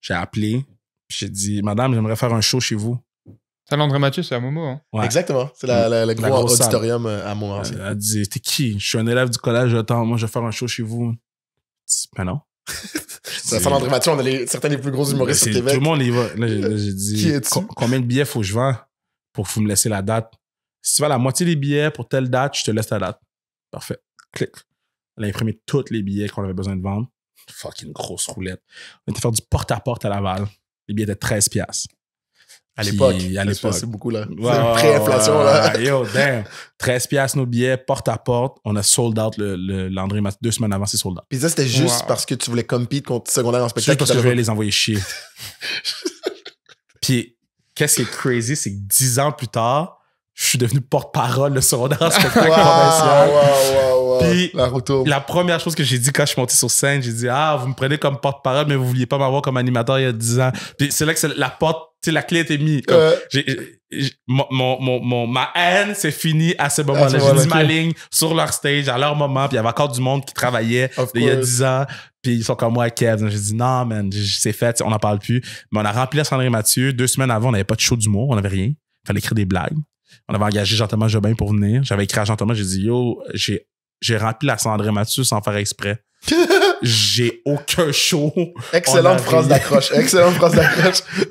J'ai appelé, puis j'ai dit, madame, j'aimerais faire un show chez vous. Salle André Mathieu, c'est à Momo, hein? Ouais. Exactement. C'est le gros auditorium à Montréal. Elle a dit, t'es qui? Je suis un élève du collège, attends, moi, je vais faire un show chez vous. Je dis, ben non. C'est la salle André Mathieu, on a certains des plus gros humoristes au Québec. Tout le monde y va. Là, j'ai dit, qui es-tu? Combien de billets faut que je vends pour que vous me laissez la date? Si tu vas la moitié des billets pour telle date, je te laisse ta date. Parfait. Clic. Elle a imprimé tous les billets qu'on avait besoin de vendre. Fucking grosse roulette. On était faire du porte-à-porte à Laval. Les billets étaient 13$. À l'époque. C'est beaucoup, là. C'est pré-inflation, là. Yo, damn. 13$ nos billets, porte-à-porte. On a sold out l'André Mathieu. 2 semaines avant, c'est sold out. Puis ça, c'était juste parce que tu voulais compete contre secondaire en spectacle. Juste parce que je voulais les envoyer chier. Puis, qu'est-ce qui est crazy, c'est que 10 ans plus tard, je suis devenu porte-parole de secondaire en spectacle provincial. Puis, la première chose que j'ai dit quand je suis monté sur scène, j'ai dit, vous me prenez comme porte-parole, mais vous vouliez pas m'avoir comme animateur il y a 10 ans. Puis c'est là que la porte, tu sais, la clé était mise. Ma haine, c'est fini à ce moment-là. J'ai dit ma ligne sur leur stage, à leur moment, puis il y avait encore du monde qui travaillait il y a 10 ans. Puis ils sont comme moi, Kev. J'ai dit, non, man, c'est fait, on n'en parle plus. Mais on a rempli la André Mathieu. 2 semaines avant, on n'avait pas de show d'humour, on n'avait rien. Il fallait écrire des blagues. On avait engagé Jean-Thomas Jobin pour venir. J'avais écrit à Jean-Thomas, j'ai dit, yo, j'ai rempli la André Mathieu sans faire exprès. J'ai aucun show. Excellente phrase d'accroche.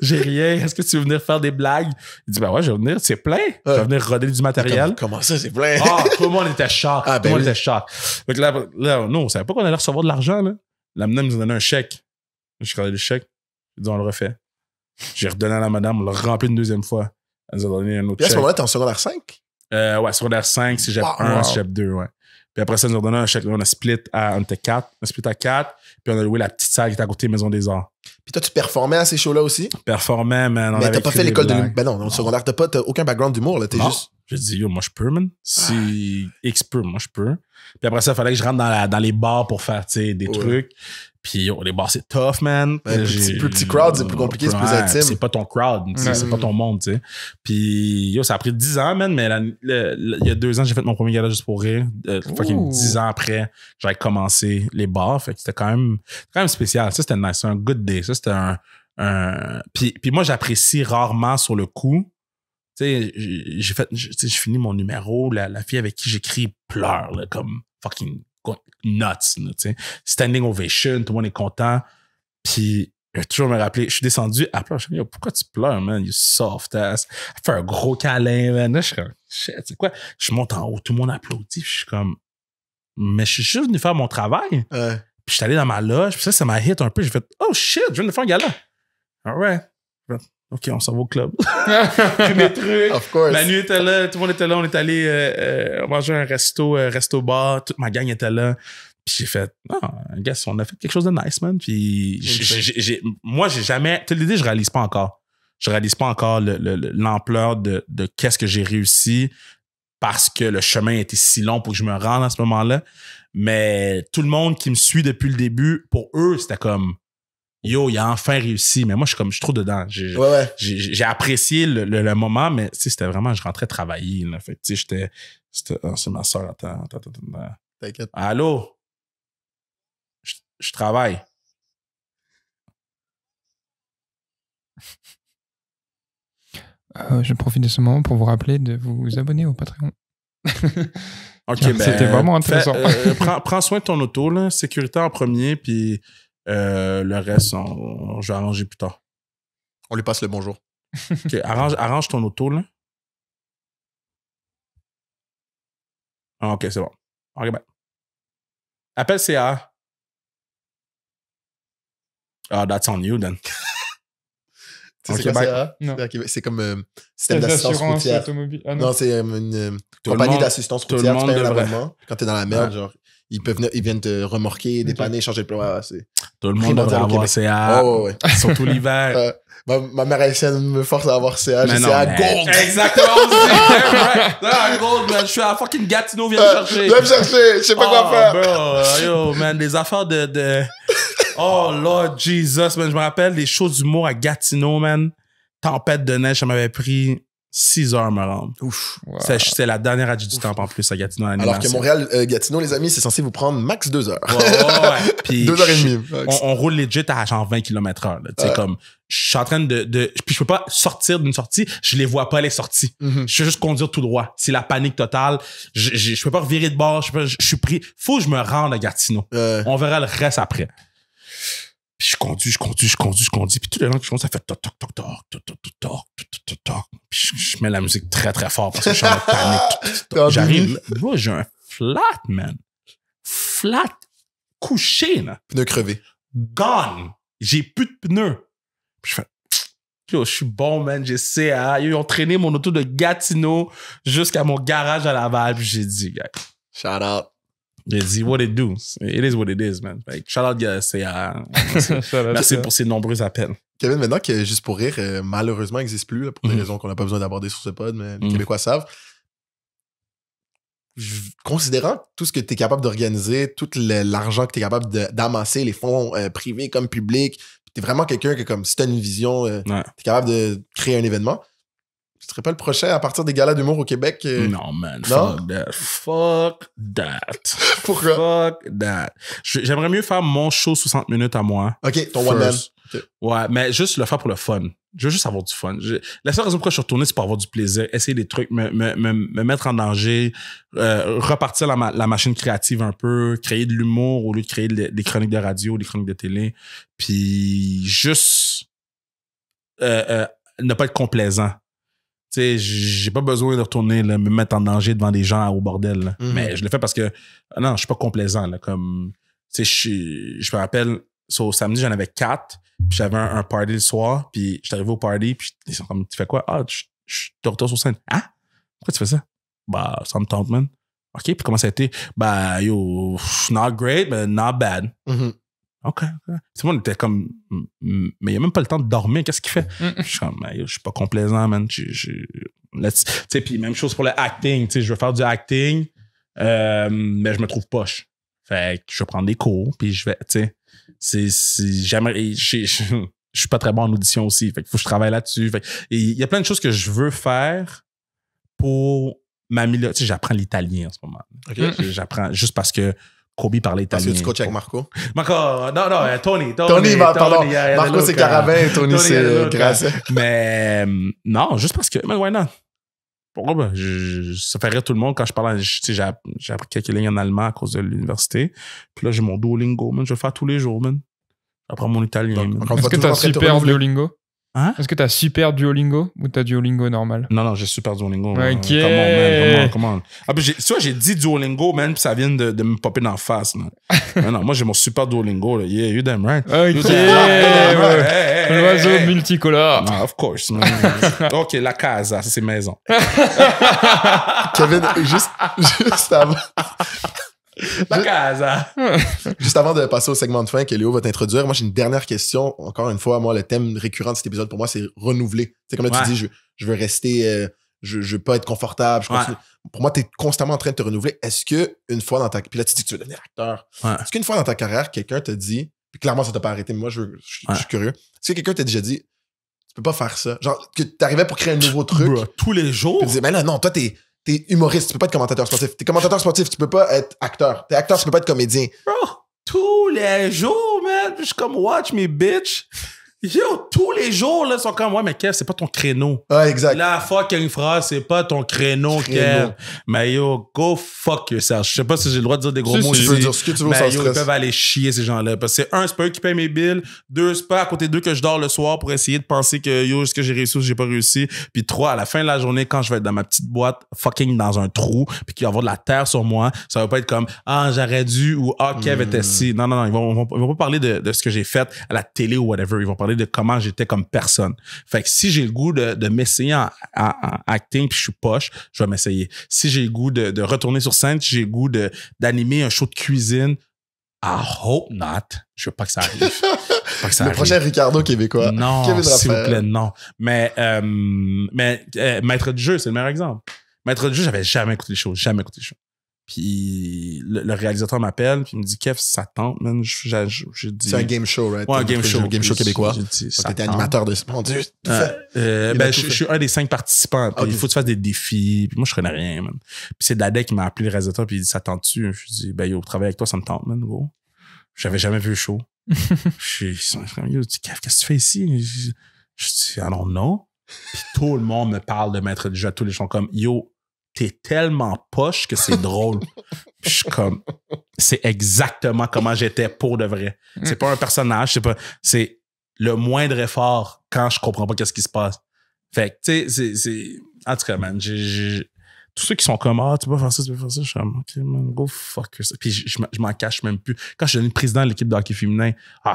J'ai rien. Est-ce que tu veux venir faire des blagues? Il dit, ben ouais, je vais venir. C'est plein. Je vais venir roder du matériel. Comment ça, c'est plein? Tout le monde était choc. Tout le monde était choc. Donc là, nous, on savait pas qu'on allait recevoir de l'argent, là. La madame nous a donné un chèque. J'ai regardé le chèque. J'ai dit, on le refait. J'ai redonné à la madame, on l'a rempli une deuxième fois. Elle nous a donné un autre chèque. Puis à ce moment-là, t'es en secondaire 5? Ouais, secondaire 5, cégep 1, cégep 2, ouais. Puis après ça, ils nous ont donné un chèque. On a split à 4. On a split à 4. Puis on a loué la petite salle qui était à côté de Maison des Arts. Puis toi, tu performais à ces shows-là aussi? Performais, man. Mais t'as pas fait l'école de l'humour. Ben non, dans le secondaire, t'as aucun background d'humour, là. T'es juste. J'ai dit, yo, moi, je peux, man. Si X peut, moi, je peux. Puis après ça, il fallait que je rentre dans les bars pour faire, tu sais, des trucs. Puis yo, les bars, c'est tough, man. Plus petit crowd, c'est plus compliqué, c'est plus intime. C'est pas ton crowd, c'est pas ton monde, tu sais. Puis yo, ça a pris 10 ans, man, mais il y a 2 ans, j'ai fait mon premier gala juste pour rire. Fucking 10 ans après, j'avais commencé les bars. Fait que c'était quand même spécial. Ça, c'était nice. C'était un good day. Ça, c'était Puis moi, j'apprécie rarement sur le coup. Tu sais, j'ai fini mon numéro. La fille avec qui j'écris pleure, là, comme fucking nuts, tu sais. Standing ovation, tout le monde est content. Puis, je vais toujours me rappeler, je suis descendu, elle pleure, je me dis, pourquoi tu pleures, man? You soft ass. Elle fait un gros câlin, man. Là, je suis comme, shit, c'est quoi? Je monte en haut, tout le monde applaudit, je suis comme, mais je suis juste venu faire mon travail. Puis, je suis allé dans ma loge, puis ça m'a hit un peu. J'ai fait, oh shit, je viens de faire un gala. All right. OK, on s'en va au club. Tous mes trucs. Of course. La nuit était là, tout le monde était là. On est allé manger un resto-bar. Toute ma gang était là. Puis j'ai fait, guess, on a fait quelque chose de nice, man. Puis moi, j'ai jamais... Tu sais, l'idée, je réalise pas encore. Je réalise pas encore l'ampleur de qu'est-ce que j'ai réussi parce que le chemin était si long pour que je me rende à ce moment-là. Mais tout le monde qui me suit depuis le début, pour eux, c'était comme... Yo, il a enfin réussi. Mais moi, je suis trop dedans. J'ai apprécié le moment, mais c'était vraiment, je rentrais travailler. Là. Fait tu sais, c'est ma soeur. Attends. T'inquiète. Allô? Je travaille. Je profite de ce moment pour vous rappeler de vous abonner au Patreon. OK, c'était vraiment intéressant. Prends soin de ton auto, là. Sécurité en premier, puis... le reste, je vais arranger plus tard. On lui passe le bonjour. OK, arrange ton auto, là. OK, c'est bon. OK, bye. Appelle CA. Oh, that's on you, then. C'est quoi CA? C'est comme système d'assistance routière. Automobile. Ah, non, c'est une compagnie d'assistance routière. Tu payes un abonnement. Quand t'es dans la merde, genre, ils viennent te remorquer, dépanner, changer le plan. Tout le monde devrait avoir CA. Oh, ouais. Surtout l'hiver. Ma mère haïtienne me force à avoir CA. J'ai CA Gold. Exactement. Gold, man. Je suis à fucking Gatineau, viens me chercher. Viens me chercher. Je sais pas quoi faire. Bro, yo, man, des affaires de... Oh, Lord Jesus, man. Je me rappelle des shows d'humour à Gatineau, man. Tempête de neige, ça m'avait pris 6 heures à me rendre. Ouf. Wow. C'est la dernière heure du temps en plus à Gatineau. Alors que Montréal-Gatineau, les amis, c'est censé vous prendre max 2 heures. Ouais. Puis 2 heures et demie. On roule legit à genre 20 km/h. Tu sais, comme, je suis en train de... Puis je peux pas sortir d'une sortie, je les vois pas les sorties. Je peux juste conduire tout droit. C'est la panique totale. Je peux pas revirer de bord. Je suis pris. Faut que je me rende à Gatineau. On verra le reste après. Puis je conduis. Puis tout le long que je conduis, ça fait toc, toc, toc, toc, toc, toc, toc, toc, toc. Puis je mets la musique très, très fort parce que je suis en panique. J'arrive, bro, j'ai un flat, man. Flat. Couché, là. Pneu crevé. Gone. J'ai plus de pneus. Puis je fais, yo, je suis bon, man. J'ai CA. Ils ont traîné mon auto de Gatineau jusqu'à mon garage à Laval. Puis j'ai dit, gars. Shout out. J'ai dit, what it do. It is what it is, man. Like, shout out, CA. Merci pour ces nombreux appels. Kevin, maintenant que Juste pour rire, malheureusement, n'existe plus, là, pour des raisons qu'on n'a pas besoin d'aborder sur ce pod, mais les Québécois savent. Considérant tout ce que tu es capable d'organiser, tout l'argent que tu es capable d'amasser, les fonds privés comme publics, tu es vraiment quelqu'un que, comme si tu as une vision, tu es capable de créer un événement. Tu serais pas le prochain à partir des galas d'humour au Québec? Non, man. Fuck that. Pourquoi? Fuck that. J'aimerais mieux faire mon show 60 minutes à moi. OK, ton one-man. Okay. Ouais, mais juste le faire pour le fun. Je veux juste avoir du fun. La seule raison pourquoi je suis retourné, c'est pour avoir du plaisir, essayer des trucs, me mettre en danger, repartir la machine créative un peu, créer de l'humour au lieu de créer des chroniques de radio, des chroniques de télé. Puis juste ne pas être complaisant. Tu sais, j'ai pas besoin de retourner là, me mettre en danger devant des gens au bordel. Mais je le fais parce que non, je suis pas complaisant. Là, comme, tu sais, je me rappelle, samedi, j'en avais 4. Puis j'avais un party le soir. Puis j'étais arrivé au party. Puis ils sont comme, tu fais quoi? Ah, je te retourne sur scène. Ah? Pourquoi tu fais ça? Bah, ça me tente, man. OK, puis comment ça a été? Bah, yo, not great, but not bad. OK. C'est moi, on était comme, mais il n'y a même pas le temps de dormir. Qu'est-ce qu'il fait? Je suis comme, je suis pas complaisant, man. Tu sais, puis même chose pour le acting. Tu sais, je veux faire du acting, mais je me trouve poche. Fait que je vais prendre des cours, puis je vais, tu sais, je suis pas très bon en audition aussi. Fait qu'il faut que je travaille là-dessus. Fait il y a plein de choses que je veux faire pour m'améliorer. Tu sais, j'apprends l'italien en ce moment. Okay. J'apprends juste parce que Kobe parlait italien. Parce que tu coaches avec Marco? Non, Tony. Pardon. Marco, c'est Carabin et Tony, c'est Grasset. Mais non, juste parce que, mais why not? Pourquoi? Ça fait rire tout le monde quand je parle. J'ai appris quelques lignes en allemand à cause de l'université. Puis là, j'ai mon Duolingo, man. Je vais le faire tous les jours, man. J'apprends mon italien. Est-ce que t'as super Duolingo? Hein? Est-ce que t'as super Duolingo ou t'as Duolingo normal? Non, j'ai super Duolingo. OK. Comment? Ah, puis j'ai dit Duolingo, man, puis ça vient de me popper dans la face. non, moi, j'ai mon super Duolingo. Là. Yeah, you damn right. OK. L'oiseau multicolore. Ah, of course. Man. OK, la casa, ça, c'est maison. Kevin, juste avant... La casa. Juste avant de passer au segment de fin que Léo va t'introduire, moi j'ai une dernière question. Encore une fois, moi le thème récurrent de cet épisode pour moi c'est renouveler. C'est comme là tu dis, je veux rester, je veux pas être confortable. Pour moi, t'es constamment en train de te renouveler. Est-ce que une fois dans ta puis là tu dis que tu veux devenir acteur. Est-ce qu'une fois dans ta carrière quelqu'un te dit, puis clairement ça t'a pas arrêté, mais moi je suis curieux. Est-ce que quelqu'un t'a déjà dit, tu peux pas faire ça, genre que t'arrivais pour créer un nouveau truc. Bro, tous les jours. Tu disais, mais là non, toi t'es humoriste, tu peux pas être commentateur sportif. T'es commentateur sportif, tu peux pas être acteur. T'es acteur, tu peux pas être comédien. Bro, tous les jours, man. Je suis comme, watch me, bitch. Yo, tous les jours, là, sont comme, ouais, mais Kev, c'est pas ton créneau. Ouais, exact. La fucking phrase, c'est pas ton créneau, Kev. Mais yo, go fuck yourself. Je sais pas si j'ai le droit de dire des gros mots. Tu peux dire ce que tu veux sans stress. Ils peuvent aller chier, ces gens-là. Parce que c'est pas eux qui payent mes bills. 2, c'est pas à côté d'eux que je dors le soir pour essayer de penser que yo, est-ce que j'ai réussi ou j'ai pas réussi. Puis 3, à la fin de la journée, quand je vais être dans ma petite boîte, fucking dans un trou, puis qu'il va y avoir de la terre sur moi, ça va pas être comme, ah, j'aurais dû ou ah, Kev était si. Non, ils vont pas parler de ce que j'ai fait à la télé ou whatever. Ils vont parler de comment j'étais comme personne. Fait que si j'ai le goût de m'essayer en acting puis je suis poche, je vais m'essayer. Si j'ai le goût de retourner sur scène, si j'ai le goût d'animer un show de cuisine, I hope not. Je veux pas que ça arrive. Le prochain Ricardo québécois. Non, s'il vous plaît, non. Mais Maître du jeu, c'est le meilleur exemple. Maître du jeu, j'avais jamais écouté les shows. Puis le réalisateur m'appelle, puis il me dit, Kev, ça tente, man. Je dis, c'est un game show, right? Ouais, un game show québécois. T'étais animateur de ce. Mon Dieu, je suis un des 5 participants. Puis il faut que tu fasses des défis. Puis moi, je connais rien, man. Puis c'est Dadek qui m'a appelé le réalisateur, puis il dit, ça tente-tu? Je dis, ben yo, travailler avec toi, ça me tente, man, gros. J'avais jamais vu le show. Je dis, Kev, qu'est-ce que tu fais ici? Je dis, I don't know. Puis tout le monde me parle de Maître du jeu. Tous les gens comme, yo, t'es tellement poche que c'est drôle. Je suis comme, c'est exactement comment j'étais pour de vrai. C'est pas un personnage, c'est le moindre effort quand je comprends pas qu'est-ce qui se passe. Fait que, tu sais, c'est, en tout cas, man, tous ceux qui sont comme, ah, tu peux faire ça, je suis comme, ok, man, go fuck ça. Puis je m'en cache même plus. Quand je suis devenu président de l'équipe de hockey féminin,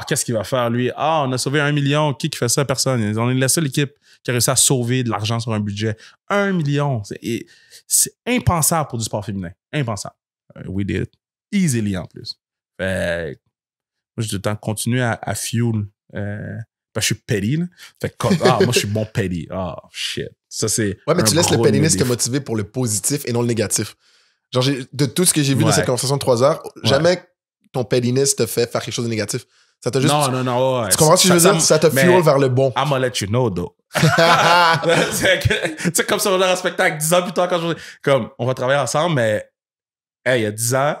qu'est-ce qu'il va faire, lui? Ah, on a sauvé 1 million. Qui fait ça? Personne. On est la seule équipe qui a réussi à sauver de l'argent sur un budget. 1 million. C'est impensable pour du sport féminin. Impensable. We did it. Easily, en plus. Fait moi, j'ai tout le temps continué à fuel. Je suis petty, là. Fait que, moi, je suis bon petty. Shit. Ça, c'est. Ouais, mais tu laisses le pettiness te motiver pour le positif et non le négatif. Genre, de tout ce que j'ai vu de cette conversation de 3 heures, jamais ton pettiness te fait faire quelque chose de négatif. Ça t'a juste. Non. Tu comprends ce que je veux dire? Ça te fuel vers le bon. I'm gonna let you know, though. C'est comme ça, on a un spectacle 10 ans plus tard quand comme, on va travailler ensemble, mais, il y a 10 ans.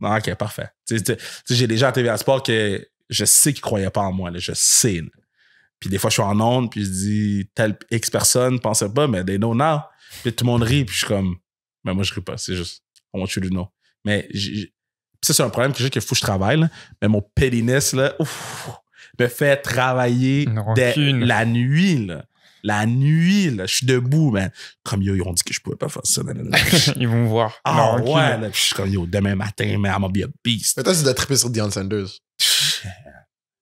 Non, ok, parfait. J'ai des gens à TVA Sport que je sais qu'ils croyaient pas en moi, là. Je sais, là. Puis des fois, je suis en onde, puis je dis, telle X personne pensait pas, mais they know now. Puis tout le monde rit, puis je suis comme, mais moi, je ris pas. C'est juste, I want you to know. Mais ça, c'est un problème que j'ai qu'il faut que je travaille, là. Mais mon pettiness, là, me fait travailler dès la nuit, là. La nuit, là, je suis debout, man. Comme yo, ils ont dit que je pouvais pas faire ça. Ils vont voir. Ouais, là. Je suis comme yo, demain matin, man, I'm gonna be a beast. Mais toi, c'est de triper sur Deion Sanders.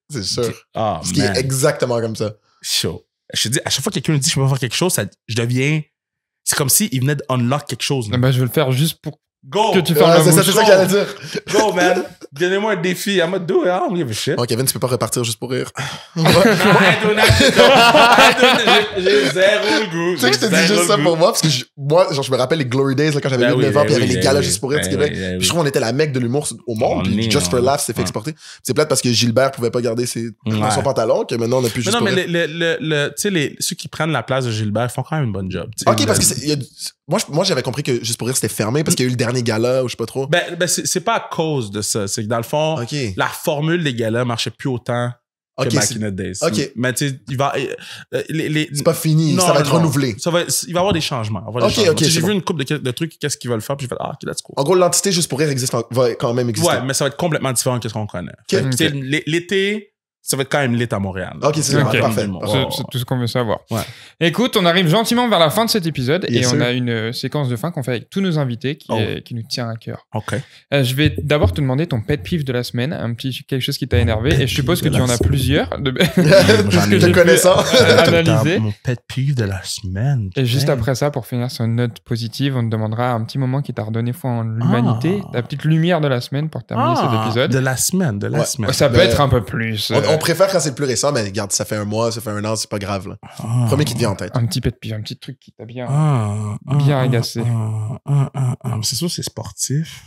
C'est sûr. Ce qui est exactement comme ça. Chaud. Je te dis, à chaque fois que quelqu'un me dit que je peux pas faire quelque chose, je deviens. C'est comme s'il venait d'unlock quelque chose. Ben, je vais le faire juste pour go! Que tu fasses c'est ça que j'allais dire. Go, man! Donnez-moi un défi. I'm gonna do it. I don't give a shit. Oh, Kevin, tu peux pas repartir juste pour rire. J'ai zéro goût. Tu sais que je te dis juste ça pour moi, parce que moi, genre, je me rappelle les Glory Days, là, quand j'avais 9 ans, puis il y avait les galas juste pour rire du Québec. Puis je trouve qu'on était la mecque de l'humour au monde, puis Just for Laughs s'est fait exporter. C'est plate parce que Gilbert pouvait pas garder dans son pantalon, que maintenant on a plus juste pour rire. Mais tu sais, ceux qui prennent la place de Gilbert font quand même une bonne job. Ok, parce que moi, j'avais compris que Juste pour rire, c'était fermé parce qu'il y a eu le dernier gala, ou je sais pas trop. Ben, c'est pas à cause de ça. C'est que dans le fond, la formule des galas marchait plus autant que back in the days. Ok. Mais tu sais, il va. C'est pas fini, ça va être renouvelé. Il va y avoir des changements. J'ai vu une couple de trucs, qu'est-ce qu'ils veulent faire, puis j'ai fait, ok, let's go. En gros, l'entité Juste pour rire va quand même exister. Ouais, mais ça va être complètement différent de ce qu'on connaît. L'été, ça va être quand même lit à Montréal. Ok, c'est parfait. C'est tout ce qu'on veut savoir. Ouais. Écoute, on arrive gentiment vers la fin de cet épisode et on a une séquence de fin qu'on fait avec tous nos invités qui nous tient à cœur. Ok. Je vais d'abord te demander ton pet peeve de la semaine, quelque chose qui t'a énervé, et je suppose que tu en as plusieurs. Te connaissant. Analyser. Mon pet peeve de la semaine. Et juste après ça, pour finir sur une note positive, on te demandera un petit moment qui t'a redonné foi en l'humanité, ta petite lumière de la semaine pour terminer cet épisode. De la semaine. Ça peut être un peu plus. On préfère quand c'est le plus récent, mais regarde, ça fait 1 mois, ça fait 1 an, c'est pas grave. Là. Premier qui te vient en tête. Un petit pet peeve, un petit truc qui t'a bien agacé. C'est sûr, c'est sportif.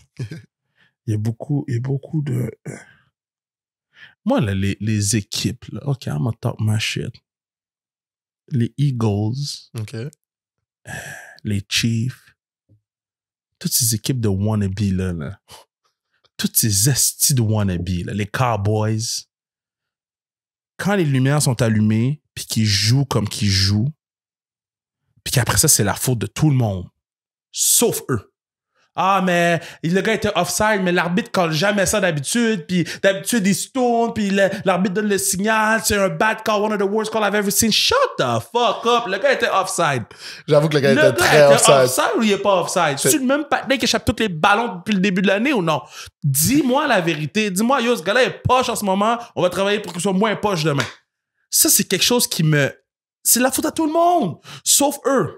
Il y a beaucoup de... Moi, là, les équipes, là, OK, I'm gonna talk my shit. Les Eagles, les Chiefs, toutes ces équipes de wannabe, là. Toutes ces estis de wannabe, là. Les Cowboys. quand les lumières sont allumées, puis qu'ils jouent comme qu'ils jouent, puis qu'après ça, c'est la faute de tout le monde, sauf eux. Ah, mais le gars était offside, mais l'arbitre colle jamais ça d'habitude, puis d'habitude, il se tourne, puis l'arbitre donne le signal, c'est un bad call, one of the worst calls I've ever seen. Shut the fuck up! Le gars était offside. J'avoue que le gars était très offside. Offside ou il est pas offside? C'est le même patin qui échappe tous les ballons depuis le début de l'année ou non? Dis-moi la vérité. Dis-moi, yo, ce gars-là est poche en ce moment, on va travailler pour qu'il soit moins poche demain. Ça, c'est quelque chose qui me... C'est la faute à tout le monde, sauf eux.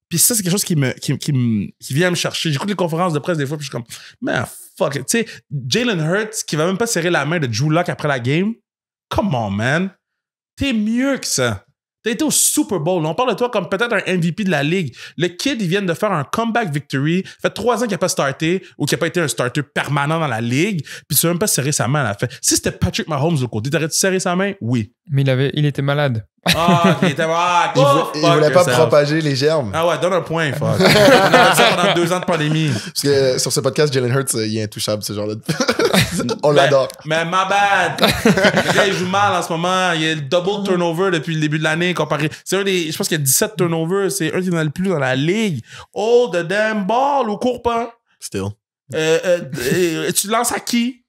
Puis ça, c'est quelque chose qui vient me chercher. J'écoute les conférences de presse des fois, puis je suis comme, man, fuck it. Tu sais, Jalen Hurts, qui va même pas serrer la main de Drew Lock après la game. Come on, man. T'es mieux que ça. T'as été au Super Bowl. On parle de toi comme peut-être un MVP de la ligue. Le kid, il vient de faire un comeback victory. Ça fait 3 ans qu'il n'a pas starté ou qu'il n'a pas été un starter permanent dans la ligue. Puis tu n'as même pas serré sa main à la fin. Si c'était Patrick Mahomes de l'autre côté, t'aurais-tu serré sa main? Oui. Mais il était malade. Ah, il était malade. Il voulait pas propager les germes. Ah ouais, donne un point, fuck. On a fait ça pendant 2 ans de pandémie. Parce que sur ce podcast, Jalen Hurts, il est intouchable, ce genre-là. On l'adore. Mais my bad. Le gars, il joue mal en ce moment. Il y a le double turnover depuis le début de l'année comparé. C'est je pense qu'il y a 17 turnovers. C'est un qui en a le plus dans la ligue. Oh, the damn ball ou cours pas. Still. Tu lances à qui?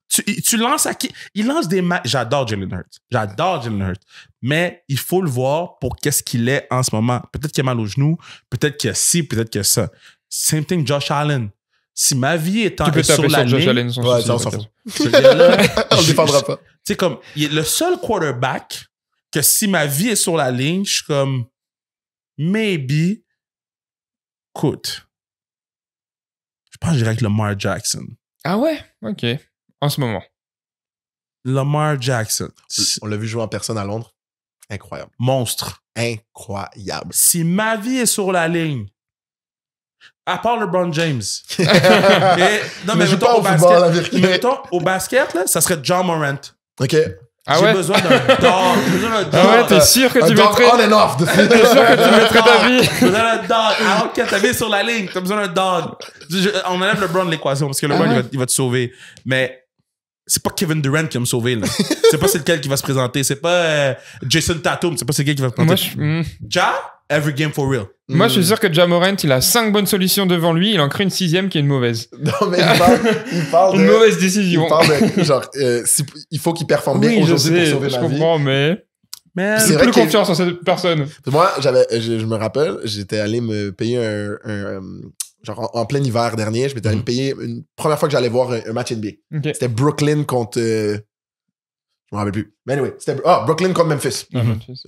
Tu lances à qui? Il lance des matchs. J'adore Jalen Hurts. Mais il faut le voir pour qu'est-ce qu'il est en ce moment. Peut-être qu'il a mal au genou, peut-être qu'il y a ci, peut-être qu'il y a ça. Same thing, Josh Allen. Si ma vie est sur la ligne... Josh Allen, ouais, ça, on s'en fout. On le défendra pas. Tu sais, comme, il est le seul quarterback que si ma vie est sur la ligne, je suis comme... Maybe... Écoute. Je pense que j'irais avec Lamar Jackson. Ah ouais? OK. En ce moment. Lamar Jackson. On l'a vu jouer en personne à Londres. Incroyable. Monstre. Incroyable. Si ma vie est sur la ligne, à part LeBron James. Non, mais mettons au basket. Mettons au basket, là, ça serait John Morant. OK. Ah J'ai ouais? besoin d'un dog. Ah ouais, t'es sûr que tu mettrais... on and off. T'es sûr que tu mettrais ta vie? J'ai besoin d'un dog. Alors que ta vie est sur la ligne, t'as besoin d'un dog. On enlève LeBron de l'équation parce que LeBron, il va te sauver. Mais c'est pas Kevin Durant qui va me sauver, là. C'est pas c'est lequel qui va se présenter. C'est pas Jason Tatum. C'est pas c'est lequel qui va se présenter. Ja, every game for real. Moi, je suis sûr que Ja Morant, il a 5 bonnes solutions devant lui. Il en crée une 6e qui est une mauvaise. Non, mais il parle une mauvaise décision. Il parle de, genre, il faut qu'il performe bien aujourd'hui pour sauver ma vie. Je comprends, mais j'ai plus confiance en cette personne. Moi, je me rappelle, j'étais allé me payer genre en plein hiver dernier, je m'étais allé me payer une première fois que j'allais voir un match NBA. Okay. C'était Brooklyn contre... je me rappelle plus. Mais anyway, c'était Brooklyn contre Memphis.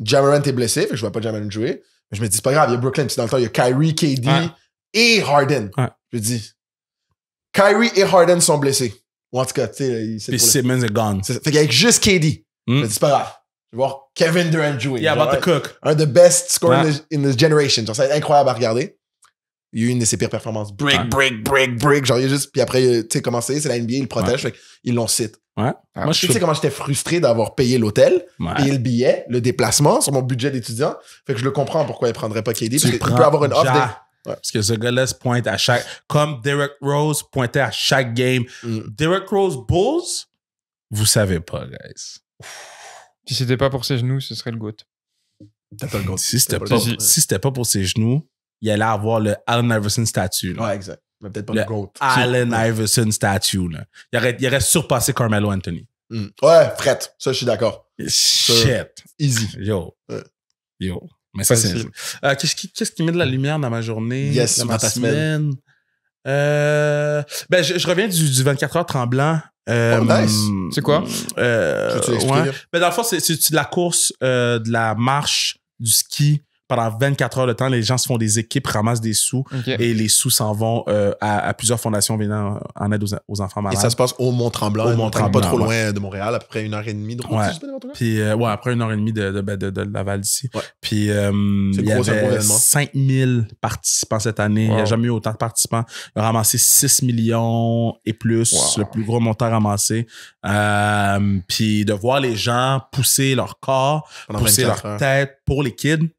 Ja Morant est blessé, fait que je vois pas Ja Morant jouer. Mais je me dis, c'est pas grave, il y a Brooklyn. Puis dans le temps, il y a Kyrie, KD et Harden. Je me dis, Kyrie et Harden sont blessés. Ou en tout cas, tu sais... Puis Simmons est gone. Fait qu'avec juste KD, je me dis, c'est pas grave. Je vais voir Kevin Durant jouer. Yeah, about to cook. Un des best scorers in the generation. Genre, ça va être incroyable à regarder. Il y a eu une de ses pires performances. Break. Genre, il y a juste... Puis après, tu sais, comment c'est la NBA, ils le protègent. Fait qu'ils l'ont cite. Ouais. Moi, tu sais comment j'étais frustré d'avoir payé l'hôtel, payé le billet, le déplacement sur mon budget d'étudiant. Fait que je le comprends pourquoi il prendrait pas KD. Parce qu'il peut avoir une off day. Parce que ce gars-là se pointe à chaque... Comme Derrick Rose pointait à chaque game. Derrick Rose Bulls, vous savez pas, guys. Si c'était pas pour ses genoux, ce serait le GOAT. Si c'était pas pour ses genoux, il allait avoir le Allen Iverson statue. Ouais, exact. Mais peut-être pas le GOAT. Allen Iverson statue. Là. Il aurait surpassé Carmelo Anthony. Ouais, fret. Ça, je suis d'accord. Shit. Easy. Yo. Mais ça, c'est... Qu'est-ce qui met de la lumière dans ma journée? Yes, dans ma semaine? Je reviens du 24 heures tremblant. Nice. C'est quoi? Peux-tu l'expliquer? Dans le fond, c'est de la course, de la marche, du ski. Pendant 24 heures de temps, les gens se font des équipes, ramassent des sous et les sous s'en vont à plusieurs fondations venant en aide aux enfants malades. Et ça se passe au Mont-Tremblant, pas trop loin de Montréal, à peu près 1h30 de route. Puis, après 1h30 de Laval d'ici. Ouais. Puis, il y avait 5000 participants cette année. Il n'y a jamais eu autant de participants. Ils ont ramassé 6 millions et plus, le plus gros montant ramassé. Puis, de voir les gens pousser leur corps, pousser leur tête pour les kids.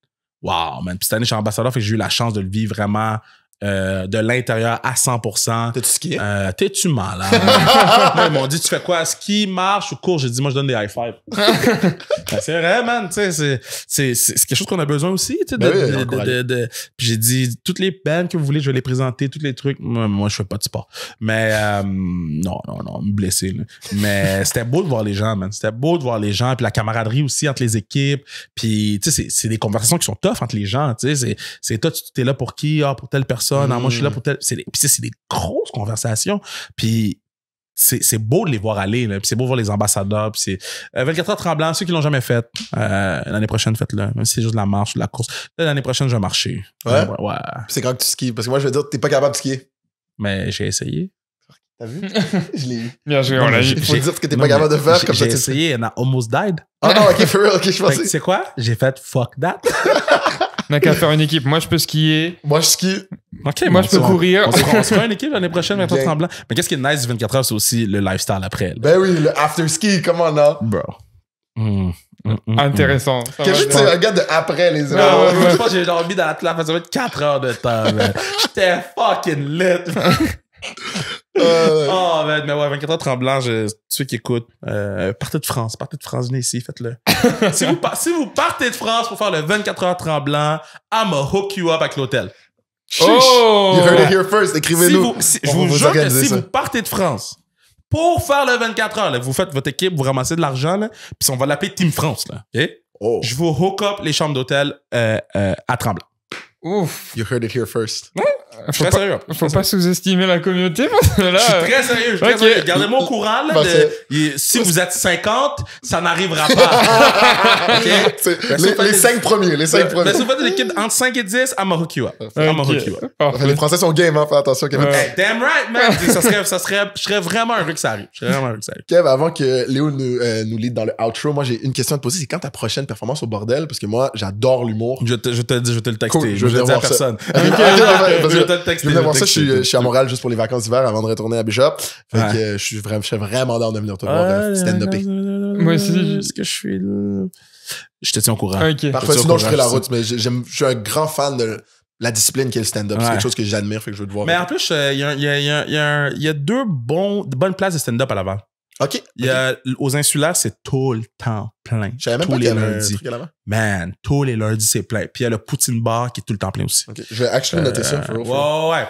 Wow, man. Puis cette année, je suis ambassadeur, fait que j'ai eu la chance de le vivre vraiment de l'intérieur à 100%. T'as-tu skié? T'es-tu malade? Là, ils m'ont dit, tu fais quoi? Ski, marche ou cours? J'ai dit, moi, je donne des high five. Ben, c'est vrai, man. Tu sais, c'est quelque chose qu'on a besoin aussi. Tu sais, Puis j'ai dit, toutes les bands que vous voulez, je vais les présenter, tous les trucs. Moi, je fais pas de sport. Mais non, me blesser. Là. Mais c'était beau de voir les gens, man. C'était beau de voir les gens. Puis la camaraderie aussi entre les équipes. Puis, tu sais, c'est des conversations qui sont tough entre les gens. Tu sais, c'est toi, tu es là pour qui? Pour telle personne. Moi, je suis là pour tel. C'est des grosses conversations. Puis c'est beau de les voir aller. Là. Puis c'est beau de voir les ambassadeurs. Puis c'est 24 heures tremblant. Ceux qui l'ont jamais fait, l'année prochaine, faites-le. Même si c'est juste de la marche, de la course. L'année prochaine, je vais marcher. Ouais. C'est quand que tu skis. Parce que moi, je vais dire, t'es pas capable de skier. Mais j'ai essayé. T'as vu? Je l'ai eu. Bien joué, on l'a eu. Faut dire ce que t'es pas capable de faire. J'ai essayé and I almost died. Oh non, ok, for real, ok, je pensais. C'est quoi? J'ai fait fuck that. On n'a qu'à faire une équipe. Moi, je peux skier. Moi, je skie. Okay, moi, je peux courir. On se fera une équipe l'année prochaine, 24 heures tremblant. Mais qu'est-ce qui est nice du 24 heures, c'est aussi le lifestyle après. Là. Ben oui, le after ski, comment non? Bro. Intéressant. Quelque chose, tu regardes de après les heures. Ouais, je pense que j'ai dormi dans la face. Ça va être 4 heures de temps, man. J'étais fucking lit. Oh, man, mais ouais, 24 heures tremblant, ceux qui écoutent, partez de France, venez ici, faites-le. si vous partez de France pour faire le 24 heures tremblant, I'ma hook you up avec l'hôtel. Oh! You heard it here first, écrivez-nous. Je vous jure que si vous partez de France pour faire le 24 heures, là, vous faites votre équipe, vous ramassez de l'argent, là, puis on va l'appeler Team France, là, ok? Oh. Je vous hook up les chambres d'hôtel à Tremblant. Ouf! You heard it here first. Ouais. Faut pas sous-estimer la communauté. Là. Je suis très sérieux. Gardez-moi au courant. Là, si vous êtes 50, ça n'arrivera pas. Okay? Les 5 premiers. Mais si vous faites une équipe entre 5 et 10, I'm a hook you up. Les Français sont game, hein. Fais attention, Kevin. Hey, damn right, man. Je serais vraiment heureux que ça arrive. Kev, avant que Léo nous lead dans le outro, moi, j'ai une question à te poser. C'est quand ta prochaine performance au bordel? Parce que moi, j'adore l'humour. Je vais te le texter. Cool, je vais le dire à personne. Je venais voir ça, je suis à Montréal juste pour les vacances d'hiver avant de retourner à Bishop. Fait que je suis vraiment down de venir te voir stand-upper. Moi aussi. Est-ce que je suis là? Je te tiens au courant. Okay. Parfait, sinon je ferai la route, mais je suis un grand fan de la discipline qu'est le stand-up. C'est quelque chose que j'admire, fait que je veux te voir. Mais en plus, il y a 2 bonnes places de stand-up à Laval. OK. Aux insulaires, c'est tout le temps plein. Je savais même pas qu'il y avait un truc à Laval. Man, tous les lundis, c'est plein. Puis il y a le Poutine Bar qui est tout le temps plein aussi. Okay. Je vais actually noter ça. Ouais.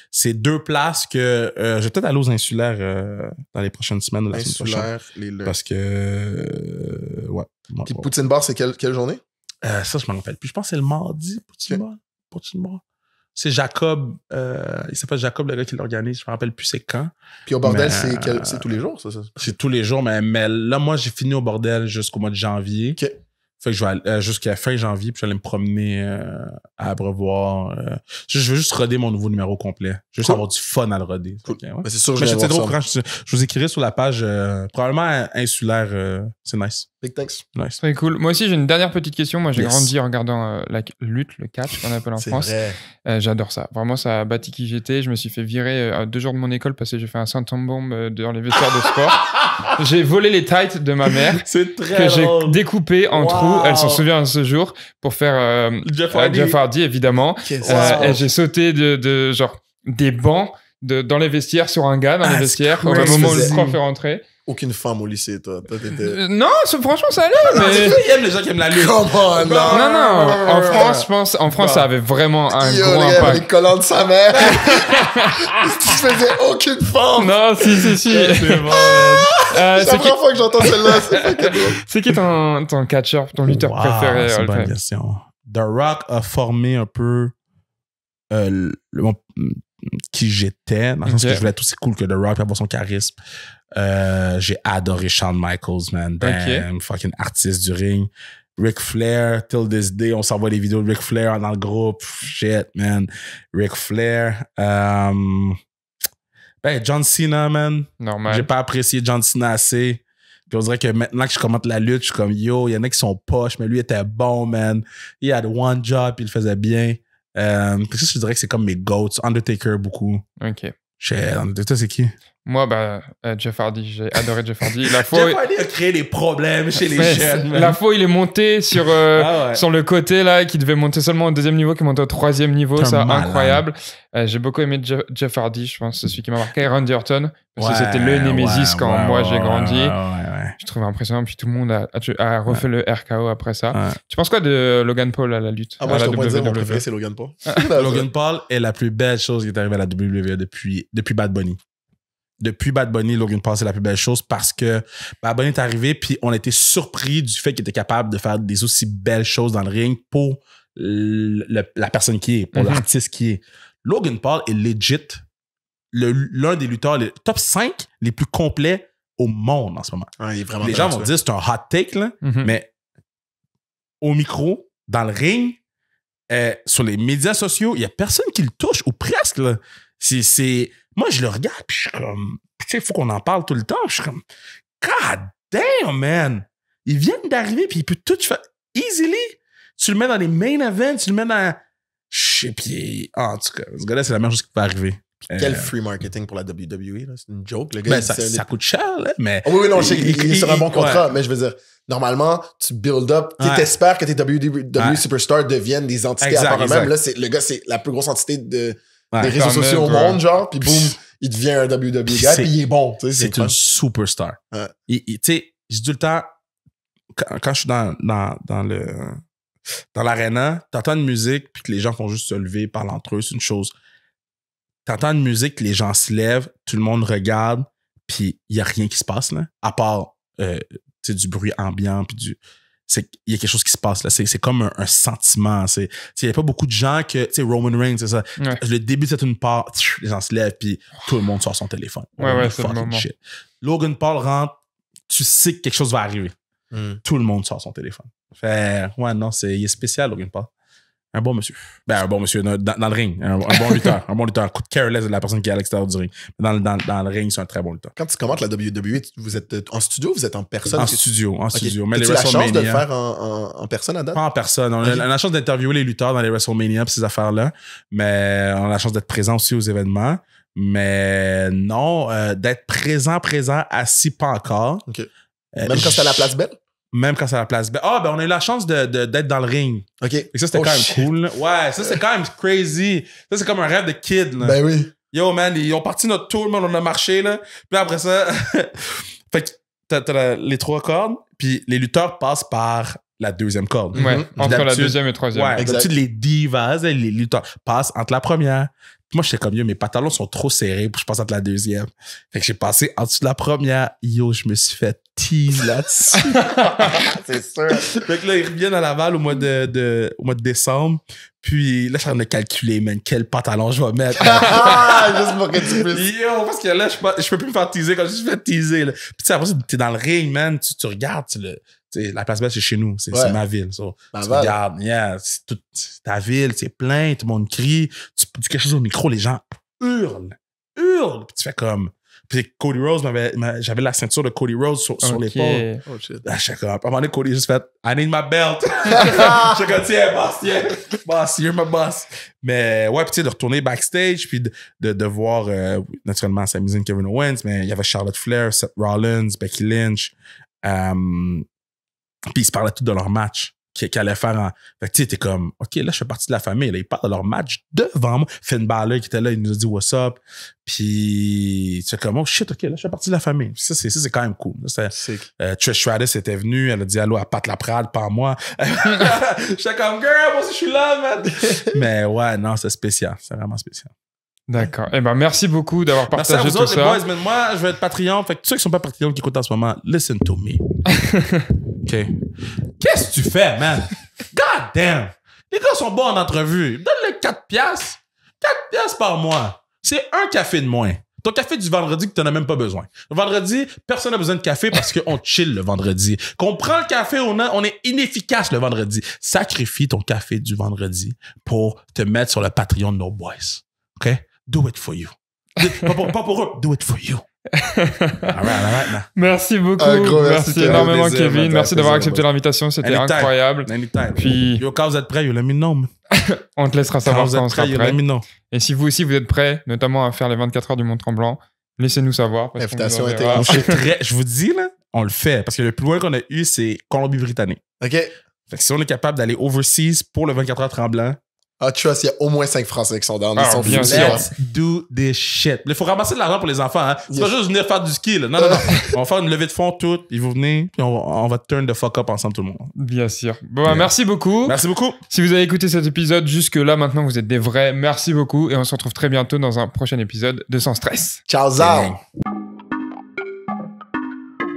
C'est 2 places que je vais peut-être aller aux insulaires dans les prochaines semaines ou la semaine prochaine. Parce que... ouais. Puis Poutine Bar, c'est quelle journée? Ça, je m'en rappelle plus. Je pense que c'est le mardi, Poutine Bar. C'est Jacob, il s'appelle Jacob, le gars qui l'organise. Je me rappelle plus c'est quand. Puis au bordel, c'est tous les jours, ça? C'est tous les jours, mais là, moi, j'ai fini au bordel jusqu'au mois de janvier. OK. Fait que je vais aller jusqu'à fin janvier, puis je vais aller me promener à Abreuvoir. Je veux juste roder mon nouveau numéro complet. Juste avoir du fun à le roder. Cool. Okay, ouais. Mais c'est sûr, je vous écrirai sur la page, probablement insulaire. C'est nice. Big thanks. Nice. Très cool. Moi aussi, j'ai une dernière petite question. Moi, j'ai grandi en regardant la lutte, le catch, qu'on appelle en France. J'adore ça. Vraiment, ça a bâti qui j'étais. Je me suis fait virer à 2 jours de mon école parce que j'ai fait un Santam-bomb dans les vestiaires de sport. J'ai volé les tights de ma mère que j'ai découpé en trous. Elle s'en souvient de ce jour pour faire Jeff Hardy, évidemment. Et j'ai sauté de genre des bancs dans les vestiaires sur un gars dans les vestiaires au moment où le prof est rentré. Aucune femme au lycée, toi. Non, franchement, ça allait. Mais... Il aime les gens qui aiment la lutte. Come on, non. En France, je pense, ça avait vraiment un gros impact. Les collants de sa mère. Tu faisais aucune femme. Non, si. C'est bon. C'est la première fois que j'entends celle-là. C'est qui ton catcheur, ton lutteur préféré? C'est une bonne question. The Rock a formé un peu qui j'étais, dans le sens que je voulais être aussi cool que The Rock, avoir son charisme. J'ai adoré Shawn Michaels, man. Damn, fucking artiste du ring. Ric Flair, till this day, on s'envoie des vidéos de Ric Flair dans le groupe. Shit, man. Ric Flair. John Cena, man. Normal. J'ai pas apprécié John Cena assez. Puis on dirait que maintenant que je commente la lutte, je suis comme, yo, il y en a qui sont poches, mais lui était bon, man. Il had one job, puis il le faisait bien. Puis ça, je dirais que c'est comme mes goats. Undertaker, beaucoup. OK. Undertaker, c'est qui? Moi, Jeff Hardy, j'ai adoré Jeff Hardy. Jeff Hardy a créé des problèmes chez les jeunes. La fois, il est monté sur le côté, là, qui devait monter seulement au 2e niveau, qui est monté au 3e niveau. C'est incroyable. J'ai beaucoup aimé Jeff Hardy, je pense. C'est celui qui m'a marqué. Randy Orton, parce que c'était le Némésis quand moi, j'ai grandi. Je trouvais impressionnant. Puis tout le monde a refait le RKO après ça. Tu penses quoi de Logan Paul à la lutte? Moi, je te dire, mon préféré, c'est Logan Paul. Logan Paul est la plus belle chose qui est arrivée à la WWE depuis Bad Bunny. Depuis Bad Bunny, Logan Paul, c'est la plus belle chose parce que Bad Bunny est arrivé puis on a été surpris du fait qu'il était capable de faire des aussi belles choses dans le ring pour la personne qui est, pour l'artiste qui est. Logan Paul est legit l'un des lutteurs, le top 5 les plus complets au monde en ce moment. Il est vraiment les gens vont dire c'est un hot take, là, mais au micro, dans le ring, sur les médias sociaux, il n'y a personne qui le touche, ou presque. Là. Moi, je le regarde, puis je suis comme... Tu sais, il faut qu'on en parle tout le temps. Je suis comme... God damn, man! Il vient d'arriver, puis il peut tout faire... Easily! Tu le mets dans les main events, tu le mets dans... Je sais, puis... En tout cas, ce gars-là, c'est la meilleure chose qui peut arriver. Quel free marketing pour la WWE, là. C'est une joke, le gars. Ça coûte cher, là, mais... Oui, non, il est sur un bon contrat, mais je veux dire... Normalement, tu build up, tu espères que tes WWE superstars deviennent des entités à part eux-mêmes. Là, le gars, c'est la plus grosse entité des réseaux sociaux au monde, genre, puis boum, il devient un WWE guy, puis il est bon. C'est une superstar. Tu sais, je dis tout le temps, quand je suis dans l'aréna, t'entends une musique, puis que les gens font juste se lever, parlent entre eux, c'est une chose. T'entends une musique, les gens se lèvent, tout le monde regarde, puis il n'y a rien qui se passe, là, à part... du bruit ambiant, puis il y a quelque chose qui se passe là. C'est comme un sentiment. Il n'y a pas beaucoup de gens que... Tu sais, Roman Reigns, c'est ça. Ouais. Le début, c'est une part, les gens se lèvent, puis tout le monde sort son téléphone. C'est le moment. Shit. Logan Paul rentre, tu sais que quelque chose va arriver. Tout le monde sort son téléphone. Il est spécial, Logan Paul. Un bon monsieur. Un bon monsieur dans le ring. Un bon lutteur. Un bon lutteur. Coup de careless de la personne qui est à l'extérieur du ring. Dans le ring, c'est un très bon lutteur. Quand tu commentes la WWE, vous êtes en studio ou vous êtes en personne? En studio. Mais as-tu la chance de le faire en personne à date? Pas en personne. On a la chance d'interviewer les lutteurs dans les WrestleMania et ces affaires-là. Mais on a la chance d'être présent aussi aux événements. Mais non, d'être présent, assis, pas encore. Okay. Même quand c'est à la Place Belle? Même quand c'est à la Place Belle. On a eu la chance d'être dans le ring. OK. Et ça, c'était quand même cool. Là. Ouais, ça, c'est quand même crazy. Ça, c'est comme un rêve de kid. Là. Ben oui. Yo, man, ils ont parti notre tour, man, on a marché, là. Puis après ça, fait que t'as les 3 cordes, puis les lutteurs passent par la 2e corde. Ouais, entre la 2e et 3e. Ouais, d'habitude, les divas, les lutteurs passent entre la première. Puis moi, j'étais comme, yo, mes pantalons sont trop serrés pour que je passe entre la 2e. Fait que j'ai passé en dessous de la première. Yo, je me suis fait tease là-dessus. C'est sûr. Fait que là, ils reviennent à Laval au mois de décembre. Puis là, je suis en train de calculer, man, quel pantalon je vais mettre. Juste pour que tu puisses. Yo, parce que là, je peux plus me faire teaser quand je suis fait teaser. Là. Puis tu sais, après ça, t'es dans le ring, man. Tu regardes, la Place Belle, c'est chez nous. C'est ma ville. So. Tu regardes, c'est ta ville, c'est plein, tout le monde crie. Tu dis quelque chose au micro, les gens hurlent. Puis tu fais comme... Puis Cody Rhodes, j'avais la ceinture de Cody Rhodes sur l'épaule. Oh shit. J'étais comme, à un moment donné, Cody a juste fait I need my belt. J'étais comme, tiens, boss, you're my boss. Mais ouais, puis tu sais, de retourner backstage, puis de voir, naturellement, Sami Zayn, Kevin Owens, mais il y avait Charlotte Flair, Seth Rollins, Becky Lynch. Puis ils se parlaient tous de leur match qu'ils allaient faire en... Fait que tu sais, t'es comme, OK, là, je fais partie de la famille. Là, ils parlent de leur match devant moi. Finn Balor qui était là, il nous a dit what's up. Puis tu fais comme, oh shit, OK, là, je fais partie de la famille. Ça, c'est quand même cool. Trish Stratus était venue, elle a dit allô à Pat Laprade, pas à moi. J'étais comme, girl, moi aussi, je suis là, man. Mais ouais, non, c'est spécial. C'est vraiment spécial. D'accord. Eh ben, merci beaucoup d'avoir partagé tout ça. Boys, mais moi, je vais être Patreon. Fait que tous ceux qui sont pas Patreon qui écoutent en ce moment, listen to me. OK. Qu'est-ce que tu fais, man? God damn! Les gars sont bons en entrevue. Donne-le 4 piastres. 4 piastres par mois. C'est un café de moins. Ton café du vendredi que tu n'en as même pas besoin. Le vendredi, personne n'a besoin de café parce qu'on chill le vendredi. Qu'on prend le café, on est inefficace le vendredi. Sacrifie ton café du vendredi pour te mettre sur le Patreon de nos boys. OK? Do it for you. Pas pour eux. Do it for you. All right. Merci beaucoup. Merci énormément, Kevin. Merci d'avoir accepté l'invitation. C'était incroyable. Anytime. Puis, quand vous êtes prêts, let me know. On te laissera savoir quand on sera prêt. Let me know. Et si vous aussi, vous êtes prêts, notamment à faire les 24 heures du Mont-Tremblant, Laissez-nous savoir. Invitation était je vous dis, là, on le fait. Parce que le plus loin qu'on a eu, c'est Colombie-Britannique. OK. Fait que si on est capable d'aller overseas pour le 24 heures tremblant, trust, il y a au moins 5 Français qui sont down. Ils sont bien sûr. Let's do this shit. Il faut ramasser de l'argent pour les enfants. Hein. C'est pas juste venir faire du ski. Là. Non. On va faire une levée de fonds toute. Ils vont venir. Puis on va turn the fuck up ensemble tout le monde. Bien sûr. Bon, merci beaucoup. Merci beaucoup. Si vous avez écouté cet épisode jusque-là, maintenant vous êtes des vrais. Merci beaucoup. Et on se retrouve très bientôt dans un prochain épisode de Sans Stress. Ciao, Zao.